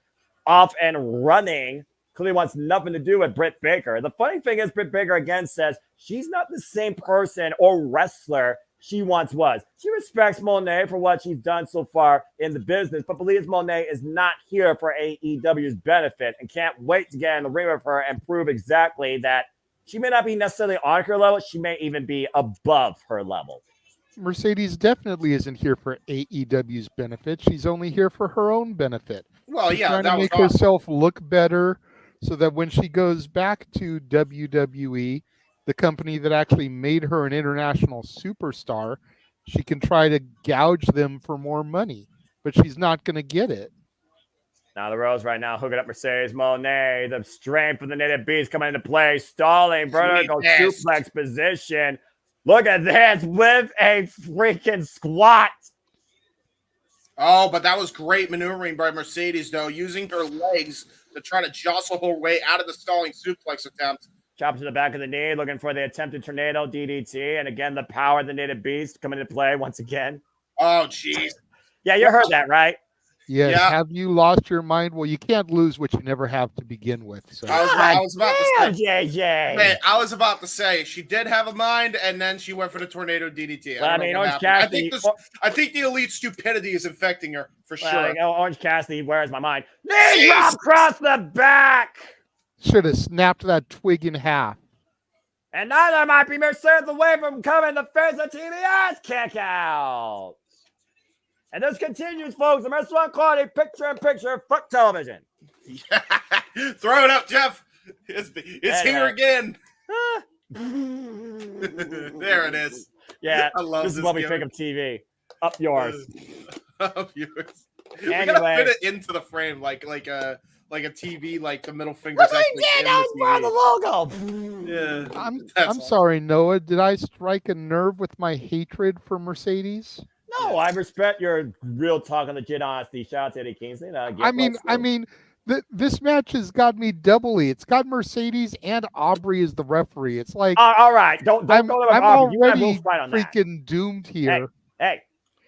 off and running. Clearly wants nothing to do with Britt Baker. The funny thing is, Britt Baker again says she's not the same person or wrestler she once was. She respects Moné for what she's done so far in the business, but believes Moné is not here for AEW's benefit and can't wait to get in the ring with her and prove exactly that she may not be necessarily on her level. She may even be above her level. Mercedes definitely isn't here for AEW's benefit. She's only here for her own benefit. Well, She's yeah, trying to make herself look better so that when she goes back to WWE, the company that actually made her an international superstar, she can try to gouge them for more money, but she's not going to get it. Now the Rose right now hooking up Mercedes Moné. The strength of the native beast coming into play. Stalling. Vertical suplex position. Look at this with a freaking squat. Oh, but that was great maneuvering by Mercedes, though, using her legs to try to jostle her way out of the stalling suplex attempt. Chop to the back of the knee, looking for the attempted tornado DDT. And again, the power of the native beast coming into play once again. Oh, jeez. Yeah, you heard that, right? Yes. Yeah. Have you lost your mind? Well, you can't lose what you never have to begin with. So I was about to say, JJ. Man, I was about to say she did have a mind, and then she went for the tornado DDT. Well, I mean, Orange Cassidy. I think the elite stupidity is infecting her for sure. Orange Cassidy, where's my mind? Knee drop across the back. Should have snapped that twig in half. And neither might be Mercedes away from coming to face a TBS kick out. And this continues, folks. The Mercedes quality picture-in-picture front television. Throw it up, Jeff. It's here again. There it is. Yeah, I love this is what we think of TV. Up yours. Up yours. We Anyway. gotta fit it into the frame like a TV, like the middle finger's actually in the logo. Yeah. I'm sorry, Noah. Did I strike a nerve with my hatred for Mercedes? No, I respect your real talk on the legit honesty. Shout out to Eddie Kingston. This match has got me doubly. It's got Mercedes and Aubrey as the referee. It's like, all right, don't go to I'm Aubrey. You and I already will fight on that. freaking doomed here. Hey,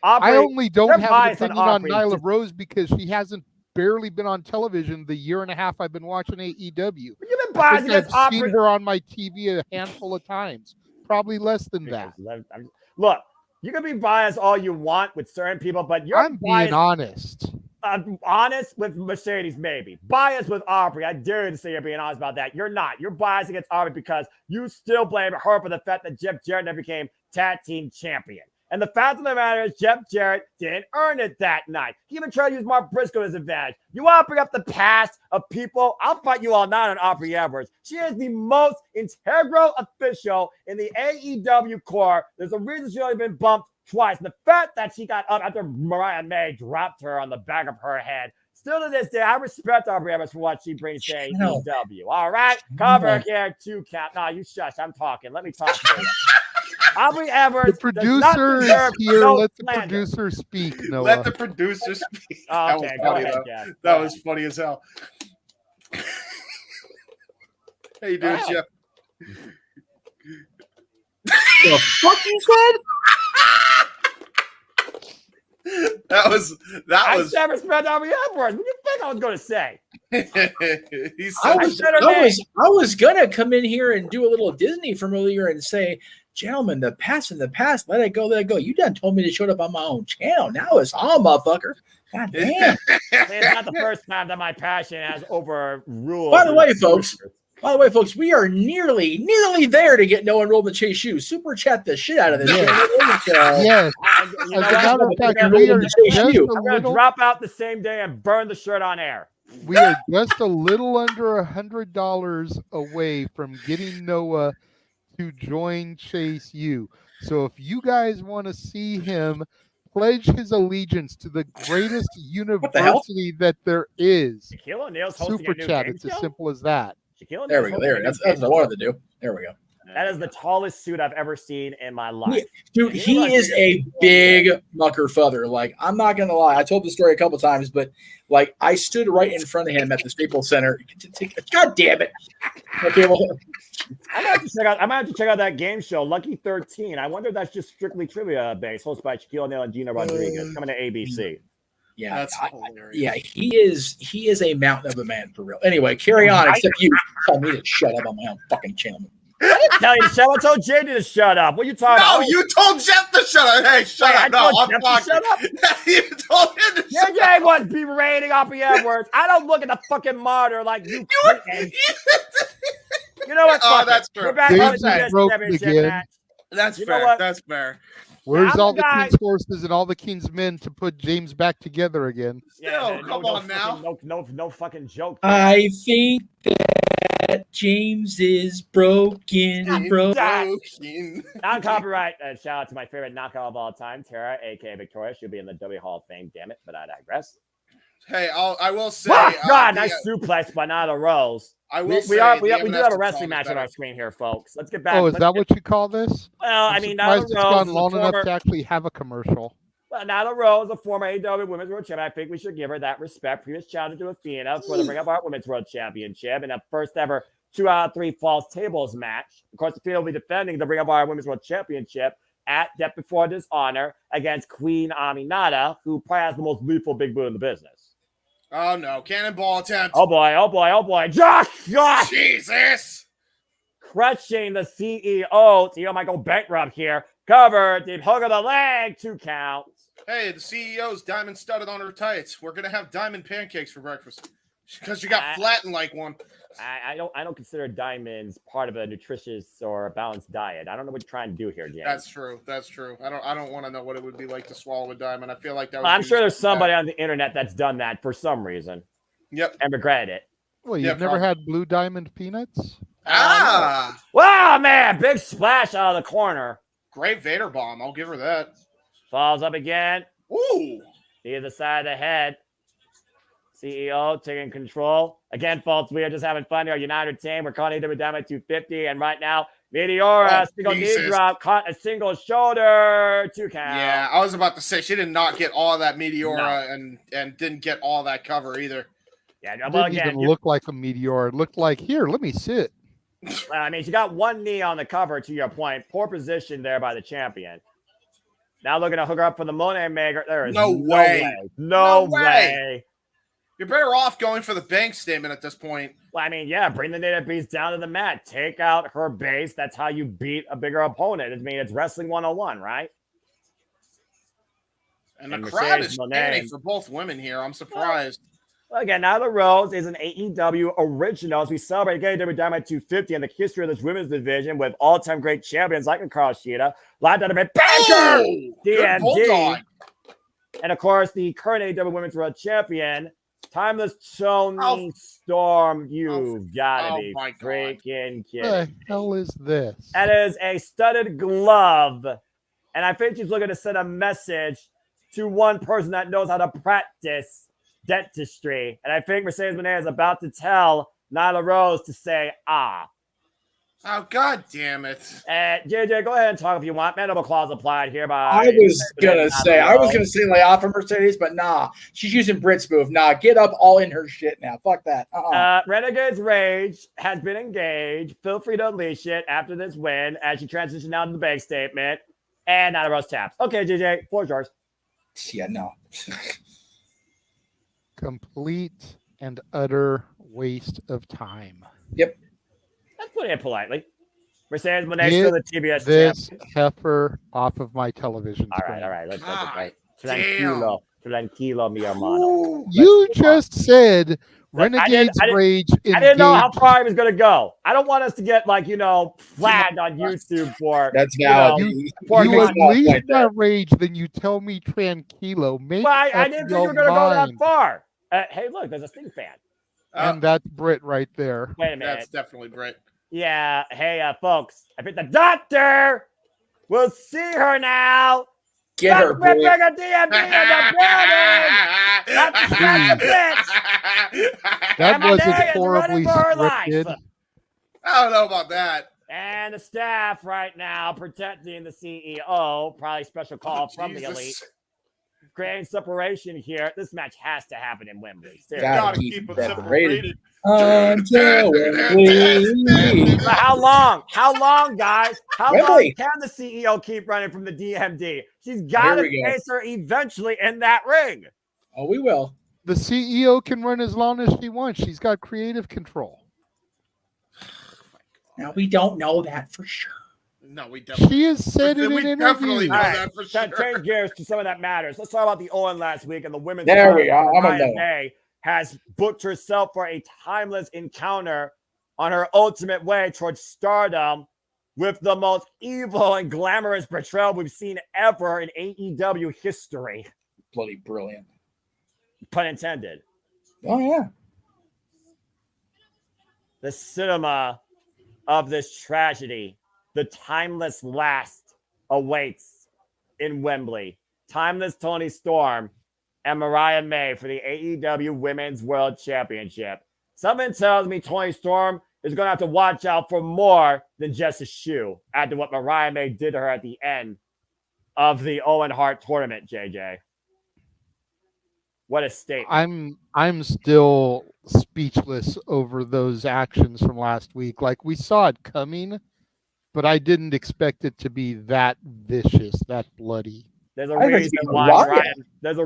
Aubrey, I only don't you're have an biased opinion on Aubrey. Nyla Rose because she hasn't barely been on television the year and a half I've been watching AEW. You've been biased against I've seen Aubrey. her on my TV a handful of times, probably less than that. Look, you can be biased all you want with certain people, but I'm being honest. Honest with Mercedes, maybe. Biased with Aubrey. I dare you to say you're being honest about that. You're not. You're biased against Aubrey because you still blame her for the fact that Jeff Jarrett never became tag team champion. And the fact of the matter is Jeff Jarrett didn't earn it that night. He even tried to use Mark Briscoe as advantage. You want to bring up the past of people? I'll fight you all night on Aubrey Edwards. She is the most integral official in the AEW core. There's a reason she's only been bumped twice. The fact that she got up after Mariah May dropped her on the back of her head. Still to this day, I respect Aubrey Edwards for what she brings to AEW. All right? Cover here, 2 count. No, you shush. I'm talking. Let me talk to you. Aubrey Edwards. The producer is here. Let the producer speak, Noah. Let the producer speak. Oh, okay, that was funny, go ahead, though. Jeff. That was funny as hell. How you doing, Jeff? The fuck you said? That was. I never respect Aubrey Edwards. What do you think I was going to say? I was gonna come in here and do a little Disney familiar and say, gentlemen, the past in the past, let it go, let it go. You done told me to show up on my own channel. Now it's on, motherfucker. God damn. It's not the first time that my passion has overruled. By the way, folks, we are nearly there to get Noah enrolled in the Chase shoes. Super chat the shit out of this. Yes. I'm going to drop out the same day and burn the shirt on air. We are just a little under $100 away from getting Noah to join Chase U. So if you guys want to see him pledge his allegiance to the greatest university that there is, Shaquille O'Neal's super chat. It's as simple as that. There we go. That's what I wanted to do. There we go. That is the tallest suit I've ever seen in my life. Dude, he is a big mucker feather. Like, I'm not going to lie. I told the story a couple times, but, like, I stood right in front of him at the Staples Center. God damn it. Okay, well, I might have to check out that game show, Lucky 13. I wonder if that's just strictly trivia based, hosted by Shaquille O'Neal and Gina Rodriguez, coming to ABC. Yeah, he is a mountain of a man for real. Anyway, carry on. Except you tell me to shut up on my own fucking channel. I didn't tell you to shut up. I told JD to shut up. What are you talking about? No, you told Jeff to shut up. Hey, shut up. No, I'm talking. Shut up. You told him to shut up. JJ was berating Aubrey Edwards. I don't look at the fucking monitor like you. You know what? Oh, that's true. We're back on the TBS Championship match. That's You fair. know what? That's fair. Where's all the King's horses and all the King's men to put James back together again? Still, come on now. No fucking joke. I think that James is broken. Non-copyright. Shout out to my favorite knockout of all time, Tara, aka Victoria. She'll be in the W Hall of Fame. Damn it, but I digress. Hey, I will say. God, nice suplex by Nyla Rose. I will say we do have a wrestling match on our screen here, folks. Let's get back. Oh, is that what you call this? Well, I'm I mean, surprised Nyla it's Rose gone is long a enough former- to actually have a commercial. Well, Nyla Rose, a former AEW Women's World Champion. I think we should give her that respect. Previous challenger to Athena for the Ring of Our Women's World Championship and a first ever 2 out of 3 false tables match. Of course, Athena will be defending the Ring of Our Women's World Championship at Death Before Dishonor against Queen Aminata, who probably has the most lethal big boot in the business. Oh no, cannonball attempt. Oh boy. Josh! Jesus! Crushing the CEO might go bankrupt here. Covered, deep hook of the leg, 2 counts. Hey, the CEO's diamond studded on her tights. We're gonna have diamond pancakes for breakfast because you got flattened like one. I don't consider diamonds part of a nutritious or balanced diet. I don't know what you're trying to do here, James. That's true. I don't want to know what it would be like to swallow a diamond. I feel like that. I'm sure there's somebody on the internet that's done that for some reason. Yep. And regretted it. Well, you've never had Blue Diamond peanuts? Wow, man. Big splash out of the corner. Great Vader bomb. I'll give her that. Falls up again. Ooh. Either side of the head. CEO taking control. Again, folks, we are just having fun here. United team. We're calling AEW Dynamite 250. And right now, Meteora, single knee drop, caught a single shoulder, 2 count. Yeah, I was about to say she did not get all that Meteora and didn't get all that cover either. Yeah, It well, didn't again, even look like a meteor. It looked like, here, let me sit. I mean, she got one knee on the cover, to your point. Poor position there by the champion. Now looking to hook her up for the Moné maker. There is no way. No way. You're better off going for the bank statement at this point. Well, I mean, yeah, bring the native beast down to the mat. Take out her base. That's how you beat a bigger opponent. I mean, it's wrestling 101, right? And the crowd is standing for both women here. I'm surprised. Well, again, Nyla Rose is an AEW original as we celebrate AEW Dynamite 250 and the history of this women's division with all-time great champions like Hikaru Shida, Live Dynamite Banker, DMD, and of course the current AEW Women's World Champion, Timeless Toni Storm. You've got to be freaking kidding. What the hell is this? That is a studded glove, and I think she's looking to send a message to one person that knows how to practice dentistry. And I think Mercedes Moné is about to tell Nyla Rose to say, Oh, God damn it. JJ, go ahead and talk if you want. Mandible clause applied here by... I was going to say lay off of Mercedes, but nah. She's using Brit's move. Nah, get up all in her shit now. Fuck that. Renegade's Rage has been engaged. Feel free to unleash it after this win as she transitioned out to the bank statement. And Nyla Rose taps. Okay, JJ, floor's yours. Yeah, no. Complete and utter waste of time. Yep. Let's put it politely. Mercedes Moné still the TBS this champion. heifer off of my television screen. All right. Let's tranquilo, mi hermano. You just said Renegade's Rage. I didn't know how far I was going to go. I don't want us to get flagged on YouTube for that's valid. You unleash my rage, then you tell me tranquilo. I didn't think you were going to go that far. Hey, look, there's a Sting fan. And that's Britt right there. Wait a minute. That's definitely Britt. Yeah. Hey, folks. I think the doctor will see her now. Get her, DMD in the building. That wasn't horribly scripted. I don't know about that. And the staff right now protecting the CEO. Probably special call from the Elite. Creating separation here. This match has to happen in Wembley. Gotta keep it separated. Until Wembley. How long? How long, guys? How Wembley. long can the CEO keep running from the DMD? She's got to face her eventually in that ring. Oh, we will. The CEO can run as long as she wants. She's got creative control. Now, we don't know that for sure. No, we definitely. She has said it in definitely interviews. know that for sure. Change gears to something that matters. Let's talk about the Owen last week and the women's. There we go. Mariah May has booked herself for a timeless encounter on her ultimate way towards stardom with the most evil and glamorous betrayal we've seen ever in AEW history. Bloody brilliant. Pun intended. Oh, yeah. The cinema of this tragedy, the timeless last awaits in Wembley. Timeless Toni Storm and Mariah May for the AEW Women's World Championship. Something tells me Toni Storm is going to have to watch out for more than just a shoe after what Mariah May did to her at the end of the Owen Hart tournament, JJ. What a statement. I'm still speechless over those actions from last week. Like, we saw it coming, but I didn't expect it to be that vicious, that bloody. There's a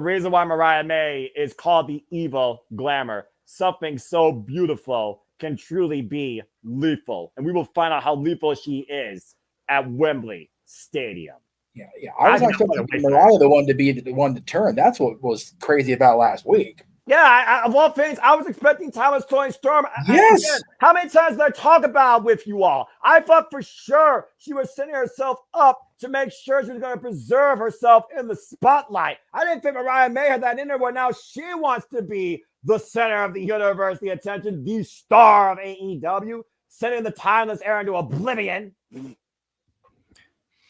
reason why Mariah May is called the evil glamour. Something so beautiful can truly be lethal. And we will find out how lethal she is at Wembley Stadium. Yeah. I was expecting Mariah the one to be the one to turn. That's what was crazy about last week. Yeah, of all things, I was expecting Timeless Toni Storm. Yes. Again, how many times did I talk about with you all? I thought for sure she was setting herself up to make sure she was going to preserve herself in the spotlight. I didn't think Mariah May had that in her where now she wants to be the center of the universe, the attention, the star of AEW. sending the timeless era into oblivion.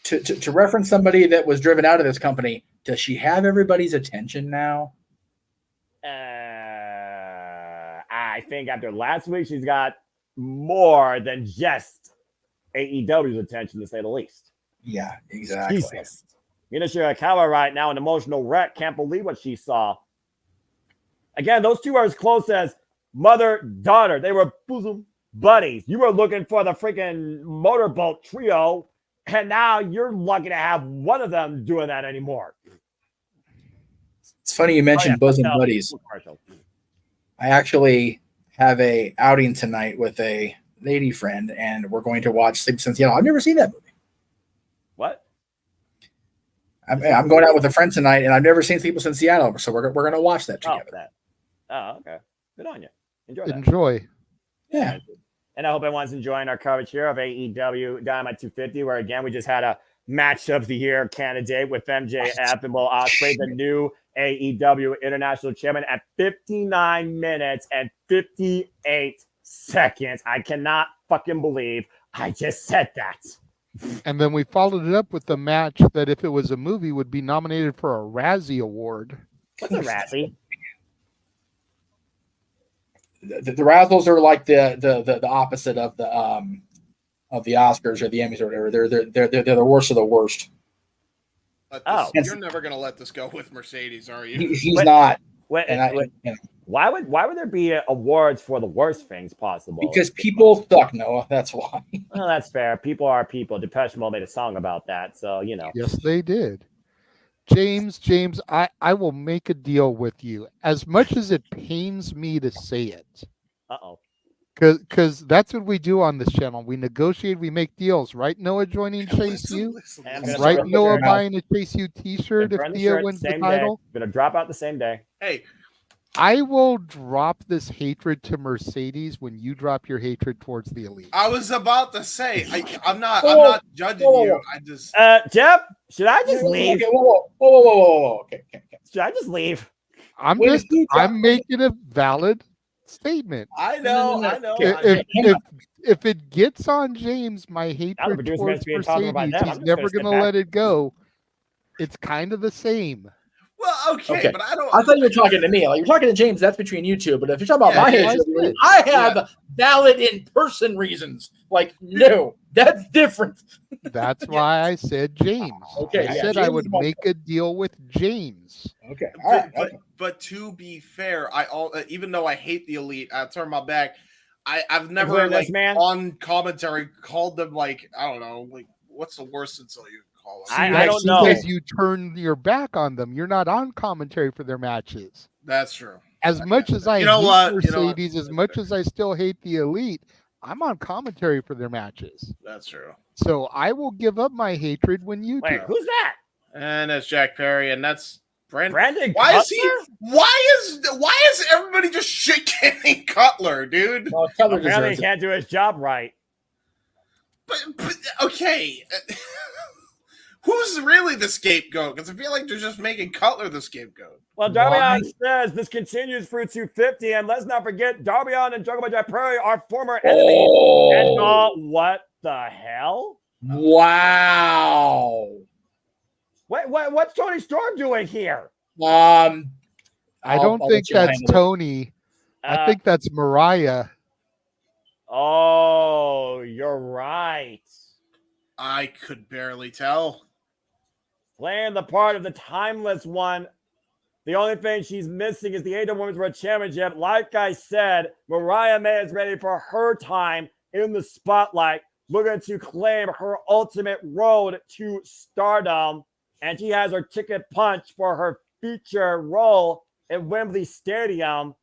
To reference somebody that was driven out of this company, does she have everybody's attention now? I think after last week, she's got more than just AEW's attention, to say the least. Yeah, exactly. Jesus. Mina Shirakawa right now, an emotional wreck. Can't believe what she saw. Again, those two are as close as mother-daughter. They were bosom buddies. You were looking for the freaking motorboat trio, and now you're lucky to have one of them doing that anymore. It's funny you mentioned bosom buddies. I actually have a outing tonight with a lady friend, and we're going to watch Sleepless in Seattle. I've never seen that movie. What? I'm going out with a friend tonight, and I've never seen Sleepless in Seattle, so we're going to watch that together. Oh, okay. Good on you. Enjoy. Yeah. And I hope everyone's enjoying our coverage here of AEW Dynamite 250, where, again, we just had a match of the year candidate with MJF and Will Ospreay, the new AEW International Champion, at 59 minutes and 58 seconds. I cannot fucking believe I just said that. And then we followed it up with the match that, if it was a movie, would be nominated for a Razzie Award. What's a Razzie? The Razzles are like the opposite of the Oscars or the Emmys or whatever. They're the worst of the worst. You're never going to let this go with Mercedes, are you? He's not. Why would there be awards for the worst things possible? Because people suck, Noah. That's why. Well, that's fair. People are people. Depeche Mode made a song about that, so you know. Yes, they did. James, I will make a deal with you. As much as it pains me to say it. Uh-oh. Because that's what we do on this channel. We negotiate, we make deals. Right, Noah joining Chase U? Right, Noah buying a Chase U t-shirt if Thea wins the title? Gonna drop out the same day. Hey. I will drop this hatred to Mercedes when you drop your hatred towards the Elite. I was about to say, I'm not judging you. I just Jeff, should I just leave? Okay, whoa. Okay. Should I just leave? I'm making a valid statement. I know. If it gets on James, my hatred towards Mercedes, he's never going to let it go. It's kind of the same. Well, okay, but I don't. I thought you were talking to me. Like, you're talking to James. That's between you two. But if you're talking about my hatred, I have valid in-person reasons. Like, no, that's different. That's why I said James. Okay, I said I would make a deal with James. Okay, but to be fair, even though I hate the Elite, I turn my back. I've never on commentary called them I don't know, what's the worst insult you call them? I don't know. Because you turn your back on them. You're not on commentary for their matches. That's true. As much as I hate Mercedes, as much as I still hate the Elite, I'm on commentary for their matches. That's true. So I will give up my hatred when you do. Who's that? And that's Jack Perry, and that's Brandon. Why is everybody just shit-canning Cutler, dude? Well, Cutler apparently he can't do his job right. But okay. Who's really the scapegoat? Because I feel like they're just making Cutler the scapegoat. Well, Darbion says this continues through 250, and let's not forget Darbion and Jungle Boy Jack Perry are former enemies. And what the hell? Wow. What's Toni Storm doing here? I don't think that's Tony. I think that's Mariah. Oh, you're right. I could barely tell. Playing the part of the timeless one. The only thing she's missing is the AEW Women's World Championship. Like I said, Mariah May is ready for her time in the spotlight, looking to claim her ultimate road to stardom. And she has her ticket punch for her feature role at Wembley Stadium.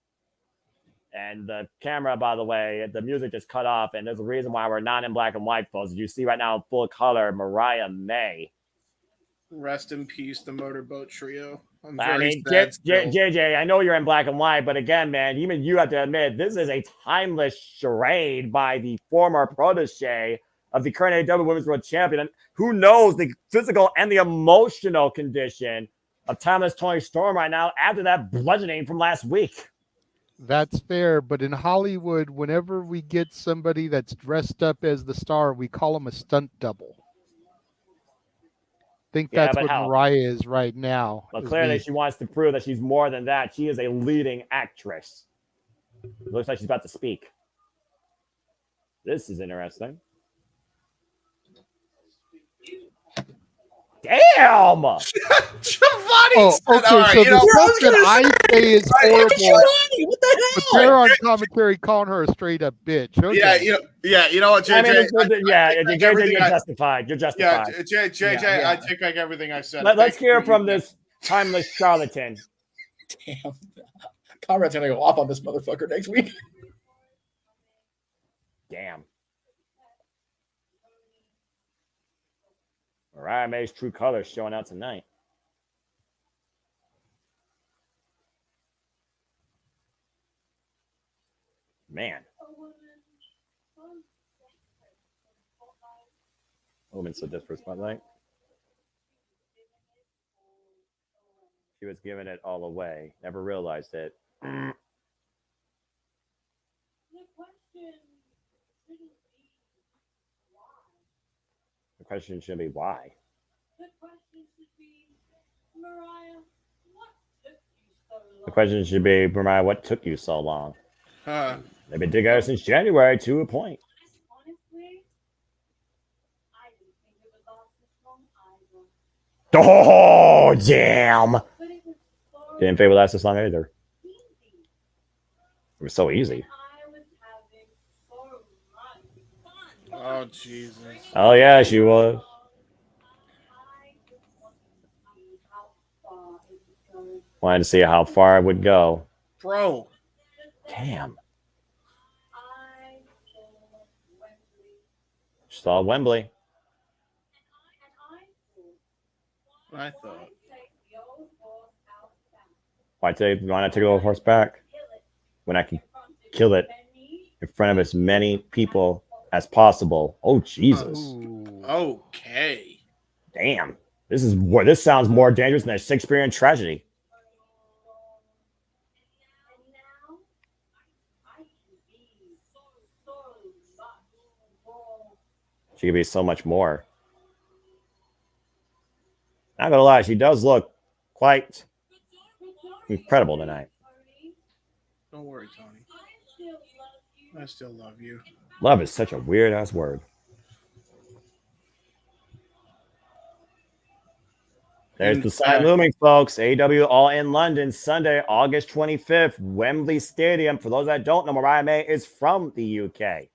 And the camera, by the way, the music just cut off. And there's a reason why we're not in black and white, folks. You see right now in full color, Mariah May. Rest in peace, the Motorboat Trio. JJ, I know you're in black and white, but again, man, even you have to admit, this is a timeless charade by the former protege of the current AEW Women's World Champion. And who knows the physical and the emotional condition of timeless Toni Storm right now after that bludgeoning from last week. That's fair, but in Hollywood, whenever we get somebody that's dressed up as the star, we call them a stunt double. I think Yeah, that's but what how? Mariah is right now. Well, is clearly me. she wants to prove that she's more than that. She is a leading actress. Looks like she's about to speak. This is interesting. Damn! Giovanni Oh, said, okay, all right, so you know, the stuff that I say is horrible, what the but hell? they're on commentary calling her a straight up bitch. Okay. You know what, JJ? I mean, JJ, everything you're justified. You're justified. Yeah, JJ, I take back everything I said. Let's hear from this timeless charlatan. Damn. Conrad's going to go off on this motherfucker next week. Damn. Mariah May's true colors showing out tonight. Man. Woman so desperate spotlight. She was giving it all away. Never realized it. The question should be why. The question should be, Mariah, what took you so long? They've been together since January to a point. Oh, damn. Didn't think it would last this long either. It was so easy. Oh, Jesus. Oh, yeah, she was. Wanted to see how far it would go. Bro. Damn. Saw Wembley. I thought. Why not take a little horse back when I can kill it in front of as many people as possible? Oh, Jesus. Okay. Damn. This sounds more dangerous than a Shakespearean tragedy. She could be so much more. Not gonna lie, she does look quite incredible tonight. Don't worry, Tony. I still love you. Love is such a weird ass word. There's the sign looming, folks. AEW All in London, Sunday, August 25th, Wembley Stadium. For those that don't know, Mariah May is from the UK.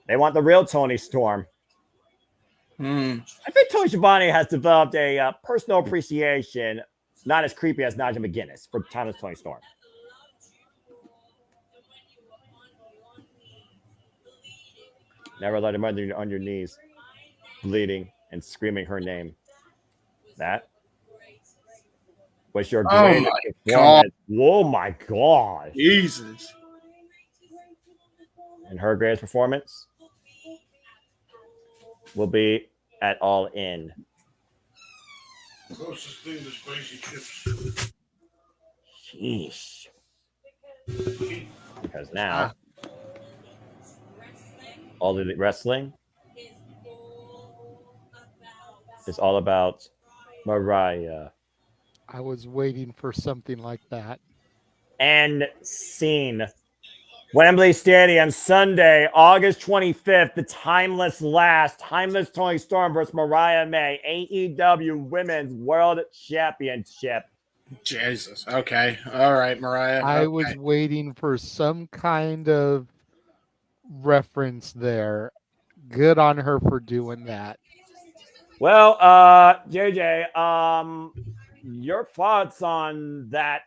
They want the real Toni Storm. I think Tony Schiavone has developed a personal appreciation, not as creepy as Nigel McGuinness, for timeless Toni Storm. Never let him on your knees, bleeding and screaming her name. That was your greatest performance. Oh my God. Jesus. And her greatest performance will be at All In. Closest thing to spicy chips. Sheesh. Because now all the wrestling is all about Mariah. I was waiting for something like that. And scene. Wembley Stadium, Sunday, August 25th, the timeless Toni Storm versus Mariah May, AEW Women's World Championship. Jesus. Okay. All right, Mariah. I was waiting for some kind of reference there. Good on her for doing that. Well, JJ, your thoughts on that?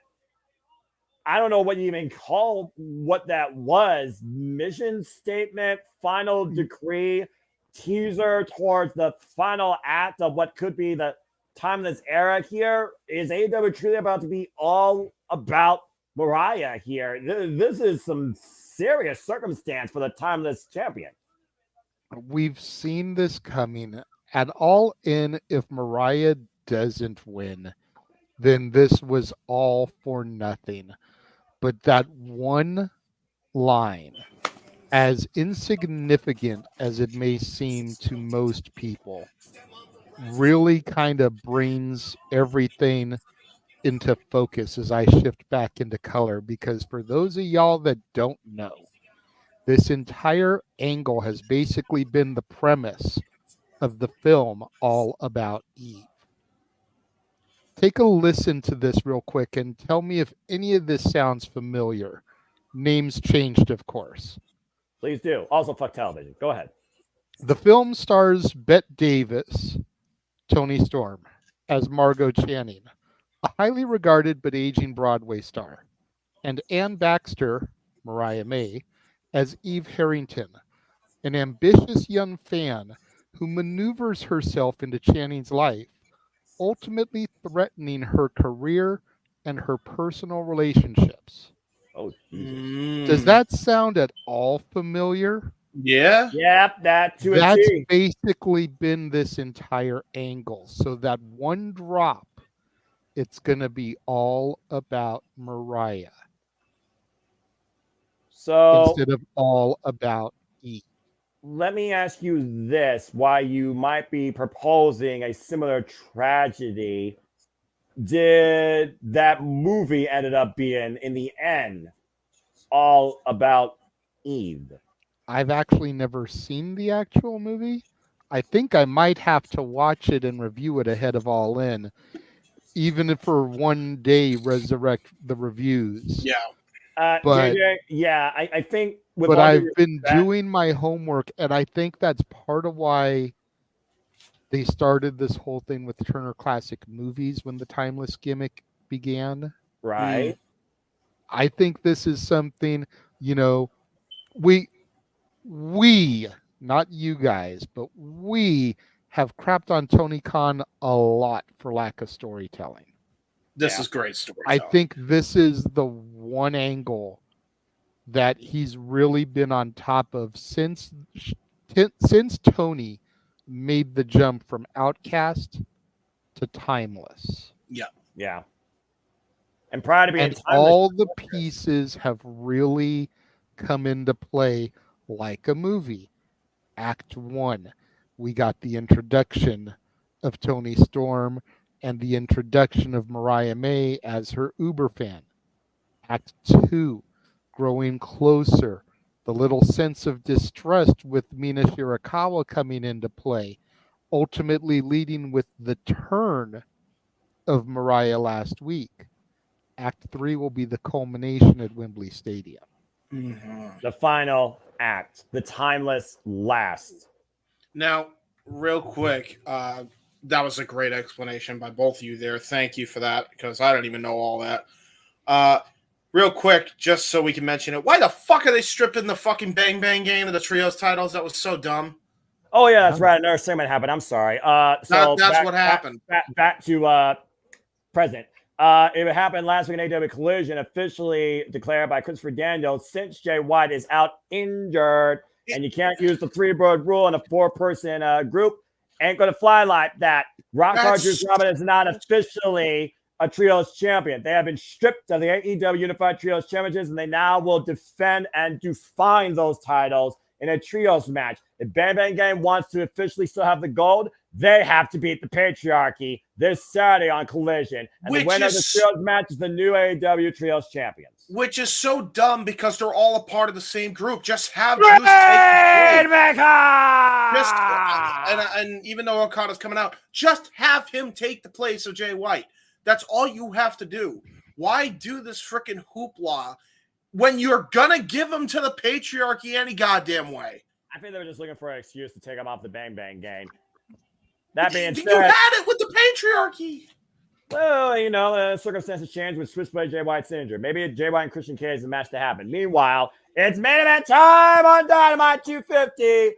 I don't know what you even call what that was. Mission statement, final decree, teaser towards the final act of what could be the timeless era here. Is AEW truly about to be all about Mariah here? This is some serious circumstance for the timeless champion. We've seen this coming. At All In, if Mariah doesn't win, then this was all for nothing. But that one line, as insignificant as it may seem to most people, really kind of brings everything into focus as I shift back into color. Because for those of y'all that don't know, this entire angle has basically been the premise of the film All About Eve. Take a listen to this real quick and tell me if any of this sounds familiar. Names changed, of course. Please do. Also, fuck television. Go ahead. The film stars Bette Davis, Toni Storm, as Margot Channing, a highly regarded but aging Broadway star, and Ann Baxter, Mariah May, as Eve Harrington, an ambitious young fan who maneuvers herself into Channing's life, ultimately threatening her career and her personal relationships. Oh, Does that sound at all familiar? Yeah. Yep, that's basically been this entire angle. So that one drop, it's going to be all about Mariah. So instead of all about Eve. Let me ask you this: why you might be proposing a similar tragedy? Did that movie ended up being, in the end, all about Eve? I've actually never seen the actual movie. I think I might have to watch it and review it ahead of All In, even if for one day resurrect the reviews. Yeah. But JJ, yeah, I think. But I've been doing my homework, and I think that's part of why they started this whole thing with Turner Classic Movies when the timeless gimmick began. Right. I think this is something, you know, we, not you guys, but we have crapped on Tony Khan a lot for lack of storytelling. This is great storytelling. I think this is the one angle that he's really been on top of since Tony made the jump from Outcast to Timeless. Yeah. Yeah. And prior to being and all the pieces have really come into play like a movie. Act 1, we got the introduction of Toni Storm and the introduction of Mariah May as her Uber fan. Act 2, growing closer, the little sense of distrust with Mina Shirakawa coming into play, ultimately leading with the turn of Mariah last week. Act 3 will be the culmination at Wembley Stadium. The final act, the timeless last. Now, real quick, that was a great explanation by both of you there. Thank you for that, because I don't even know all that. Real quick, just so we can mention it, why the fuck are they stripping the fucking Bang Bang game of the trios titles? That was so dumb. Oh, yeah, that's right. Another segment happened. I'm sorry. So that's what happened. Back to present. It happened last week in AEW Collision, officially declared by Christopher Daniels, since Jay White is out injured and you can't use the 3-bird rule in a 4-person group, ain't going to fly like that. Rock Hard Juice Robin is not officially a Trios champion. They have been stripped of the AEW Unified Trios Championships, and they now will defend and define those titles in a Trios match. If Bang Bang Gang wants to officially still have the gold, they have to beat the Patriarchy this Saturday on Collision. And the winner of the Trios match is the new AEW Trios champions. Which is so dumb because they're all a part of the same group. Just have Juice take the place. And even though Okada's coming out, just have him take the place of Jay White. That's all you have to do. Why do this freaking hoopla when you're going to give him to the Patriarchy any goddamn way? I think they were just looking for an excuse to take him off the Bang Bang Gang. That being said, you had it with the Patriarchy. Well, you know, circumstances change with Switchblade Jay White's injured. Maybe Jay White and Christian Cage is the match to happen. Meanwhile, it's main event time on Dynamite 250.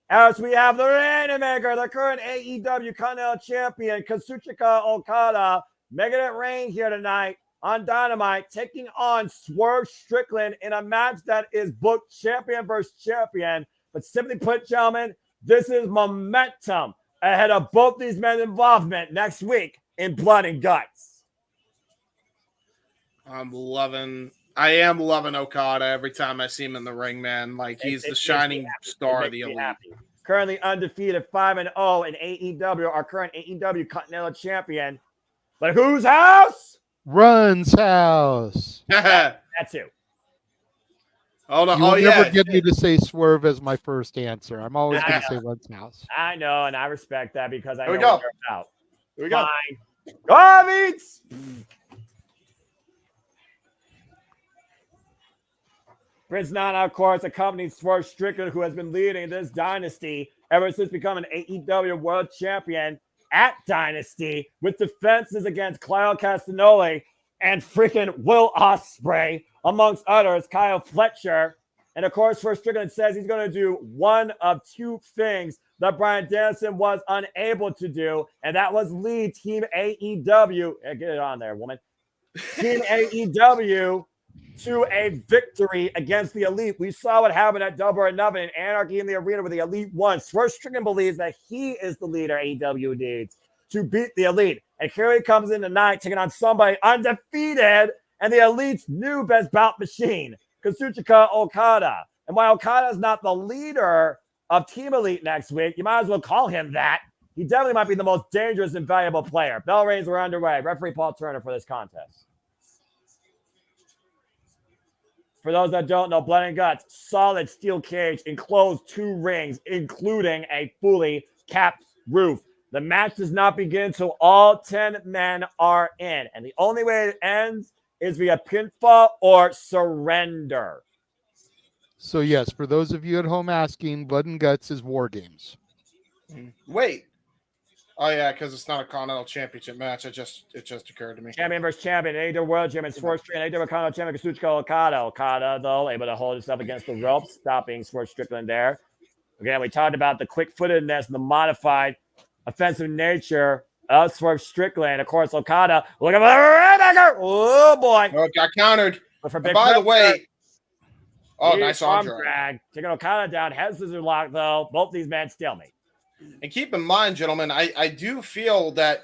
As we have the Rainmaker, the current AEW Continental Champion, Kazuchika Okada, making it rain here tonight on Dynamite, taking on Swerve Strickland in a match that is booked champion versus champion. But simply put, gentlemen, this is momentum ahead of both these men's involvement next week in Blood and Guts. I'm loving I am loving Okada every time I see him in the ring, man. Like, he's the shining star of the elite. Currently undefeated, 5-0 in AEW. Our current AEW Continental Champion. But whose house? Run's house. That too. Hold on. You'll never get me to say Swerve as my first answer. I'm always going to say Run's house. I know, and I respect that because I know Here we go. what you're about. Here we go. Fine. Go, Meats! Prince Nana, of course, accompanies Swerve Strickland, who has been leading this dynasty ever since becoming AEW World Champion at Dynasty, with defenses against Kyle Castagnoli and freaking Will Ospreay, amongst others, Kyle Fletcher. And of course, Swerve Strickland says he's going to do one of two things that Bryan Danielson was unable to do, and that was lead Team AEW. Yeah, get it on there, woman. Team AEW to a victory against the Elite. We saw what happened at Double or Nothing, Anarchy in the Arena, where the Elite won. Swerve Strickland believes that he is the leader AEW needs to beat the Elite. And here he comes in tonight, taking on somebody undefeated and the Elite's new best bout machine, Kazuchika Okada. And while Okada is not the leader of Team Elite next week, you might as well call him that. He definitely might be the most dangerous and valuable player. Bell rings are underway. Referee Paul Turner for this contest. For those that don't know, Blood and Guts, solid steel cage, enclosed 2 rings, including a fully capped roof. The match does not begin until all 10 men are in. And the only way it ends is via pinfall or surrender. So, yes, for those of you at home asking, Blood and Guts is War Games. Wait. Oh, yeah, because it's not a Continental Championship match. It just occurred to me. Champion versus champion. AEW World Champion, Swerve Strickland. AEW Continental Champion, Kazuchika Okada. Okada, though, able to hold himself against the ropes, stopping Swerve Strickland there. Again, we talked about the quick-footedness and the modified offensive nature of Swerve Strickland. Of course, Okada looking for the Rainmaker. Oh, boy. Oh, got countered. By the way, nice arm drag. Taking Okada down. Head scissor lock, though. Both these men stalemate. And keep in mind, gentlemen, I do feel that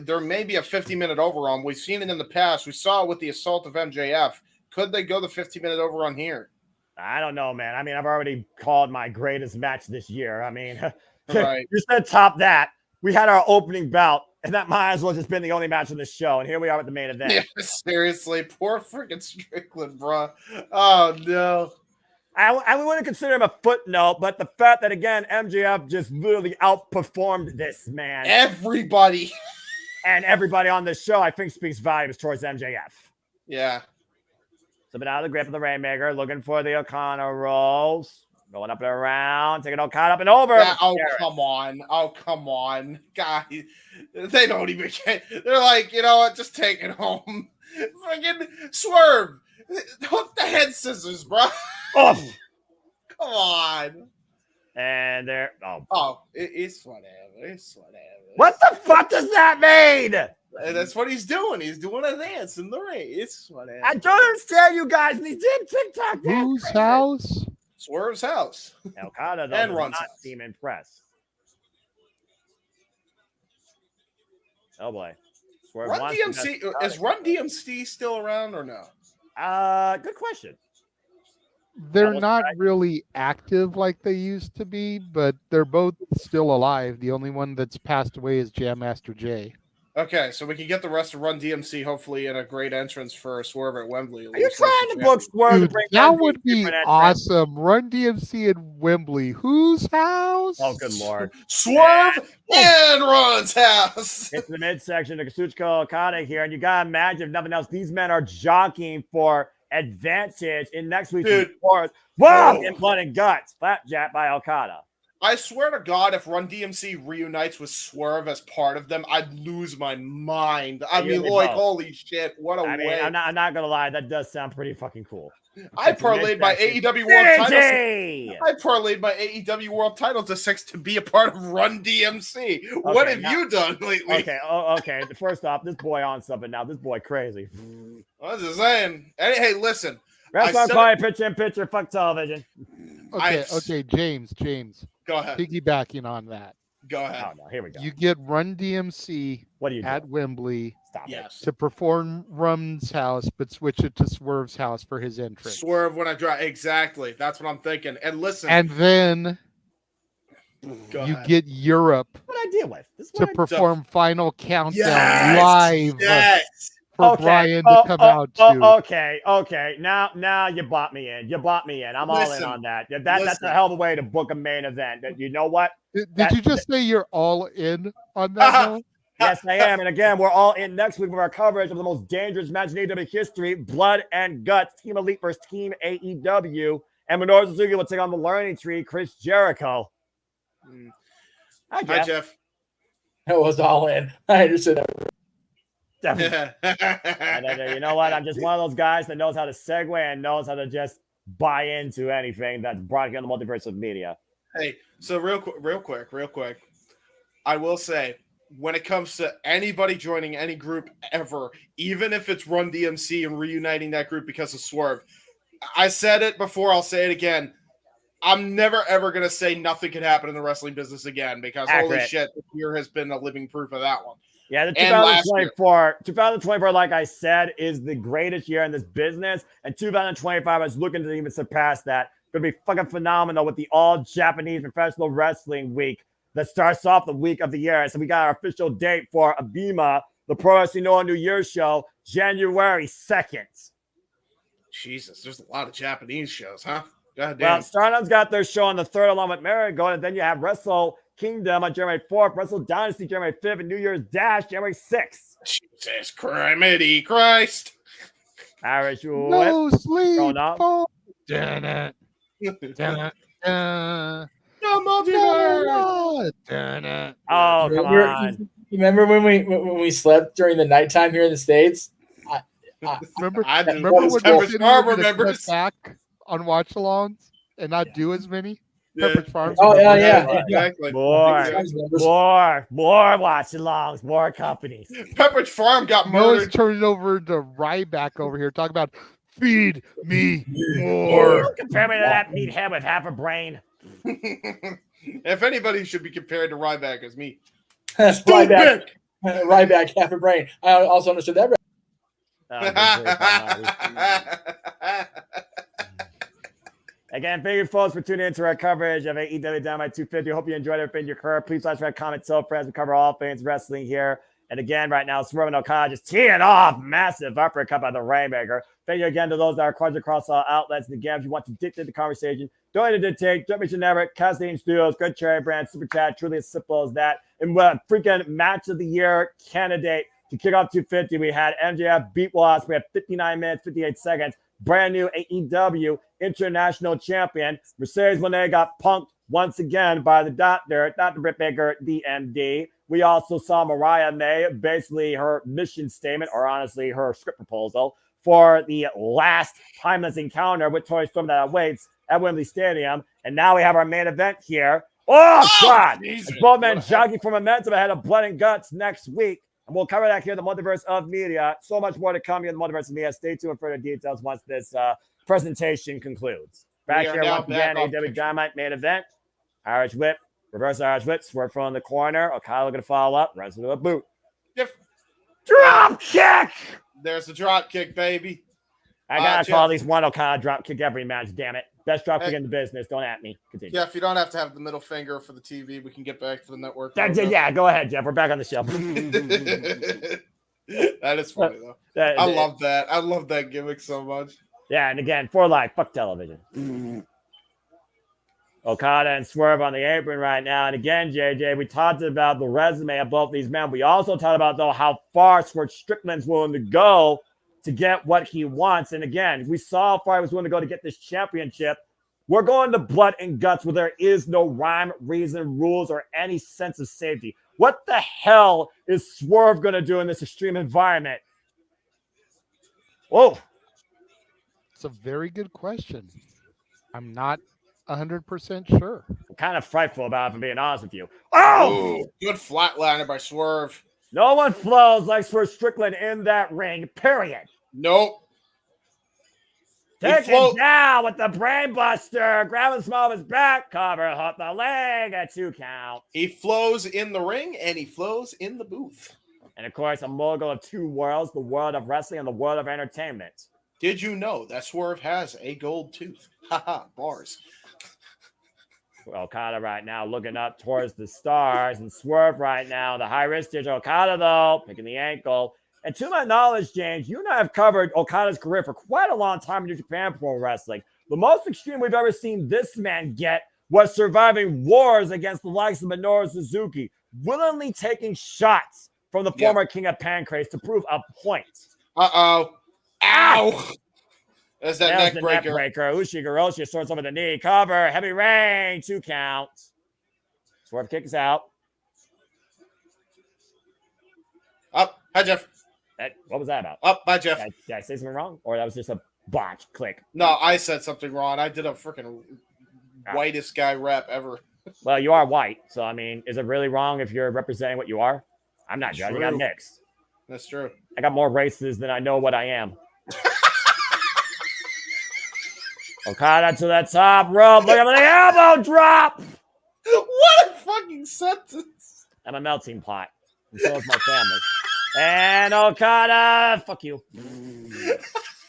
there may be a 50-minute overrun. We've seen it in the past. We saw it with the assault of MJF. Could they go the 50-minute overrun here? I don't know, man. I mean, I've already called my greatest match this year. I mean, right. You said top that. We had our opening bout, and that might as well just been the only match on the show. And here we are with the main event. Yeah, seriously. Poor freaking Strickland, bro. Oh, no. I wouldn't consider him a footnote, but the fact that, again, MJF just literally outperformed this man. Everybody. And everybody on this show, I think, speaks volumes towards MJF. Yeah. Slipping out of the grip of the Rainmaker, looking for the O'Connor rolls. Going up and around, taking Okada up and over. Yeah, come on. Oh, come on. Guys, they don't even get. They're like, you know what? Just take it home. Freaking Swerve. Hook the head scissors, bro. Oh. Come on. And there. It's whatever. It's whatever. What the fuck does that mean? That's what he's doing. He's doing a dance in the ring. It's whatever. I don't understand you guys. And these damn TikTok. Whose house? Swerve's house. Okada, though, and does Run's not house. seem impressed. Oh, boy. Swerve Run DMC, is Run DMC still around or no? Good question. They're not really active like they used to be, but they're both still alive. The only one that's passed away is Jam Master Jay. Okay, so we can get the rest of Run DMC hopefully in a great entrance for Swerve at Wembley. Are you trying to book Swerve to bring that would be awesome. Run DMC at Wembley. Whose house? Oh, good Lord. Swerve and Run's house. It's the midsection of Kazuchika Okada here, and you got to imagine, if nothing else, these men are jockeying for advantage in next week's report. Wow! In Blood and Guts. Flapjack by Okada. I swear to God, if Run DMC reunites with Swerve as part of them, I'd lose my mind. I mean, like, holy shit, what a way. I'm not going to lie. That does sound pretty fucking cool. I parlayed my AEW World title. I parlayed my AEW World title to 6 to be a part of Run DMC. What have you done lately? Okay. First off, this boy on something now. This boy crazy. I was just saying. Hey, listen. Wrestling Quiet Picture, fuck television. Okay, James. Go ahead. Piggybacking on that. Go ahead. Oh no, here we go. You get Run DMC What do you at Wembley Yes. to perform Rum's house, but switch it to Swerve's house for his entrance. Swerve when I drive. Exactly. That's what I'm thinking. And listen. And then you get Europe what I deal with to perform Final Countdown Yes, live yes. for Brian to come out to. Okay. Now you bought me in. I'm all in on that. That's a hell of a way to book a main event. You know what? Did you just say you're all in on that? Noah? Yes, I am. And again, we're all in next week with our coverage of the most dangerous match in AEW history, Blood and Guts, Team Elite versus Team AEW. And Minoru Suzuki will take on the Learning Tree, Chris Jericho. Hi, Jeff. I was all in. I understood that. Definitely. And you know what? I'm just one of those guys that knows how to segue and knows how to just buy into anything that's brought on the multiverse of media. Hey, so real quick. I will say, when it comes to anybody joining any group ever, even if it's Run DMC and reuniting that group because of Swerve, I said it before, I'll say it again. I'm never, ever going to say nothing could happen in the wrestling business again because holy shit, this year has been a living proof of that one. Yeah, the 2024, like I said, is the greatest year in this business, and 2025 is looking to even surpass that. Going to be fucking phenomenal with the all-Japanese professional wrestling week that starts off the week of the year. So we got our official date for Abima, the Pro Wrestling Noah New Year's show, January 2nd. Jesus, there's a lot of Japanese shows, huh? God damn. Well, Stardom's got their show on the 3rd along with Marigold, and then you have Wrestle Kingdom on January 4th, Wrestle Dynasty January 5th, and New Year's Dash January 6th. Jesus Christ. Irish No Whip. sleep. Going up. Oh, Oh, come on. Remember when we slept during the nighttime here in the States? Remember I do. when Pepperidge Farm remembers. back on watch-alongs and not do as many? Yeah. Pepperidge Farm. Oh, yeah. Exactly. More watch-alongs, more companies. Pepperidge Farm got Noah's murdered. turning over to Ryback over here, talking about feed me more. Compare me to that meathead with half a brain. If anybody should be compared to Ryback, it's me. Ryback, half a brain. I also understood that. Again, thank you folks for tuning into our coverage of AEW Dynamite 250. Hope you enjoyed everything you heard. Please like, subscribe, comment, tell friends. We cover all things wrestling here. And again, right now, Swerve and Okada just teeing off. Massive uppercut by the Rainmaker. Thank you again to those that are cards across all outlets. And again, if you want to dictate the conversation, don't need to dictate. Don't mention never. Casting Studios, Good Cherry Brand, Super Chat, truly as simple as that. And what a freaking match of the year candidate to kick off 250. We had MJF beat Wasp. We had 59 minutes, 58 seconds. Brand new AEW International Champion. Mercedes Moné got punked once again by the Dr. Britt Baker, DMD. We also saw Mariah May, basically her mission statement, or honestly her script proposal, for the last timeless encounter with Toni Storm that awaits at Wembley Stadium. And now we have our main event here. Oh, God! Both men jogging for momentum ahead of Blood and Guts next week. And we'll cover that here in the Multiverse of Media. So much more to come here in the Multiverse of Media. Stay tuned for further details once this presentation concludes. Back here once again, AEW Dynamite main event. Irish Whip, reverse Irish Whip, Swerve from the corner. Okada looking to follow up, runs into a boot. Drop kick! There's a drop kick, baby. I gotta call at least one Okada drop kick every match, damn it. Best drop kick in the business. Don't at me. Continue. Yeah, if you don't have to have the middle finger for the TV, we can get back to the network. Yeah, go ahead, Jeff. We're back on the show. That is funny, though. I love that. I love that gimmick so much. Yeah, and again, for life, fuck television. Okada and Swerve on the apron right now. And again, JJ, we talked about the resume of both these men. We also talked about, though, how far Swerve Strickland's willing to go to get what he wants. And again, we saw how far he was willing to go to get this championship. We're going to Blood and Guts where there is no rhyme, reason, rules, or any sense of safety. What the hell is Swerve going to do in this extreme environment? Whoa. It's a very good question. I'm not 100% sure. I'm kind of frightful about it, if I'm being honest with you. Oh! Good flatliner by Swerve. No one flows like Swerve Strickland in that ring, period. Nope. Taken down with the brain buster. Grabbing the small of his back. Cover, hook the leg at 2 count. He flows in the ring and he flows in the booth. And of course, a mogul of 2 worlds, the world of wrestling and the world of entertainment. Did you know that Swerve has a gold tooth? Haha, bars. Okada right now looking up towards the stars, and Swerve right now, the high risk digital Okada though, picking the ankle. And to my knowledge, James, you and I have covered Okada's career for quite a long time in New Japan Pro Wrestling. The most extreme we've ever seen this man get was surviving wars against the likes of Minoru Suzuki, willingly taking shots from the former King of Pancrase to prove a point. Uh-oh. Ow! There's that neck breaker. Ushigoroshi swords over the knee. Cover. Heavy rain. 2 counts. Swerve kicks out. Up. Hi, Jeff. What was that about? Up. Bye, Jeff. Did I say something wrong? Or that was just a botch click? No, I said something wrong. I did a freaking whitest guy rap ever. Well, you are white. So, I mean, is it really wrong if you're representing what you are? I'm not judging. I'm mixed. That's true. I got more races than I know what I am. Okada to the top rope. Look at the elbow drop. What a fucking sentence. I'm a melting pot. And so is my family. And Okada. Fuck you.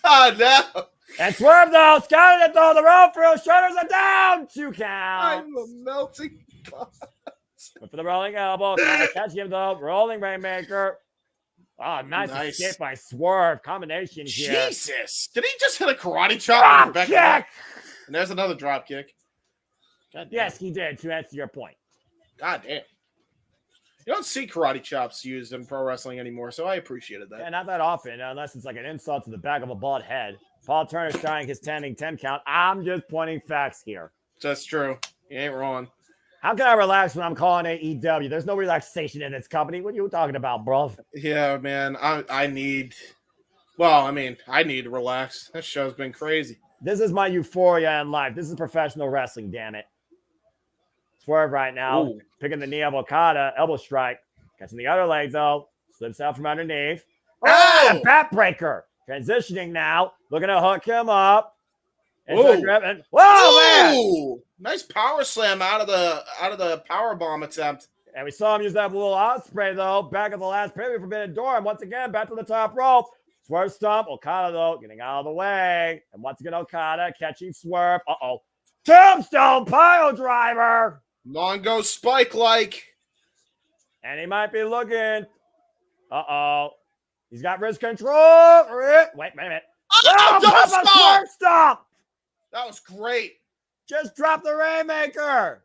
Oh, no. And Swerve, though. Scouting it, though. The rope through. Shoulders are down. 2 count. I'm a melting pot. But for the rolling elbow. Catch him, though. Rolling Rainmaker. Oh, nice escape by Swerve. Combination here. Jesus. Did he just hit a karate chop? Drop kick. And there's another drop kick. Yes, he did, to answer your point. God damn. You don't see karate chops used in pro wrestling anymore, so I appreciated that. Yeah, not that often, unless it's like an insult to the back of a bald head. Paul Turner's trying his 10 count. I'm just pointing facts here. That's true. You ain't wrong. How can I relax when I'm calling AEW? There's no relaxation in this company. What are you talking about, bro? Yeah, man. I need to relax. This show's been crazy. This is my euphoria in life. This is professional wrestling, damn it. Swerve right now. Ooh. Picking the knee of Okada. Elbow strike. Catching the other leg, though. Slips out from underneath. Oh! Backbreaker. Transitioning now. Looking to hook him up. Whoa, man! Nice power slam out of the power bomb attempt. And we saw him use that little Ospreay though back at the last pay Forbidden Door, and once again back to the top rope. Swerve stomp. Okada though getting out of the way, and once again Okada catching Swerve. Tombstone pile driver. Mongo spike like, and he might be looking. He's got wrist control. Wait a minute. Swerve stomp. That was great. Just drop the Rainmaker.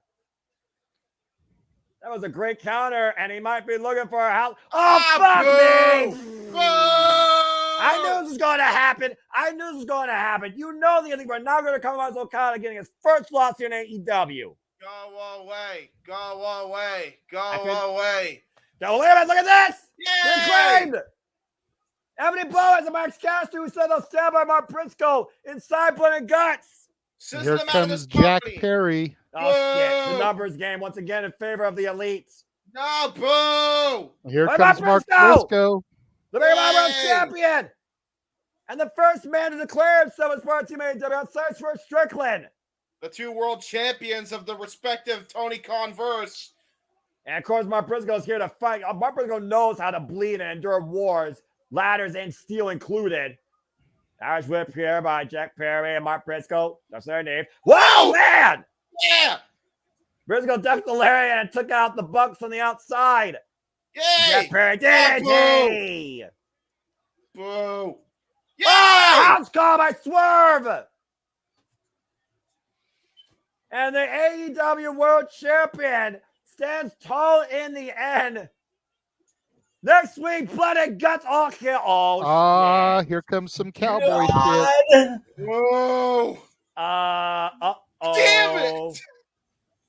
That was a great counter, and he might be looking for a house. Fuck me! I knew this was going to happen. You know the thing. We're now going to come out as Okada getting his first loss in AEW. Go away. Go away. Go away. Wait a minute. Look at this. Yay! Ebony Boaz and Max Caster who said they'll stand by Mark Briscoe inside blood and guts. Here comes Jack Perry. Shit. The numbers game once again in favor of the elites. No, boo! Here comes Mark Briscoe. The Big World Champion. And the first man to declare himself as part of Team AEW outside for Strickland. The 2 world champions of the respective Tony Converse. And of course, Mark Briscoe is here to fight. Mark Briscoe knows how to bleed and endure wars, ladders and steel included. Irish whip here by Jack Perry and Mark Briscoe. That's their name. Whoa, man! Yeah! Briscoe ducked the lariat and took out the Bucks on the outside. Yay! Jack Perry did it! Boo! Yay! House call by Swerve! And the AEW World Champion stands tall in the end. Next week, blood and guts all here. Here comes some cowboy shit. Whoa. Damn it.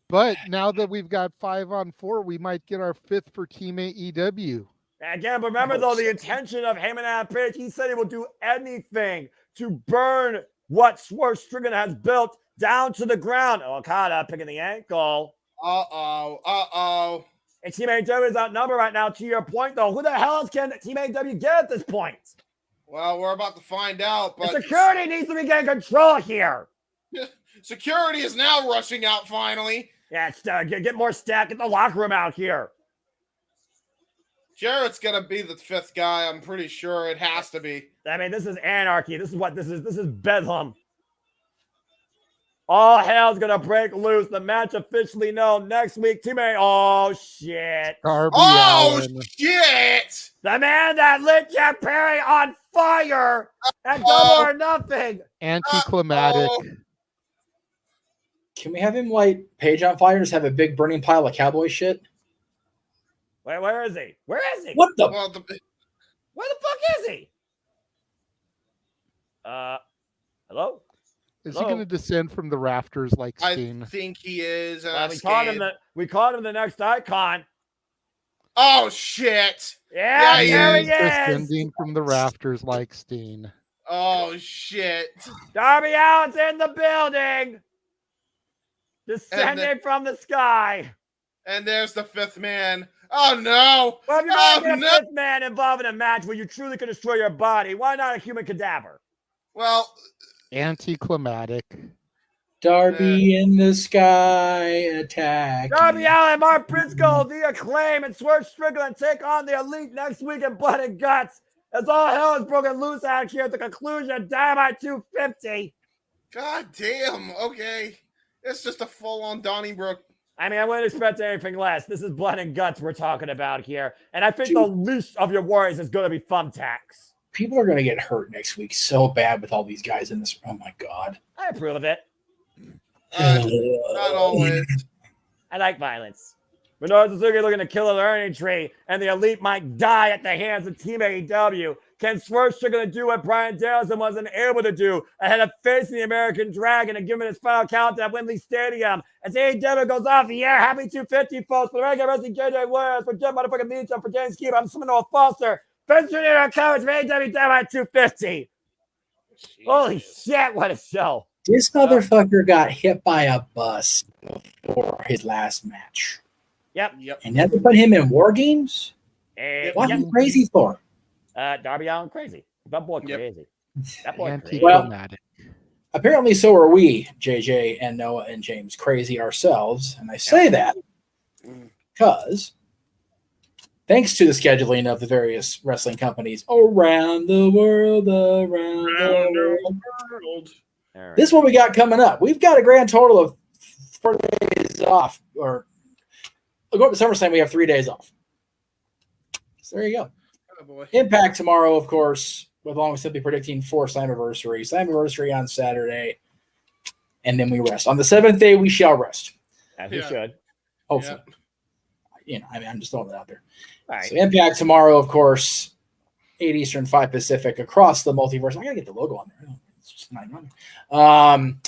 But now that we've got 5-on-4, we might get our 5th for Team AEW. Again, remember though, the intention of Heyman and Page, he said he will do anything to burn what Swerve Strickland has built down to the ground. Okada picking the ankle. And Team AEW is outnumbered right now. To your point, though, who the hell else can Team AEW get at this point? Well, we're about to find out, but security needs to regain control here. Security is now rushing out finally. Yeah, it's, get more staff. Get the locker room out here. Jarrett's gonna be the fifth guy. I'm pretty sure it has to be. I mean, this is anarchy. This is what this is. This is bedlam. All hell's gonna break loose. The match officially known next week. Teammate. Oh shit. Darby Oh Allin. shit! The man that lit Jeff Perry on fire at Double or Nothing. Anticlimactic. Can we have him light Paige on fire and just have a big burning pile of cowboy shit? Wait, where is he? Where is he? What the? Where the fuck is he? Hello? Is he going to descend from the rafters like Steen? I think he is. We caught him the next icon. Oh shit! Yeah, there he He's is. descending from the rafters like Steen. Oh shit! Darby Allin's in the building, descending from the sky. And there's the fifth man. Oh no! Well, if you're not going to get a fifth man involved in a match where you truly can destroy your body, why not a human cadaver? Well, anticlimactic. Darby in the sky attack. Darby Allin, Mark Briscoe, The Acclaim, and Swerve Strickland take on the Elite next week in Blood and Guts. As all hell is broken loose out here at the conclusion of Dynamite 250. God damn. Okay. It's just a full-on Donnybrook. I mean, I wouldn't expect anything less. This is Blood and Guts we're talking about here. And I think the least of your worries is going to be thumbtacks. People are going to get hurt next week so bad with all these guys in this. Oh, my God. I approve of it. Not always. I like violence. Minoru Suzuki looking to kill a learning tree, and the Elite might die at the hands of Team AEW. Can Swerve Strickland do what Bryan Danielson wasn't able to do ahead of facing the American Dragon and giving his final count at Wembley Stadium? As AEW goes off the air, happy 250, folks. For the regular wrestling, JJ Williams, for Jeff Motherfucking Meacham, for James Keeper, I'm Seminole Foster. Featuring in our coverage of AEW Dynamite 250. Holy shit, what a show. This motherfucker got hit by a bus before his last match. Yep. And then they put him in War Games? What are you crazy for? Darby Allin crazy. That boy crazy. That boy crazy. Well, apparently so are we, JJ and Noah and James, crazy ourselves. And I say that because thanks to the scheduling of the various wrestling companies around the world, this is what we got coming up. We've got a grand total of 4 days off, or we'll go up to SummerSlam. We have 3 days off. So there you go. Oh boy. Impact tomorrow, of course, along with Simply Predicting for Slammiversary. Slammiversary on Saturday, and then we rest. On the 7th day, we shall rest. As we should. Hopefully. You know, I mean, I'm just throwing it out there. All right. So Impact tomorrow, of course, 8 Eastern, 5 Pacific, across the multiverse. I got to get the logo on there. It's just not running.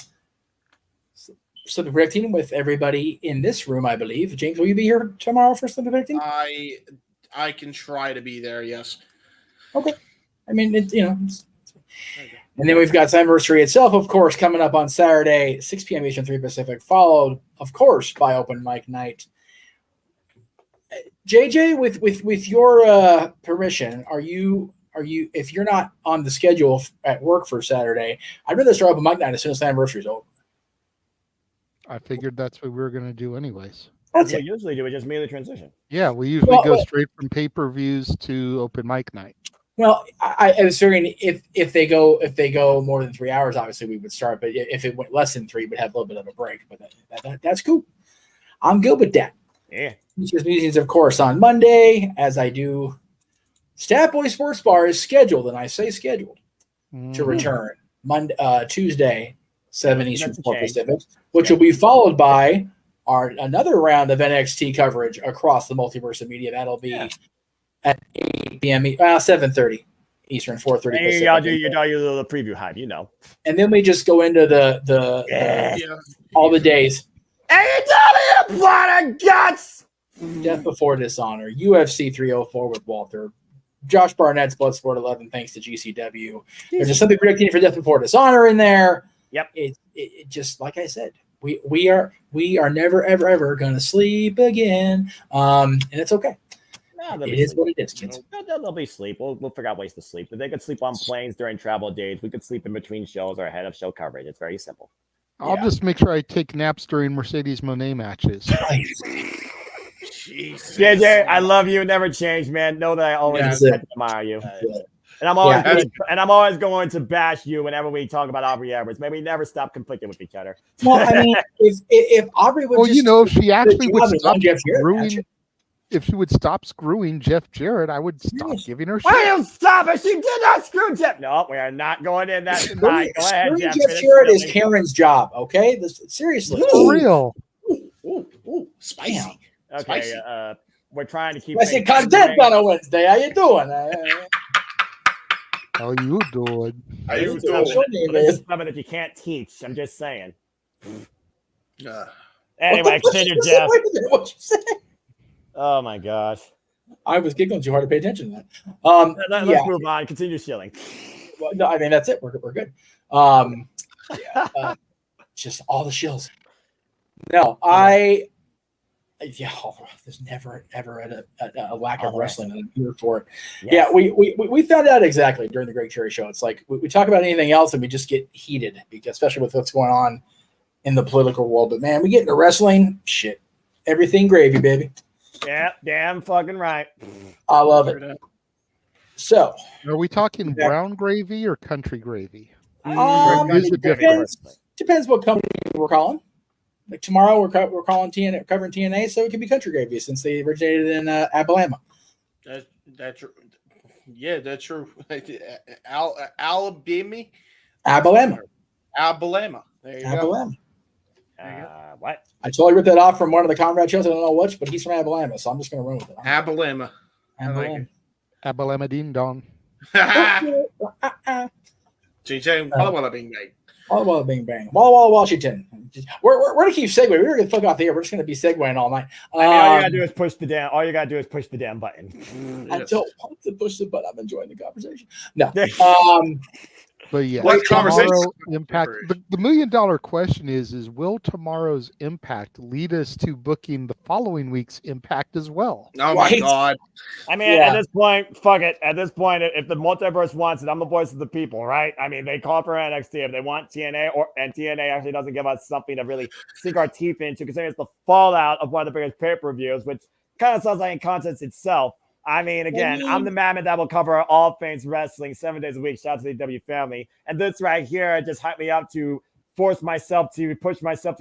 Simply Predicting with everybody in this room, I believe. James, will you be here tomorrow for Simply Predicting? I can try to be there, yes. Okay. I mean, and then we've got Slammiversary itself, of course, coming up on Saturday, 6 p.m. Eastern, 3 Pacific, followed, of course, by Open Mic Night. JJ, with your permission, are you if you're not on the schedule at work for Saturday, I'd rather start Open Mic Night as soon as Slammiversary is over. I figured that's what we were going to do anyways. That's what we usually do. We just immediately transition. Yeah, we usually go straight from pay-per-views to Open Mic Night. Well, I was figuring if they go more than 3 hours, obviously we would start. But if it went less than 3, we'd have a little bit of a break. But that's cool. I'm good with that. Yeah. Meetings, of course, on Monday, as I do. Stat Boy Sports Bar is scheduled, and I say scheduled, to return Tuesday, 7 Eastern, 4 Pacific, which will be followed by another round of NXT coverage across the multiverse of media. That'll be at 8 p.m. 7:30 Eastern, 4:30 Pacific. I'll do your preview hype, you know. And then we just go into all the days. AEW Blood and Guts! Death Before Dishonor, UFC 304 with Walter, Josh Barnett's Bloodsport 11, thanks to GCW. There's just something predicting for Death Before Dishonor in there. Yep. It just, like I said, we are never ever going to sleep again, and it's okay. It is what it is, kids. There'll be sleep. We'll figure out ways to sleep. If they could sleep on planes during travel days, we could sleep in between shows or ahead of show coverage. It's very simple. I'll just make sure I take naps during Mercedes Moné matches. Jesus. JJ, I love you. Never change, man. Know that I always admire you. And I'm always going to bash you whenever we talk about Aubrey Edwards. Maybe we never stop conflicting with each other. Well, I mean, if Aubrey would if she actually would stop screwing, if she would stop screwing Jeff Jarrett, I would stop giving her shit. Why don't you stop it? She did not screw Jeff. No, we are not going in that tonight. Go ahead, Jeff. Jeff Jarrett is Karen's job, okay? Seriously. For real. Ooh, spicy. Okay, spicy. We're trying to keep. I said content on a Wednesday. How you doing? How you doing? How you doing? This is something that you can't teach. I'm just saying. Anyway, continue, Jeff. What you say? Oh my gosh. I was giggling too hard to pay attention to that. Let's move on. Continue shilling. Well, no, I mean that's it. We're good. Just all the shills. No, there's never ever a lack of wrestling, and I'm here for it. Yes. Yeah, we found out exactly during the Greg Cherry show. It's like we talk about anything else and we just get heated, because especially with what's going on in the political world. But man, we get into wrestling, shit, everything gravy, baby. Yeah, damn fucking right. I love it. So, are we talking brown gravy or country gravy? Depends what company we're calling. Like tomorrow, we're calling TNA, covering TNA, so it could be country gravy since they originated in Alabama. That's true. Alabama. There you go. What? I totally ripped that off from one of the Conrad shows. I don't know which, but he's from Alabama, so I'm just going to run with it. Alabama. Alabama ding dong. JJ, Walla Walla Bing Bang. Walla Walla Bing Bang. Walla Walla Washington. We're going to keep segueing. We're going to fuck off the air. We're just going to be segueing all night. All you got to do is push the damn button. I don't want to push the button. I'm enjoying the conversation. No. But yeah, what conversation? Impact. The $1 million question is will tomorrow's Impact lead us to booking the following week's Impact as well? Oh my God! I mean, at this point, fuck it. At this point, if the multiverse wants it, I'm the voice of the people, right? I mean, they call for NXT if they want TNA, and TNA actually doesn't give us something to really sink our teeth into, considering it's the fallout of one of the biggest pay-per-views, which kind of sounds like incontinence itself. I mean, again, I'm the mammoth that will cover all things wrestling 7 days a week. Shout out to the AEW family. And this right here just hyped me up to push myself to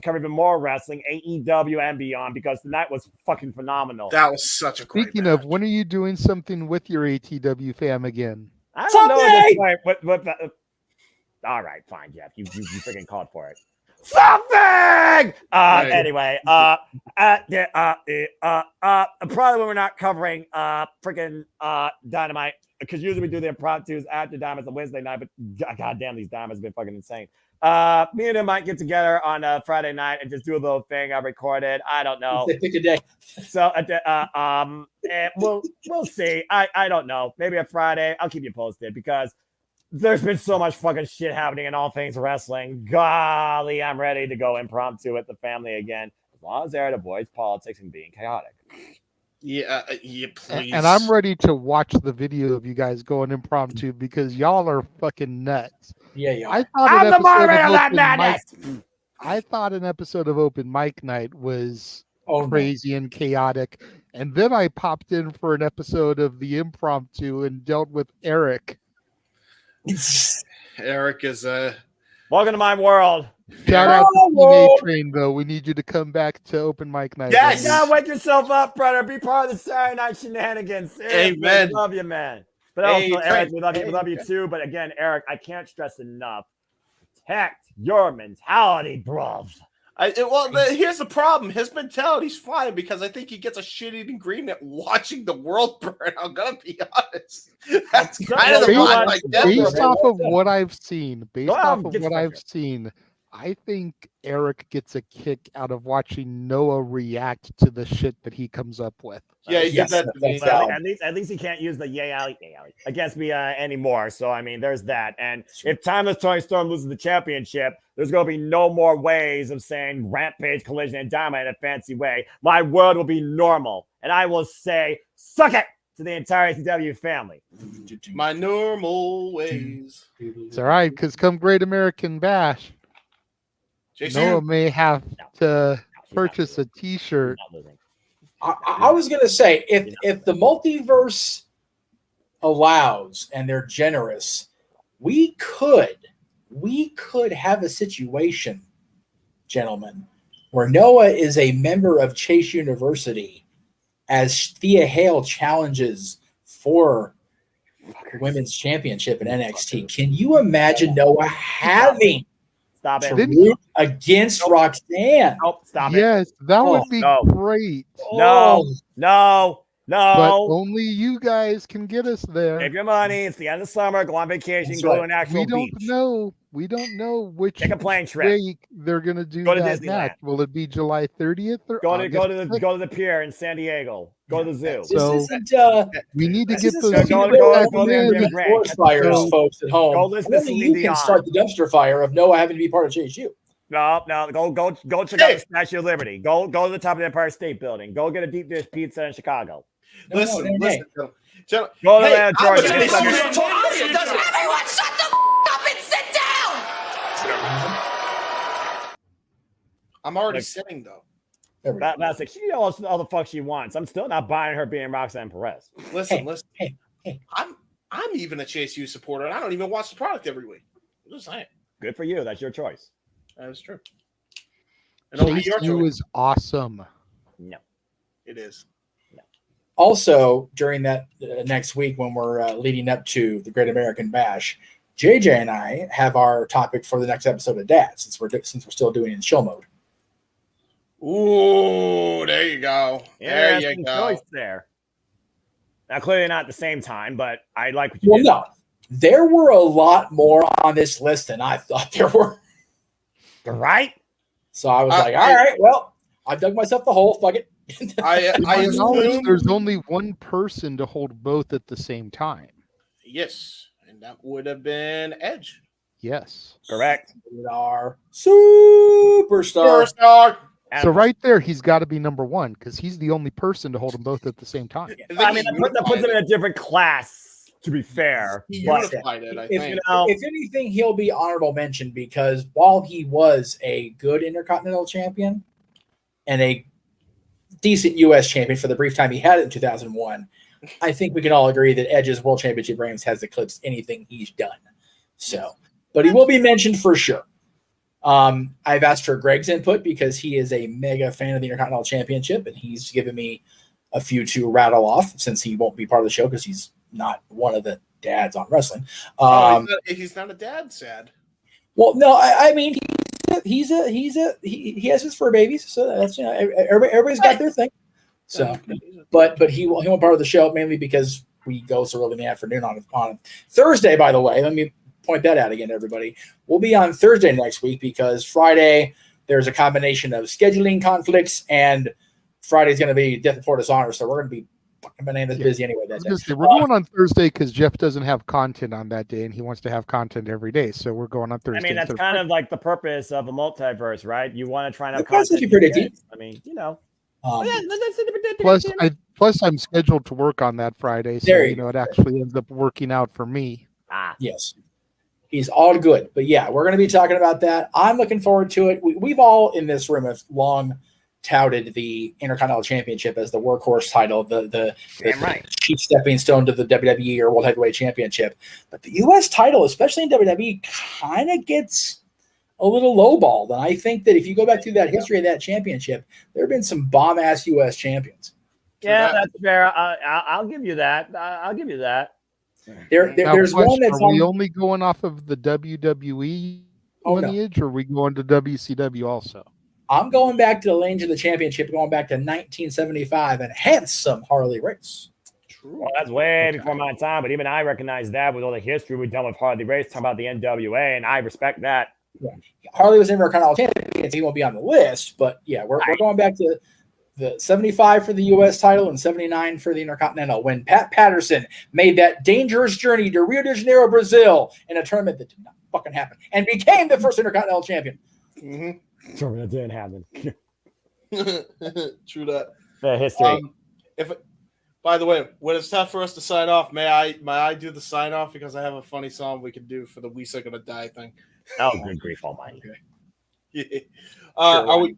cover even more wrestling, AEW and beyond, because tonight was fucking phenomenal. That was such a great Speaking of, when are you doing something with your ATW fam again? I don't know at this point. All right, fine, Jeff. You freaking called for it. Something. Anyway, probably when we're not covering freaking Dynamite, because usually we do the impromptus after Dynamite on Wednesday night, but goddamn, these Dynamites have been fucking insane. Me and him might get together on a Friday night and just do a little thing I recorded. I don't know. Pick a day. So we'll see. I don't know. Maybe a Friday. I'll keep you posted, because there's been so much fucking shit happening in all things wrestling. Golly, I'm ready to go impromptu with the family again, as long as they're avoids politics and being chaotic. Yeah, please. And I'm ready to watch the video of you guys going impromptu, because y'all are fucking nuts. Yeah, yeah. I'm the moderator of that madness. I thought an episode of Open Mic Night was crazy and chaotic, and then I popped in for an episode of the impromptu and dealt with Eric. Eric is welcome to my world. Shout out to TNA Train, though. We need you to come back to Open Mic Night. Yes, wake yourself up, brother. Be part of the Saturday Night Shenanigans. Amen. Love you, man. But also, Eric, we love you too. But again, Eric, I can't stress enough: protect your mentality, bro. Here's the problem. His mentality's fine, because I think he gets a shit-eating green at watching the world burn. I'm gonna be honest. That's kind of the vibe. Based off of what I've seen, I think Eric gets a kick out of watching Noah react to the shit that he comes up with. Yeah, at least he can't use the yay alley against me anymore. So I mean, there's that. And if Timeless Toni Storm loses the championship, there's gonna be no more ways of saying Rampage, Collision, and Dynamite in a fancy way. My world will be normal, and I will say, suck it to the entire FTW family. My normal ways. It's all right, because come Great American Bash, Noah may have to purchase a T-shirt. I was going to say, if the multiverse allows and they're generous, we could have a situation, gentlemen, where Noah is a member of Chase University as Thea Hale challenges for women's championship in NXT. Can you imagine Noah having to root against Roxanne? Nope, stop it. Yes, that would be great. No. But only you guys can get us there. Save your money. It's the end of summer. Go on vacation. Go to an actual beach. We don't know which Take a plane trip. week they're going to do Go to that Disneyland. match. Will it be July 30th or go to the pier in San Diego. Go to the zoo. So we need to get those forest fires, folks at home. Go listen to Only Celine you Dion. can start the dumpster fire of Noah having to be part of Chase U. No. Go check out the Statue of Liberty. Go to the top of the Empire State Building. Go get a deep dish pizza in Chicago. Listen. Go to Georgia. Georgia. Everyone shut the up and sit down. I'm already sitting though. That's like she knows all the fuck she wants. I'm still not buying her being Roxanne Perez. Listen. I'm even a Chase U supporter, and I don't even watch the product every week. I'm just saying. Good for you. That's your choice. That is true. And it'll be Chase your U choice. is awesome. No, it is. Also, during that next week when we're leading up to the Great American Bash, JJ and I have our topic for the next episode of Dad, since we're still doing it in chill mode. Ooh, there you go. There you Interesting go. choice there. Now, clearly not at the same time, but I like what you Well, did. no, there were a lot more on this list than I thought there were. Right? So I was like, all right, well, I dug myself the hole. Fuck it. I assume There's only one person to hold both at the same time. yes, and that would have been Edge. Yes. Correct. Our superstar. So right there, he's got to be number one because he's the only person to hold them both at the same time. I mean, that puts him in a different class, to be fair. He But unified it, I think. If anything, he'll be honorable mention because while he was a good Intercontinental champion and a decent U.S. champion for the brief time he had it in 2001, I think we can all agree that Edge's World Championship reigns has eclipsed anything he's done. So, but he will be mentioned for sure. I've asked for Greg's input because he is a mega fan of the Intercontinental Championship, and he's given me a few to rattle off since he won't be part of the show because he's not one of the dads on wrestling. He's not a dad, sad. Well, no, I mean he has his fur babies, so that's everybody's got their thing. So, but he won't part of the show mainly because we go so early in the afternoon on Thursday. By the way, let me point that out again to everybody. We'll be on Thursday next week because Friday there's a combination of scheduling conflicts and Friday's going to be Death Before Dishonor, so we're going to be fucking bananas busy anyway that day. We're going on Thursday because Jeff doesn't have content on that day, and he wants to have content every day. So we're going on Thursday. I mean, that's kind of like the purpose of a multiverse, right? You want to try and have That's content. pretty deep. I mean, you know. Plus, I'm scheduled to work on that Friday, so it actually ends up working out for me. Yes, he's all good. But yeah, we're going to be talking about that. I'm looking forward to it. We've all in this room have long touted the Intercontinental Championship as the workhorse title, the chief stepping stone to the WWE or World Heavyweight Championship. But the U.S. title, especially in WWE, kind of gets a little lowballed. And I think that if you go back through that history of that championship, there have been some bomb-ass U.S. champions. Yeah, that's fair. I'll give you that. I'll give you that. There's one that's Are we only going off of the WWE lineage, or are we going to WCW also? I'm going back to the lineage of the championship, going back to 1975 and handsome Harley Race. Well, that's way before my time, but even I recognize that with all the history we've done with Harley Race, talking about the NWA, and I respect that. Yeah. Harley was never a Continental champion, so he won't be on the list, but yeah, we're going back to the 75 for the U.S. title and 79 for the Intercontinental when Pat Patterson made that dangerous journey to Rio de Janeiro, Brazil in a tournament that did not fucking happen and became the first Intercontinental champion. Sorry, that didn't happen. True that. The history. By the way, when it's time for us to sign off, may I do the sign off because I have a funny song we could do for the "We Are Gonna Die" thing. Oh, good grief almighty! Yeah. Are we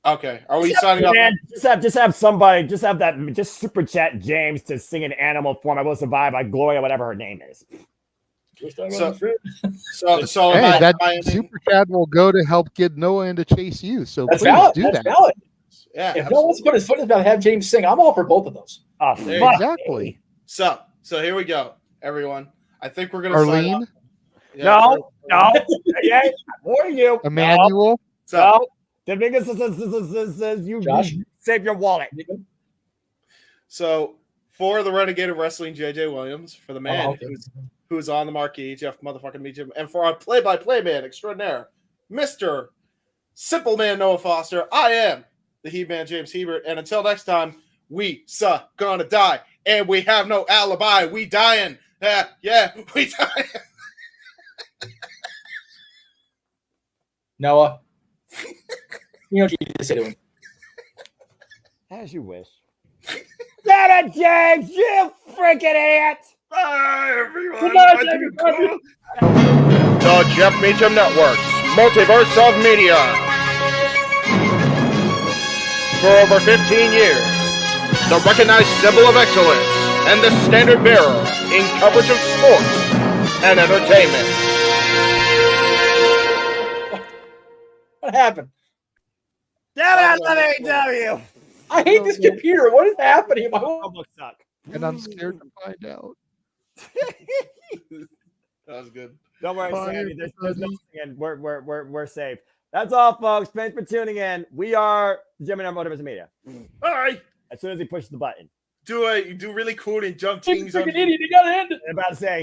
okay? Are we signing off? Man, just have somebody, just super chat James to sing an Animal Form. I Will Survive by Gloria, whatever her name is. So Hey, that super chat will go to help get Noah into Chase U. So That's please valid. do That's that. valid. Yeah. If no one wants to put his foot in his mouth and have James sing, I'm all for both of those. Oh, Exactly. So here we go, everyone. I think we're gonna sign Arlene, off. Yeah, No. Yeah, I'm warning you. Emmanuel, No. Dominguez says you save your wallet. So for the Renegade of Wrestling, JJ Williams, for the man who's on the marquee, Jeff motherfucking Meacham, and for our play-by-play man extraordinaire, Mr. Simple Man Noah Foster, I am the He-Man James Hebert, and until next time, we gonna die, and we have no alibi. We dying. Yeah, we dying. Noah, you know what you need to say to him. As you wish. Damn it, James! You freaking idiot! Bye, everyone. Good night, everybody. The Jeff Meacham Network's Multiverse of Media. For over 15 years, the recognized symbol of excellence and the standard bearer in coverage of sports and entertainment. What happened? Damn it, I love AEW! I hate this computer. What is happening? My Notebooks suck. and I'm scared to find out. That was good. Don't worry, Bye, Sammy. There's nothing, everybody. and we're safe. That's all, folks. Thanks for tuning in. We are JMN Multiverse Media. All right. As soon as he pushes the button. Do really cool and jump He's things a on. freaking idiot. He got it. I'm about to say